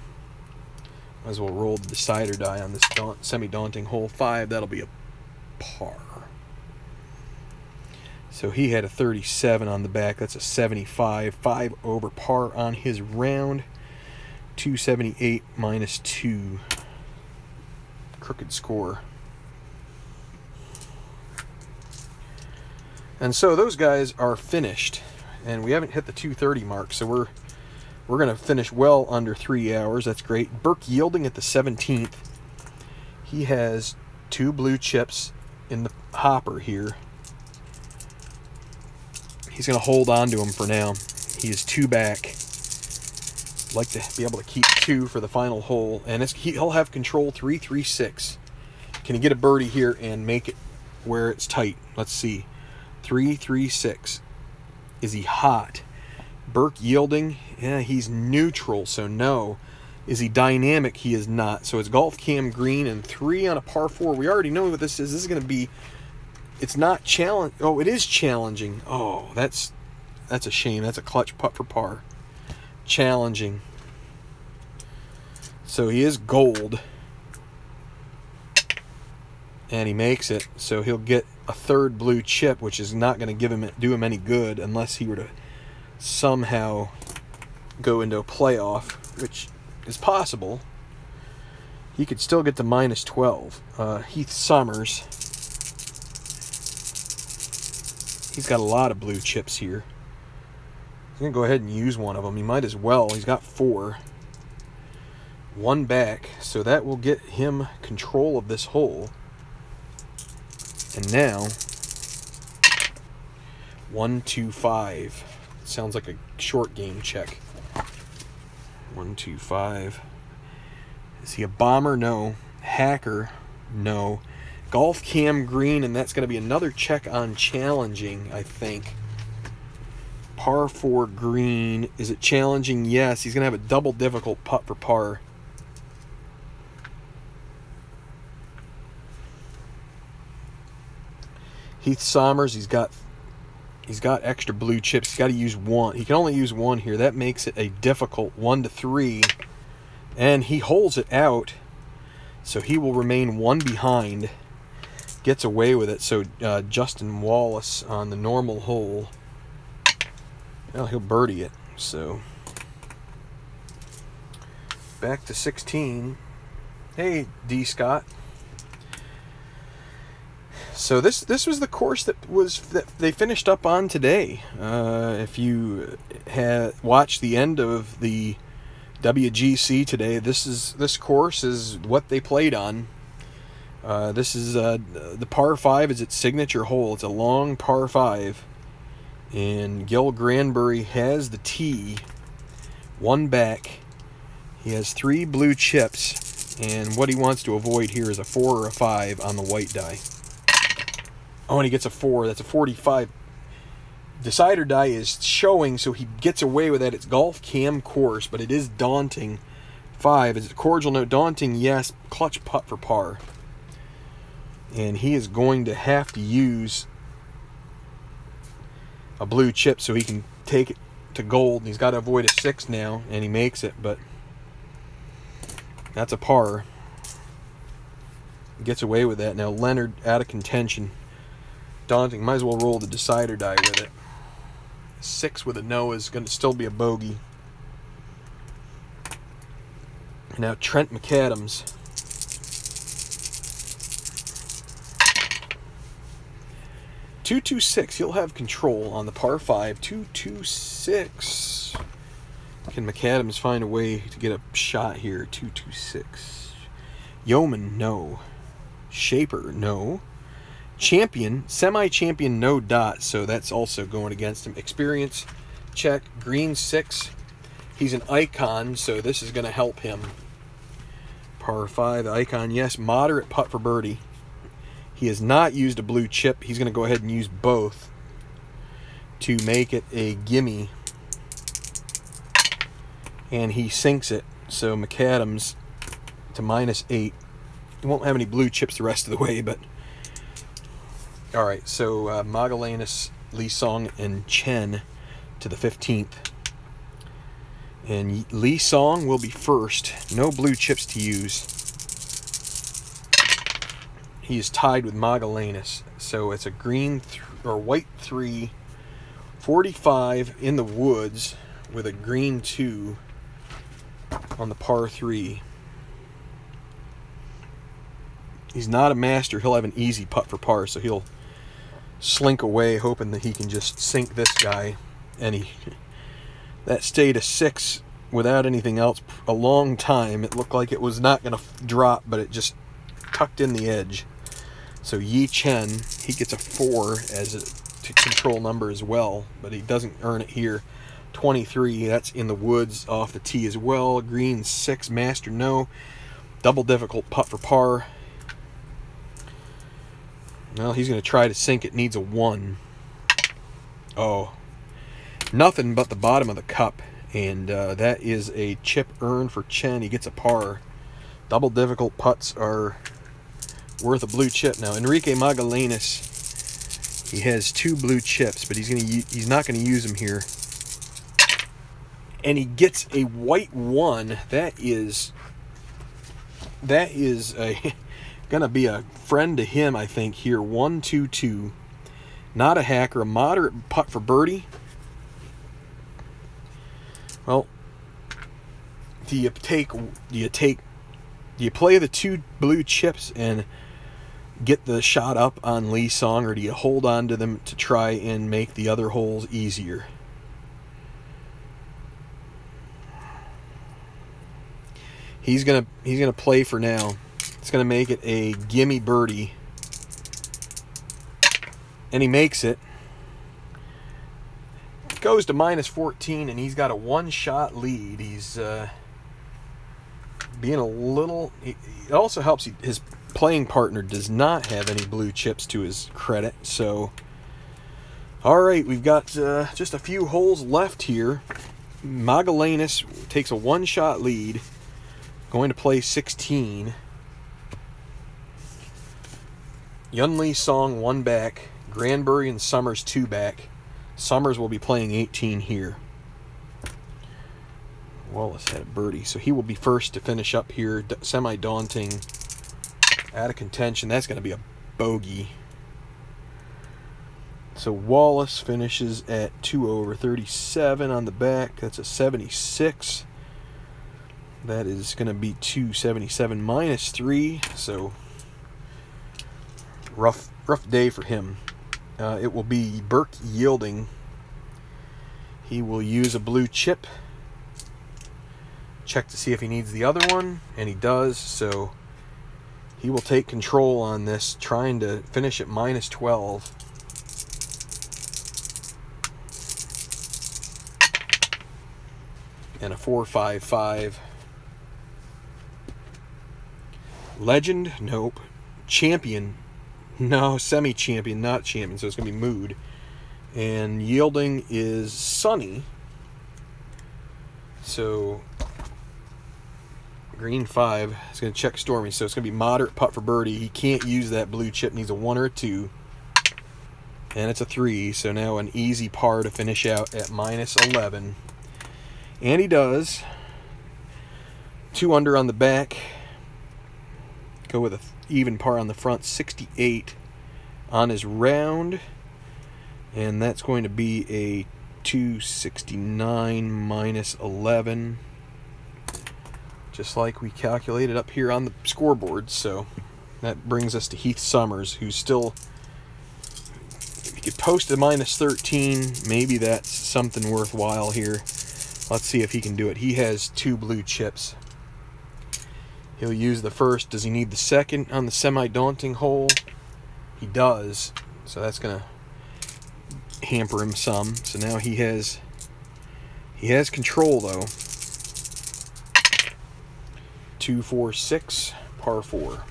[SPEAKER 1] Might as well roll the decider die on this semi-daunting hole 5. That'll be a par. So he had a 37 on the back. That's a 75. 5 over par on his round. 278 -2. Crooked score. And so those guys are finished. And we haven't hit the 2:30 mark. So we're going to finish well under 3 hours. That's great. Burke Yielding at the 17th. He has 2 blue chips in the hopper here. He's going to hold on to him for now. He is 2 back. Like to be able to keep 2 for the final hole. And he'll have control 3, 3, 6. Can he get a birdie here and make it where it's tight? Let's see. 3, 3, 6. Is he hot? Burke Yielding? Yeah, he's neutral, so no. Is he dynamic? He is not. So it's golf cam green and 3 on a par 4. We already know what this is. This is going to be... It's not challenge. Oh, it is challenging. Oh, that's a shame. That's a clutch putt for par. Challenging. So he is gold. And he makes it. So he'll get a 3rd blue chip, which is not going to do him any good unless he were to somehow go into a playoff, which is possible. He could still get to -12. Heath Summers. He's got a lot of blue chips here. He's going to go ahead and use one of them. He might as well. He's got 4. 1 back. So that will get him control of this hole. And now, 1, 2, 5. Sounds like a short game check. 1, 2, 5. Is he a bomber? No. Hacker? No. Golf cam green, and that's going to be another check on challenging, I think. Par 4 green. Is it challenging? Yes. He's going to have a double difficult putt for par. Heath Sommers, he's got extra blue chips. He's got to use 1. He can only use 1 here. That makes it a difficult 1 to 3. And he holds it out. So he will remain 1 behind. Gets away with it. So Justin Wallace on the normal hole. Well, he'll birdie it. So back to 16. Hey, D. Scott. So this was the course that they finished up on today. If you had watched the end of the WGC today, this course is what they played on. This is the par 5 is its signature hole. It's a long par 5, and Gil Granbury has the tee, 1 back. He has 3 blue chips, and what he wants to avoid here is a 4 or a 5 on the white die. Oh, and he gets a 4. That's a 45. Decider die is showing, so he gets away with that. It's golf cam course, but it is daunting. 5. Is it cordial note? Daunting, yes. Clutch putt for par. And he is going to have to use a blue chip so he can take it to gold. He's got to avoid a 6 now, and he makes it, but that's a par. He gets away with that. Now Leonard out of contention. daunting. Might as well roll the decider die with it. 6 with a no is going to still be a bogey. Now Trent McAdams. $226. He'll have control on the par 5. 226. Can McAdams find a way to get a shot here? 226. Yeoman, no. Shaper, no. Champion, semi-champion, no dot, so that's also going against him. Experience, check. Green 6. He's an icon, so this is going to help him. Par 5, icon, yes. Moderate putt for birdie. He has not used a blue chip. He's going to go ahead and use both to make it a gimme. And he sinks it. So McAdams to -8. He won't have any blue chips the rest of the way, but... Alright, so Magallanes, Lee Song, and Chen to the 15th. And Lee Song will be first. No blue chips to use. He is tied with Magallanes. So it's a green or white 3, 45 in the woods with a green 2 on the par 3. He's not a master. He'll have an easy putt for par, so he'll slink away hoping that he can just sink this guy. And that stayed a 6 without anything else a long time. It looked like it was not going to drop, but it just tucked in the edge. So Yi Chen, he gets a 4 as a control number as well, but he doesn't earn it here. 23, that's in the woods off the tee as well. Green 6, master no. Double difficult putt for par. Well, he's going to try to sink it. Needs a 1. Oh, nothing but the bottom of the cup. And that is a chip earned for Chen. He gets a par. Double difficult putts are worth a blue chip. Now, Enrique Magallanes, he has 2 blue chips, but he's not going to use them here. And he gets a white 1. That is gonna be a friend to him, I think. Here, 1-2-2. Not a hacker. A moderate putt for birdie. Well, do you play the 2 blue chips and get the shot up on Lee Song, or do you hold on to them to try and make the other holes easier? He's gonna play for now. It's gonna make it a gimme birdie, and he makes it. Goes to -14, and he's got a 1-shot lead. He's being a little. It also helps. His playing partner does not have any blue chips to his credit. So, all right, we've got just a few holes left here. Magallanes takes a 1-shot lead, going to play 16. Yun Lee Song 1 back. Granbury and Summers 2 back. Summers will be playing 18 here. Wallace had a birdie, so he will be first to finish up here. Semi-daunting. Out of contention. That's going to be a bogey. So Wallace finishes at 2 over 37 on the back. That's a 76. That is going to be 277 -3. So rough day for him. It will be Burke yielding. He will use a blue chip. Check to see if he needs the other one, and he does. So he will take control on this, trying to finish at -12. And a 4.55. Legend, nope. Champion, no. Semi-champion, not champion, so it's going to be Mood. And yielding is Sunny. So green 5 is going to check Stormy, so it's going to be moderate putt for birdie. He can't use that blue chip, needs a 1 or a 2. And it's a 3, so now an easy par to finish out at -11. And he does. 2 under on the back. Go with a even par on the front. 68 on his round, and that's going to be a 269 minus 11, just like we calculated up here on the scoreboard. So that brings us to Heath Summers, who's still, if he could post a minus 13, maybe that's something worthwhile here. Let's see if he can do it. He has 2 blue chips. He'll use the first. Does he need the second on the semi-daunting hole? He does. So that's going to hamper him some. So now he has control, though. 2, 4, 6, par 4.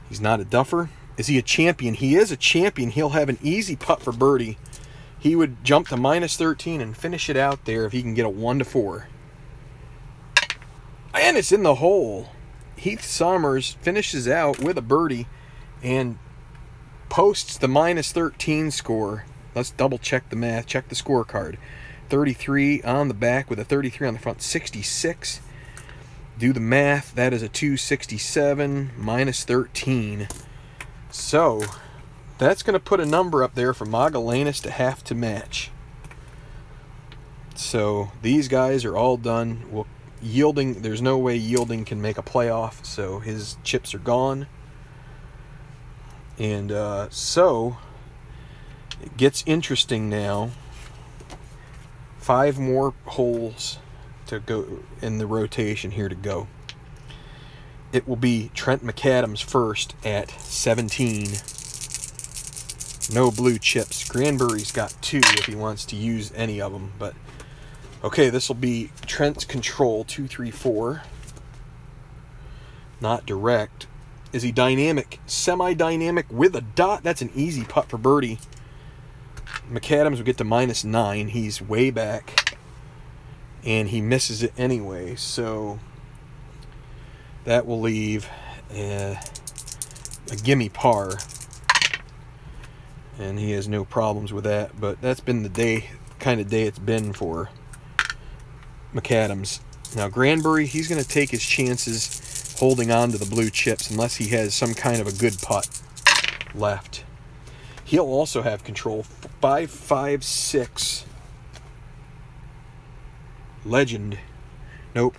[SPEAKER 1] He's not a duffer. Is he a champion? He is a champion. He'll have an easy putt for birdie. He would jump to minus 13 and finish it out there if he can get a 1 to 4. And it's in the hole. Heath Summers finishes out with a birdie and posts the minus 13 score. Let's double check the math, check the scorecard. 33 on the back with a 33 on the front, 66. Do the math, that is a 267 minus 13. So that's going to put a number up there for Magellanes to have to match. So these guys are all done. Well, Yielding, there's no way Yielding can make a playoff, so his chips are gone. And so it gets interesting now. 5 more holes to go in the rotation here to go. It will be Trent McAdams first at 17. No blue chips. Granbury's got 2 if he wants to use any of them, but okay, this will be Trent's control, 2, 3, 4. Not direct. Is he dynamic? Semi-dynamic with a dot. That's an easy putt for birdie. McAdams will get to minus 9. He's way back. And he misses it anyway. So that will leave a gimme par. And he has no problems with that. But that's been the day, kind of day it's been for McAdams. Now Granbury, he's going to take his chances holding on to the blue chips unless he has some kind of a good putt left. He'll also have control. 5, 5, 6. Legend. Nope.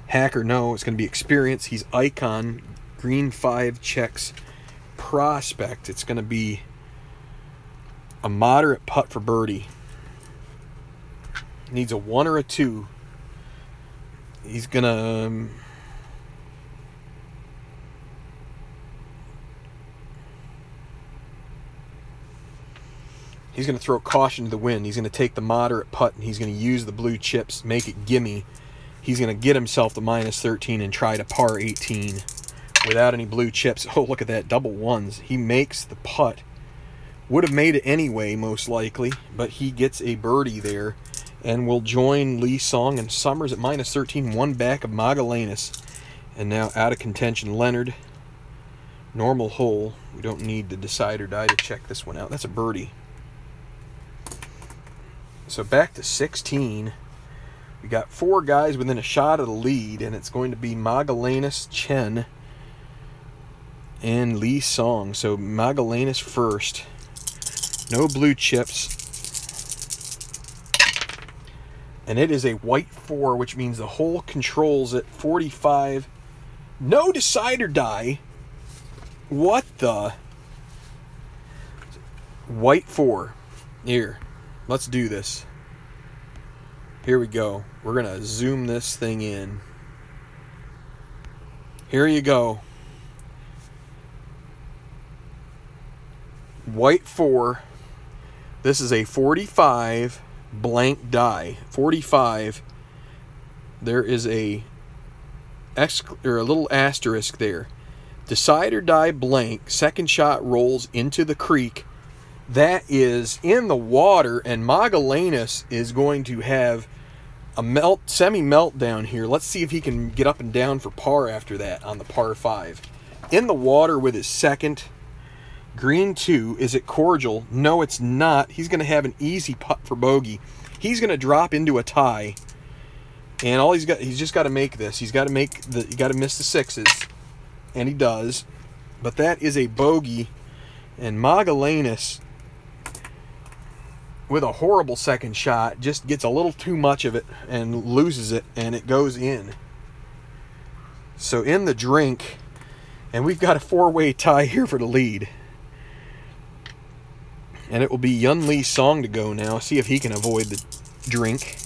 [SPEAKER 1] Hacker, no. It's going to be experience. He's icon. Green 5 checks. Prospect. It's going to be a moderate putt for birdie. Needs a 1 or a 2. He's going to throw caution to the wind. He's going to take the moderate putt, and he's going to use the blue chips, make it gimme. He's going to get himself the minus 13 and try to par 18 without any blue chips. Oh, look at that, double ones. He makes the putt. Would have made it anyway, most likely, but he gets a birdie there and will join Lee Song and Summers at minus 13, 1 back of Magellanes. And now out of contention, Leonard. Normal hole. We don't need the decide or die to check this one out. That's a birdie. So back to 16. We got 4 guys within a shot of the lead, and it's going to be Magellanes, Chen, and Lee Song. So Magellanes first. No blue chips. And it is a white 4, which means the hole controls at 45. No decide or die. What the? White 4. Here. Let's do this. Here we go. We're going to zoom this thing in. Here you go. White 4. This is a 45 blank die. 45. There is a little asterisk there. Decide or die blank. Second shot rolls into the creek. That is in the water, and Magellanes is going to have a semi-meltdown here. Let's see if he can get up and down for par after that on the par 5. In the water with his second. Green 2. Is it cordial? No, it's not. He's going to have an easy putt for bogey. He's going to drop into a tie. And he's just got to make this. He's got to miss the sixes, and he does. But that is a bogey, and Magellanes, with a horrible second shot, just gets a little too much of it and loses it, and it goes in. So in the drink, and we've got a 4-way tie here for the lead. And it will be Yun Lee's song to go now. See if he can avoid the drink.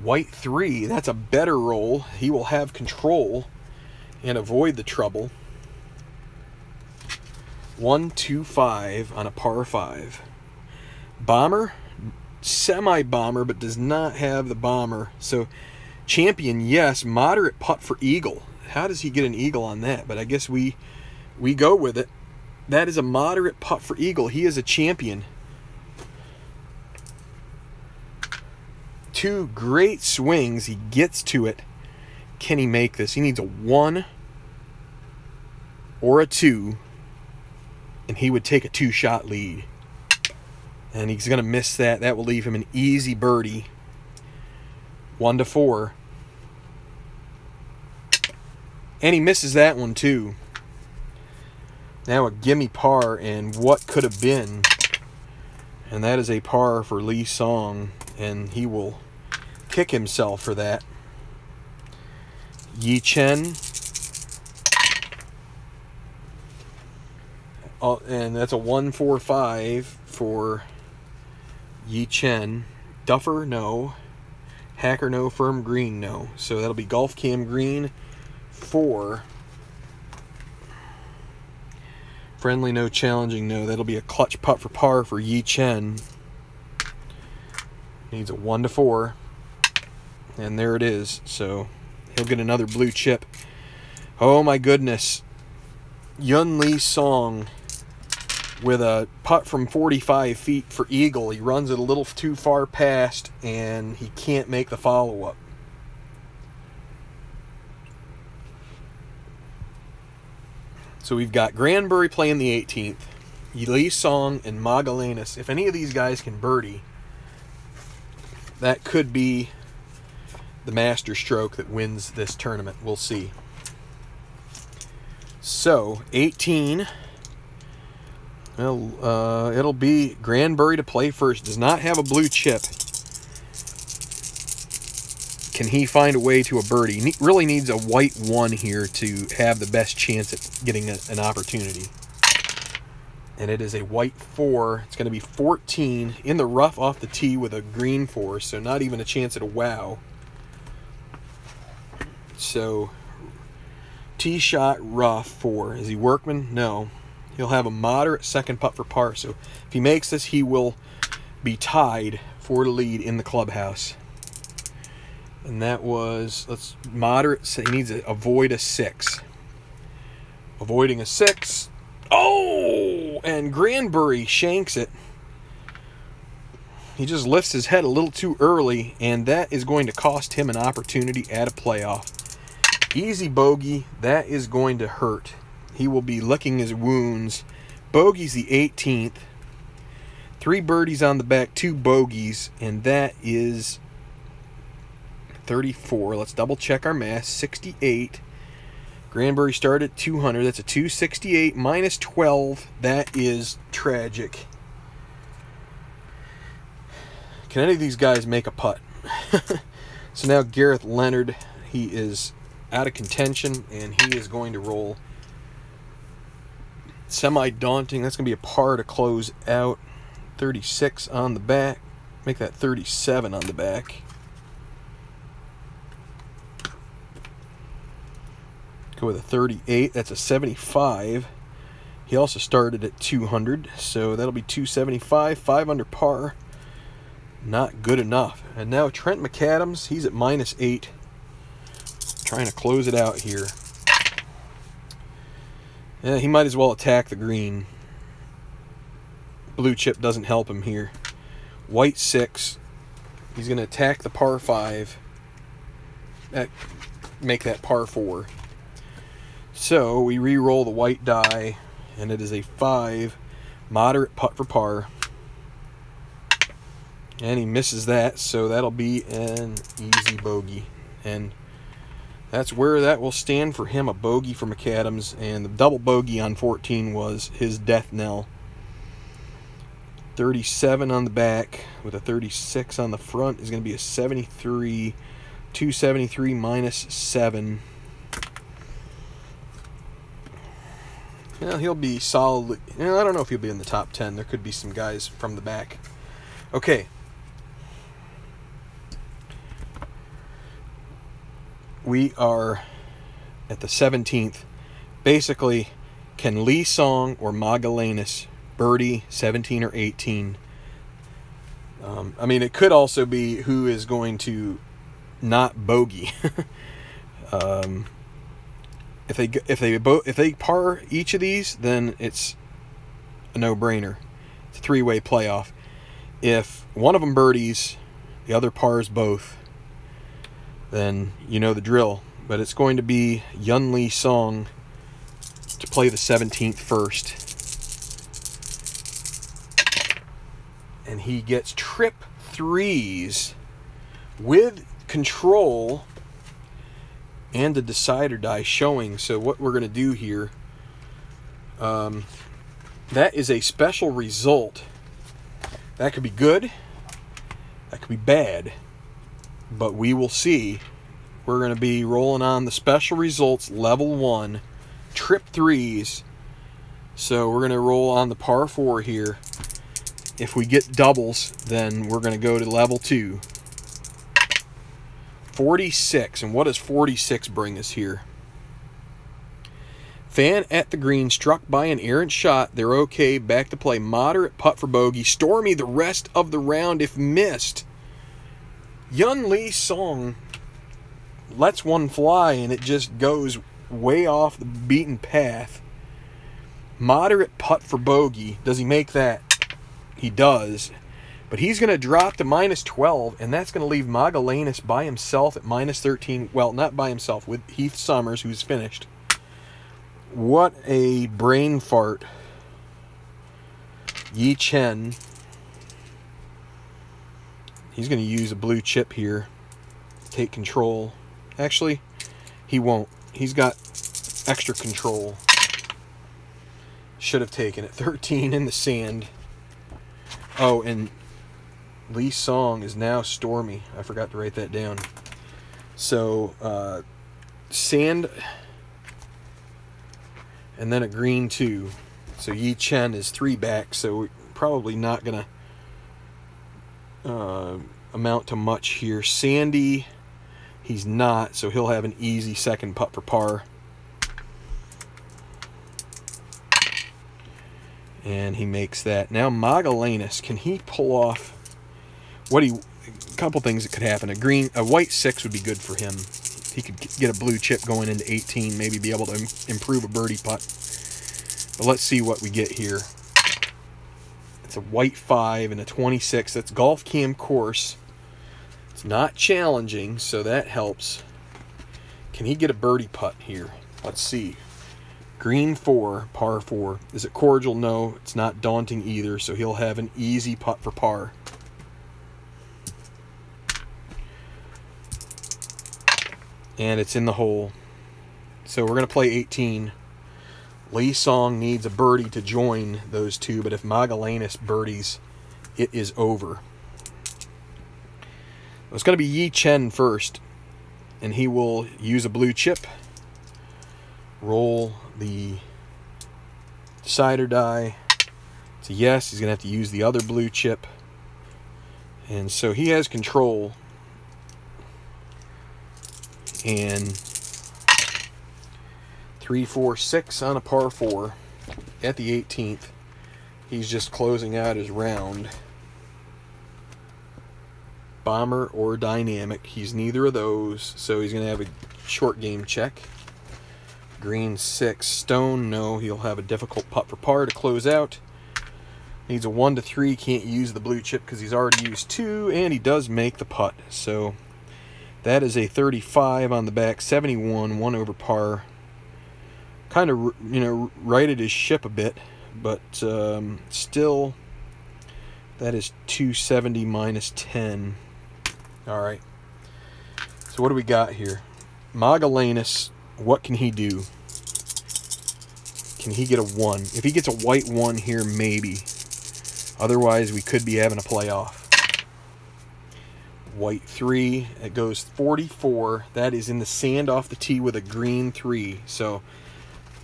[SPEAKER 1] White 3, that's a better roll. He will have control and avoid the trouble. 1, 2, 5 on a par 5. Bomber, semi-bomber, but does not have the bomber. So champion, yes. Moderate putt for eagle. How does he get an eagle on that? But I guess we go with it. That is a moderate putt for eagle. He is a champion. 2 great swings. He gets to it. Can he make this? He needs a 1 or a 2. And he would take a 2-shot lead. And he's going to miss that. That will leave him an easy birdie. 1 to 4. And he misses that one too. Now a gimme par, and what could have been. And that is a par for Lee Song. And he will kick himself for that. Yi Chen. And that's a 1-4-5 for Yi Chen. Duffer, no. Hacker, no. Firm green, no. So that'll be golf cam green for friendly, no. Challenging, no. That'll be a clutch putt for par for Yi Chen. Needs a 1 to 4. And there it is. So he'll get another blue chip. Oh my goodness. Yun Lee Song with a putt from 45 feet for eagle. He runs it a little too far past, and he can't make the follow-up. So we've got Granbury playing the 18th. Lee Song and Magellanes. If any of these guys can birdie, that could be the master stroke that wins this tournament. We'll see. So, 18. Well, it'll be Granbury to play first. Does not have a blue chip. Can he find a way to a birdie? Really needs a white 1 here to have the best chance at getting an opportunity. And it is a white 4. It's going to be 14 in the rough off the tee with a green 4, so not even a chance at a wow. So, tee shot rough 4. Is he workman? No. He'll have a moderate second putt for par. So if he makes this, he will be tied for the lead in the clubhouse. And that was, moderate. So he needs to avoid a 6. Avoiding a 6. Oh! And Granbury shanks it. He just lifts his head a little too early, and that is going to cost him an opportunity at a playoff. Easy bogey. That is going to hurt. He will be licking his wounds. Bogey's the 18th. 3 birdies on the back, 2 bogeys, and that is 34. Let's double check our math. 68. Granbury started at 200. That's a 268 minus 12. That is tragic. Can any of these guys make a putt? So now Gareth Leonard, he is out of contention, and he is going to roll semi-daunting. That's going to be a par to close out. 36 on the back. Make that 37 on the back. Go with a 38. That's a 75. He also started at 200, so that'll be 275. 5 under par. Not good enough. And now Trent McAdams, he's at minus 8. Trying to close it out here. Yeah, he might as well attack the green. Blue chip doesn't help him here. White 6. He's going to attack the par 5. Make that par 4. So we re-roll the white die, and it is a 5. Moderate putt for par. And he misses that, so that'll be an easy bogey. And that's where that will stand for him, a bogey for McAdams. And the double bogey on 14 was his death knell. 37 on the back with a 36 on the front is going to be a 73. 273 minus 7. Well, he'll be solidly... I don't know if he'll be in the top 10. There could be some guys from the back. Okay. We are at the 17th. Basically, can Lee Song or Magallanes birdie 17 or 18? I mean, it could also be who is going to not bogey. If they par each of these, then it's a no-brainer. It's a three-way playoff. If one of them birdies, the other pars both, then you know the drill. But it's going to be Yun Lee Song to play the 17th first. And he gets trip threes with control and the decider die showing. So what we're going to do here, that is a special result. That could be good, that could be bad, but we will see. We're going to be rolling on the special results, level 1, trip threes. So we're going to roll on the par 4 here. If we get doubles, then we're going to go to level 2. 46, and what does 46 bring us here? Fan at the green, struck by an errant shot. They're okay, back to play. Moderate putt for bogey. Stormy the rest of the round if missed. Yun Lee Song lets one fly, and it just goes way off the beaten path. Moderate putt for bogey. Does he make that? He does. But he's going to drop to minus 12, and that's going to leave Magallanes by himself at minus 13. Well, not by himself, with Heath Summers, who's finished. What a brain fart. Yi Chen. He's going to use a blue chip here. Take control. Actually, he won't. He's got extra control. Should have taken it. 13 in the sand. Oh, and Lee Song is now Stormy. I forgot to write that down. So, sand and then a green 2. So Yi Chen is 3 back, so we're probably not going to amount to much here. Sandy, he's not, so he'll have an easy second putt for par. And he makes that. Now Magallanes, can he pull off a couple things that could happen. A white 6 would be good for him. He could get a blue chip going into 18, maybe be able to improve a birdie putt. But let's see what we get here. It's a white 5 and a 26. That's golf cam course. It's not challenging, so that helps. Can he get a birdie putt here? Let's see. Green 4, par 4. Is it cordial? No, it's not daunting either, so he'll have an easy putt for par. And it's in the hole. So we're going to play 18. Lee Song needs a birdie to join those two, but if Magallanes birdies, it is over. It's going to be Yi Chen first, and he will use a blue chip. Roll the decider die. It's a yes. He's going to have to use the other blue chip. And so he has control. And 3, 4, 6 on a par 4 at the 18th. He's just closing out his round. Bomber or dynamic. He's neither of those, so he's going to have a short game check. Green 6. Stone, no. He'll have a difficult putt for par to close out. Needs a 1 to 3. Can't use the blue chip because he's already used 2, and he does make the putt. So that is a 35 on the back, 71, 1 over par. Kind of, righted his ship a bit, but still That is 270 minus 10. All right. So what do we got here? Magellanus, what can he do? Can he get a 1? If he gets a white 1 here, maybe. Otherwise, we could be having a playoff. White 3. It goes 44. That is in the sand off the tee with a green 3. So,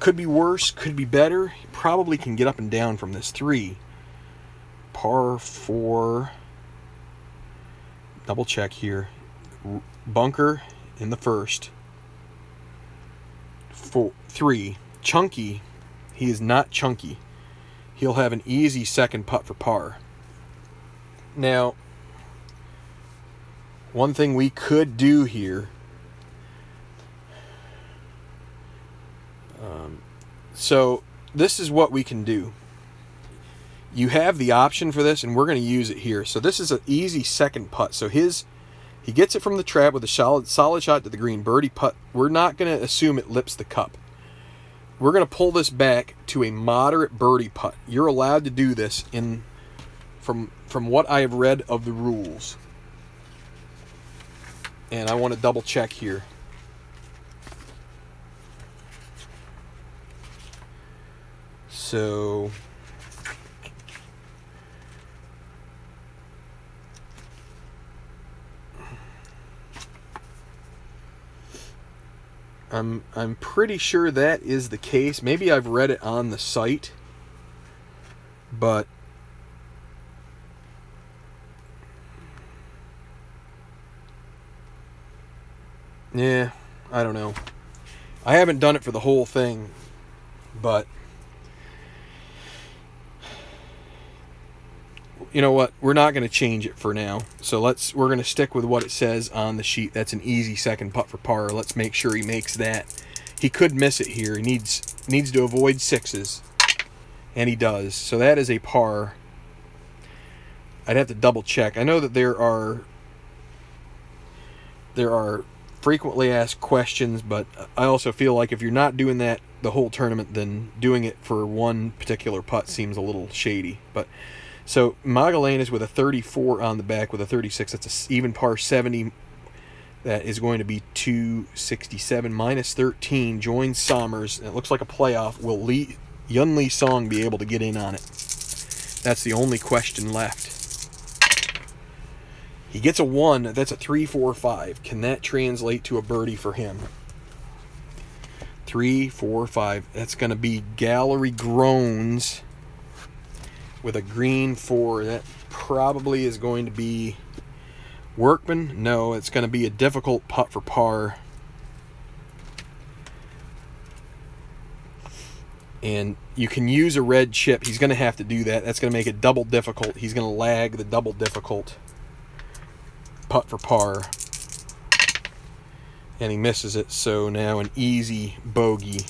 [SPEAKER 1] could be worse, could be better. He probably can get up and down from this 3. Par 4. Double check here. Bunker in the first. 3. Chunky. He is not chunky. He'll have an easy second putt for par. Now, one thing we could do here, so this is what we can do. You have the option for this, and we're going to use it here. So this is an easy second putt. So he gets it from the trap with a solid shot to the green, birdie putt. We're not going to assume it lips the cup. We're going to pull this back to a moderate birdie putt. You're allowed to do this from what I have read of the rules. And I want to double check here. So I'm pretty sure that is the case. Maybe I've read it on the site, but yeah, I don't know. I haven't done it for the whole thing, but you know what? We're not going to change it for now. So we're going to stick with what it says on the sheet. That's an easy second putt for par. Let's make sure he makes that. He could miss it here. He needs to avoid 6s, and he does. So that is a par. I'd have to double check. I know that there are frequently asked questions, but I also feel like if you're not doing that the whole tournament, then doing it for one particular putt seems a little shady. But so Magellanus with a 34 on the back with a 36. That's an even par 70. That is going to be 267 minus 13. Joins Sommers. And it looks like a playoff. Will Yun Lee Song be able to get in on it? That's the only question left. He gets a 1. That's a 3-4-5. Can that translate to a birdie for him? 3-4-5. That's going to be Gallery Groans with a green 4. That probably is going to be Workman. No, it's going to be a difficult putt for par. And you can use a red chip. He's going to have to do that. That's going to make it double difficult. He's going to lag the double difficult putt for par. And he misses it. So now an easy bogey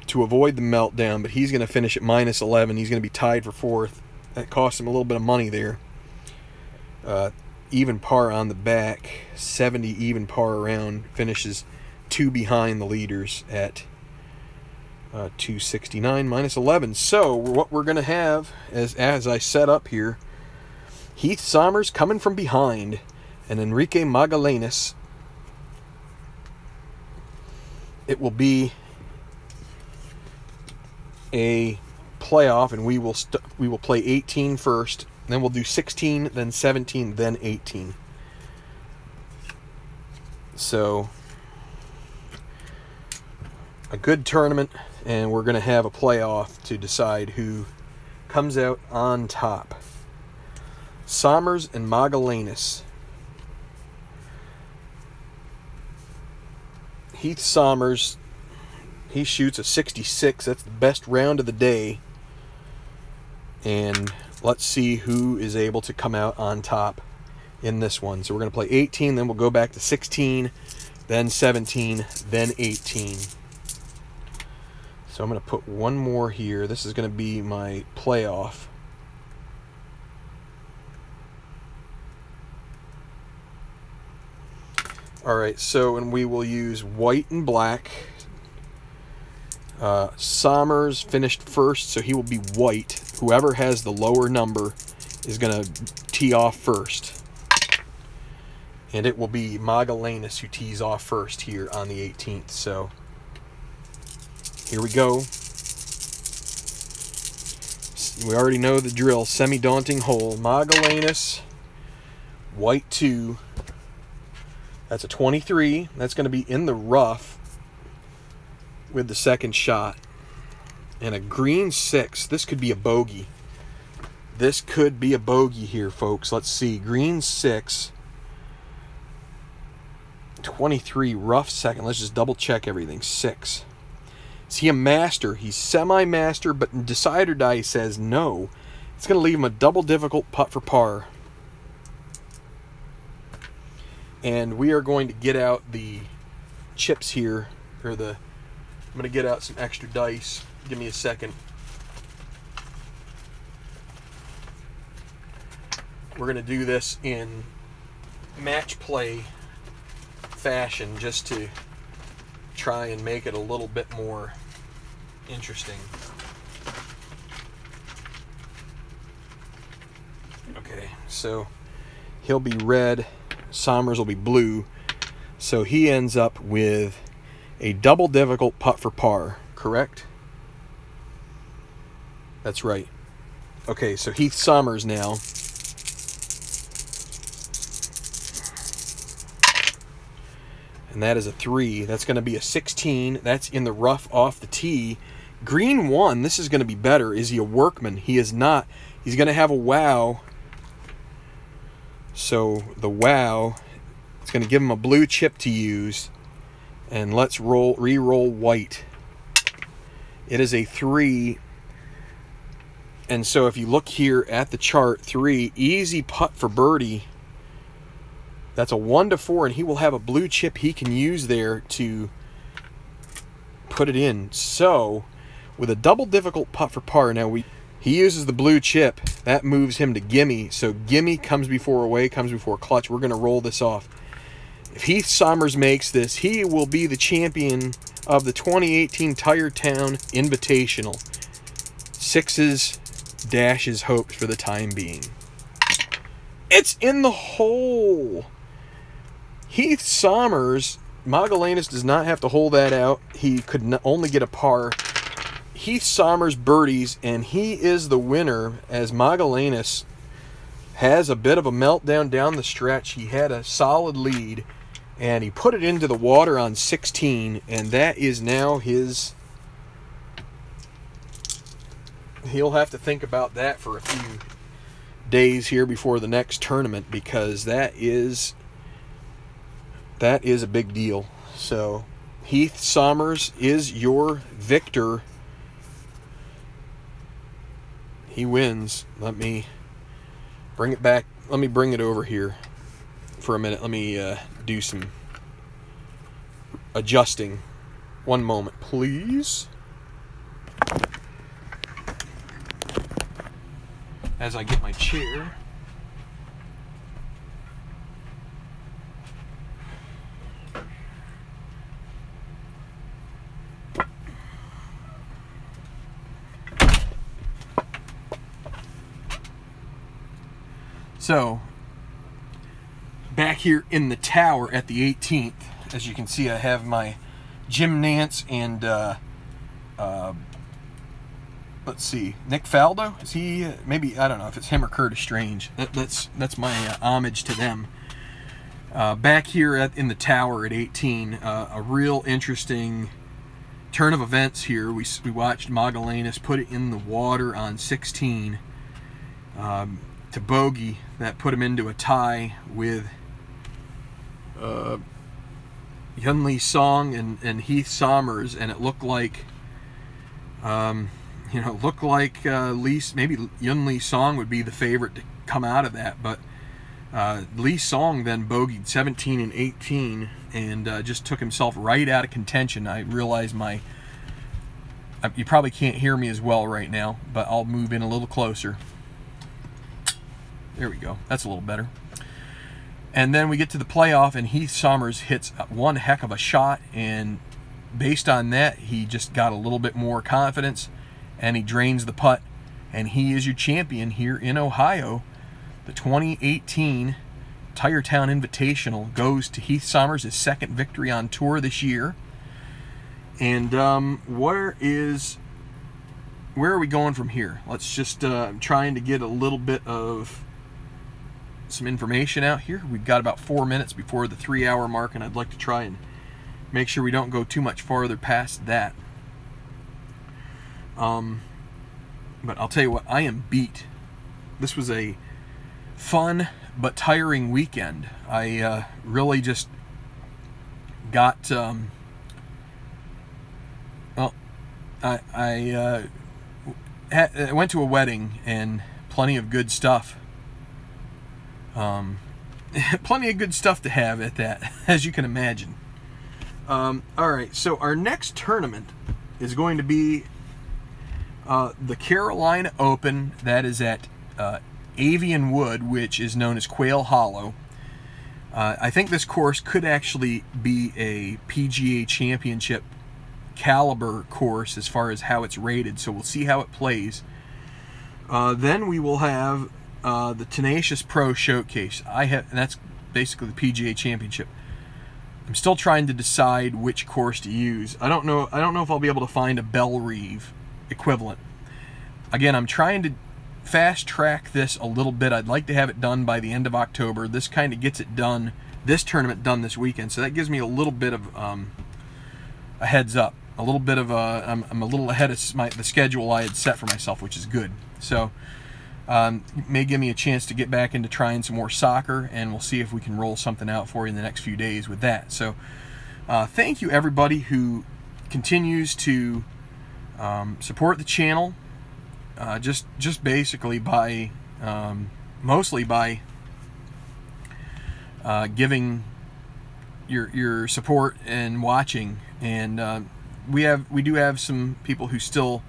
[SPEAKER 1] to avoid the meltdown, but he's going to finish at minus 11. He's going to be tied for 4th. That cost him a little bit of money there. Even par on the back, 70 even par around, finishes 2 behind the leaders at 269 minus 11. So what we're going to have, as I set up here, Heath Sommers coming from behind, and Enrique Magellanus. It will be a playoff, and we will play 18 first, then we'll do 16, then 17, then 18. So a good tournament, and we're going to have a playoff to decide who comes out on top. Sommers and Magellanus. Heath Sommers, he shoots a 66. That's the best round of the day. And let's see who is able to come out on top in this one. So we're going to play 18, then we'll go back to 16, then 17, then 18. So I'm going to put one more here. This is going to be my playoff. Alright, so and we will use white and black. Sommers finished first, so he will be white. whoever has the lower number is going to tee off first. And it will be Magellanes who tees off first here on the 18th. So here we go. We already know the drill. Semi-daunting hole. Magellanes, white 2. That's a 23. That's going to be in the rough with the second shot. And a green 6. This could be a bogey. This could be a bogey here, folks. Let's see. Green 6. 23, rough second. Let's just double check everything. 6. Is he a master? He's semi-master, but decide or die says no. It's going to leave him a double difficult putt for par. And we are going to get out the chips here, or I'm going to get out some extra dice. Give me a second. We're going to do this in match play fashion just to try and make it a little bit more interesting. Okay, so he'll be red, Sommers will be blue, so he ends up with a double difficult putt for par, correct? That's right. Okay, so Heath Sommers now. And that is a 3. That's going to be a 16. That's in the rough off the tee. Green 1, this is going to be better. Is he a workman? He is not. He's going to have a wow. So the wow, it's going to give him a blue chip to use. And let's re-roll white. It is a 3. And so if you look here at the chart, 3, easy putt for birdie. That's a 1 to 4, and he will have a blue chip he can use there to put it in. So, with a double difficult putt for par, now he uses the blue chip. That moves him to gimme. So gimme comes before away, comes before clutch. We're going to roll this off. If Heath Sommers makes this, he will be the champion of the 2018 Tiretown Invitational. 6s, dashes hoped for the time being. It's in the hole. Heath Sommers, Magellanes does not have to hold that out. He could only get a par. Heath Sommers birdies, and he is the winner as Magellanes has a bit of a meltdown down the stretch. He had a solid lead, and he put it into the water on 16, and that is now his... He'll have to think about that for a few days here before the next tournament, because that is a big deal. So Heath Sommers is your victor. He wins. Let me bring it back. Let me bring it over here for a minute. Let me do some adjusting. One moment, please. As I get my chair. So, back here in the tower at the 18th, as you can see, I have my Jim Nance and, let's see, Nick Faldo? Is he, maybe, I don't know if it's him or Curtis Strange. That's my homage to them. Back here in the tower at 18, a real interesting turn of events here. We watched Magellanes put it in the water on 16. To bogey, that put him into a tie with Yun Lee Song and Heath Sommers, and it looked like maybe Yun Lee Song would be the favorite to come out of that, but Lee Song then bogeyed 17 and 18 and just took himself right out of contention. I realize you probably can't hear me as well right now, but I'll move in a little closer. There we go. That's a little better. And then we get to the playoff, and Heath Sommers hits one heck of a shot, and based on that, he just got a little bit more confidence, and he drains the putt and he is your champion here in Ohio. The 2018 Tiretown Invitational goes to Heath Somers, his second victory on tour this year. And where are we going from here? Let's just trying to get a little bit of some information out here. We've got about 4 minutes before the 3-hour mark, and I'd like to try and make sure we don't go too much farther past that. But I'll tell you what, I am beat. This was a fun but tiring weekend. I really just got I went to a wedding, and plenty of good stuff. Plenty of good stuff to have at that, as you can imagine. Alright, so our next tournament is going to be the Carolina Open. That is at Avian Wood, which is known as Quail Hollow. I think this course could actually be a PGA Championship caliber course as far as how it's rated, so we'll see how it plays. Then we will have the Tenacious Pro Showcase. And that's basically the PGA Championship. I'm still trying to decide which course to use. I don't know if I'll be able to find a Belle Reve equivalent. Again, I'm trying to fast track this a little bit. I'd like to have it done by the end of October. This kind of gets it done, this tournament done this weekend, so that gives me a little bit of a heads up. A little bit of I'm a little ahead of the schedule I had set for myself, which is good. So may give me a chance to get back into trying some more soccer, and we'll see if we can roll something out for you in the next few days with that. So thank you everybody who continues to support the channel, just basically by mostly by giving your support and watching. And we do have some people who still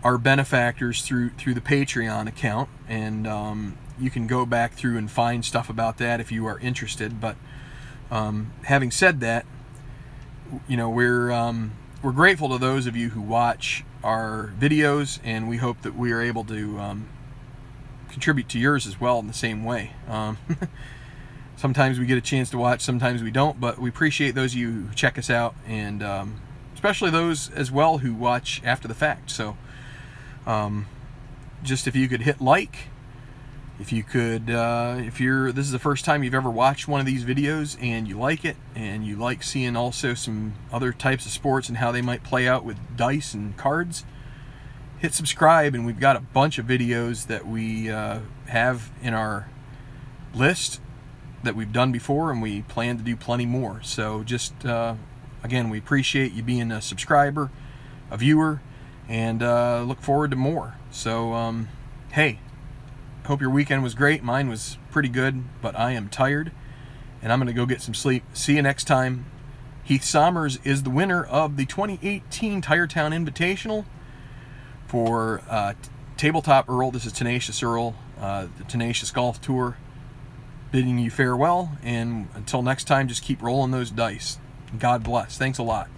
[SPEAKER 1] are benefactors through the Patreon account, and you can go back through and find stuff about that if you are interested. But having said that, you know, we're grateful to those of you who watch our videos, and we hope that we are able to contribute to yours as well in the same way. Sometimes we get a chance to watch, sometimes we don't, but we appreciate those of you who check us out, and especially those as well who watch after the fact. So just if you could hit like, if you could, this is the first time you've ever watched one of these videos and you like it, and you like seeing also some other types of sports and how they might play out with dice and cards, hit subscribe. And we've got a bunch of videos that we have in our list that we've done before, and we plan to do plenty more. So just again, we appreciate you being a subscriber, a viewer, and look forward to more. So hey, hope your weekend was great. Mine was pretty good, but I am tired, and I'm gonna go get some sleep. See you next time. Heath Somers is the winner of the 2018 Tiretown Invitational. For Tabletop Earl, this is Tenacious Earl, the Tenacious Golf Tour, bidding you farewell, and until next time, just keep rolling those dice. God bless. Thanks a lot.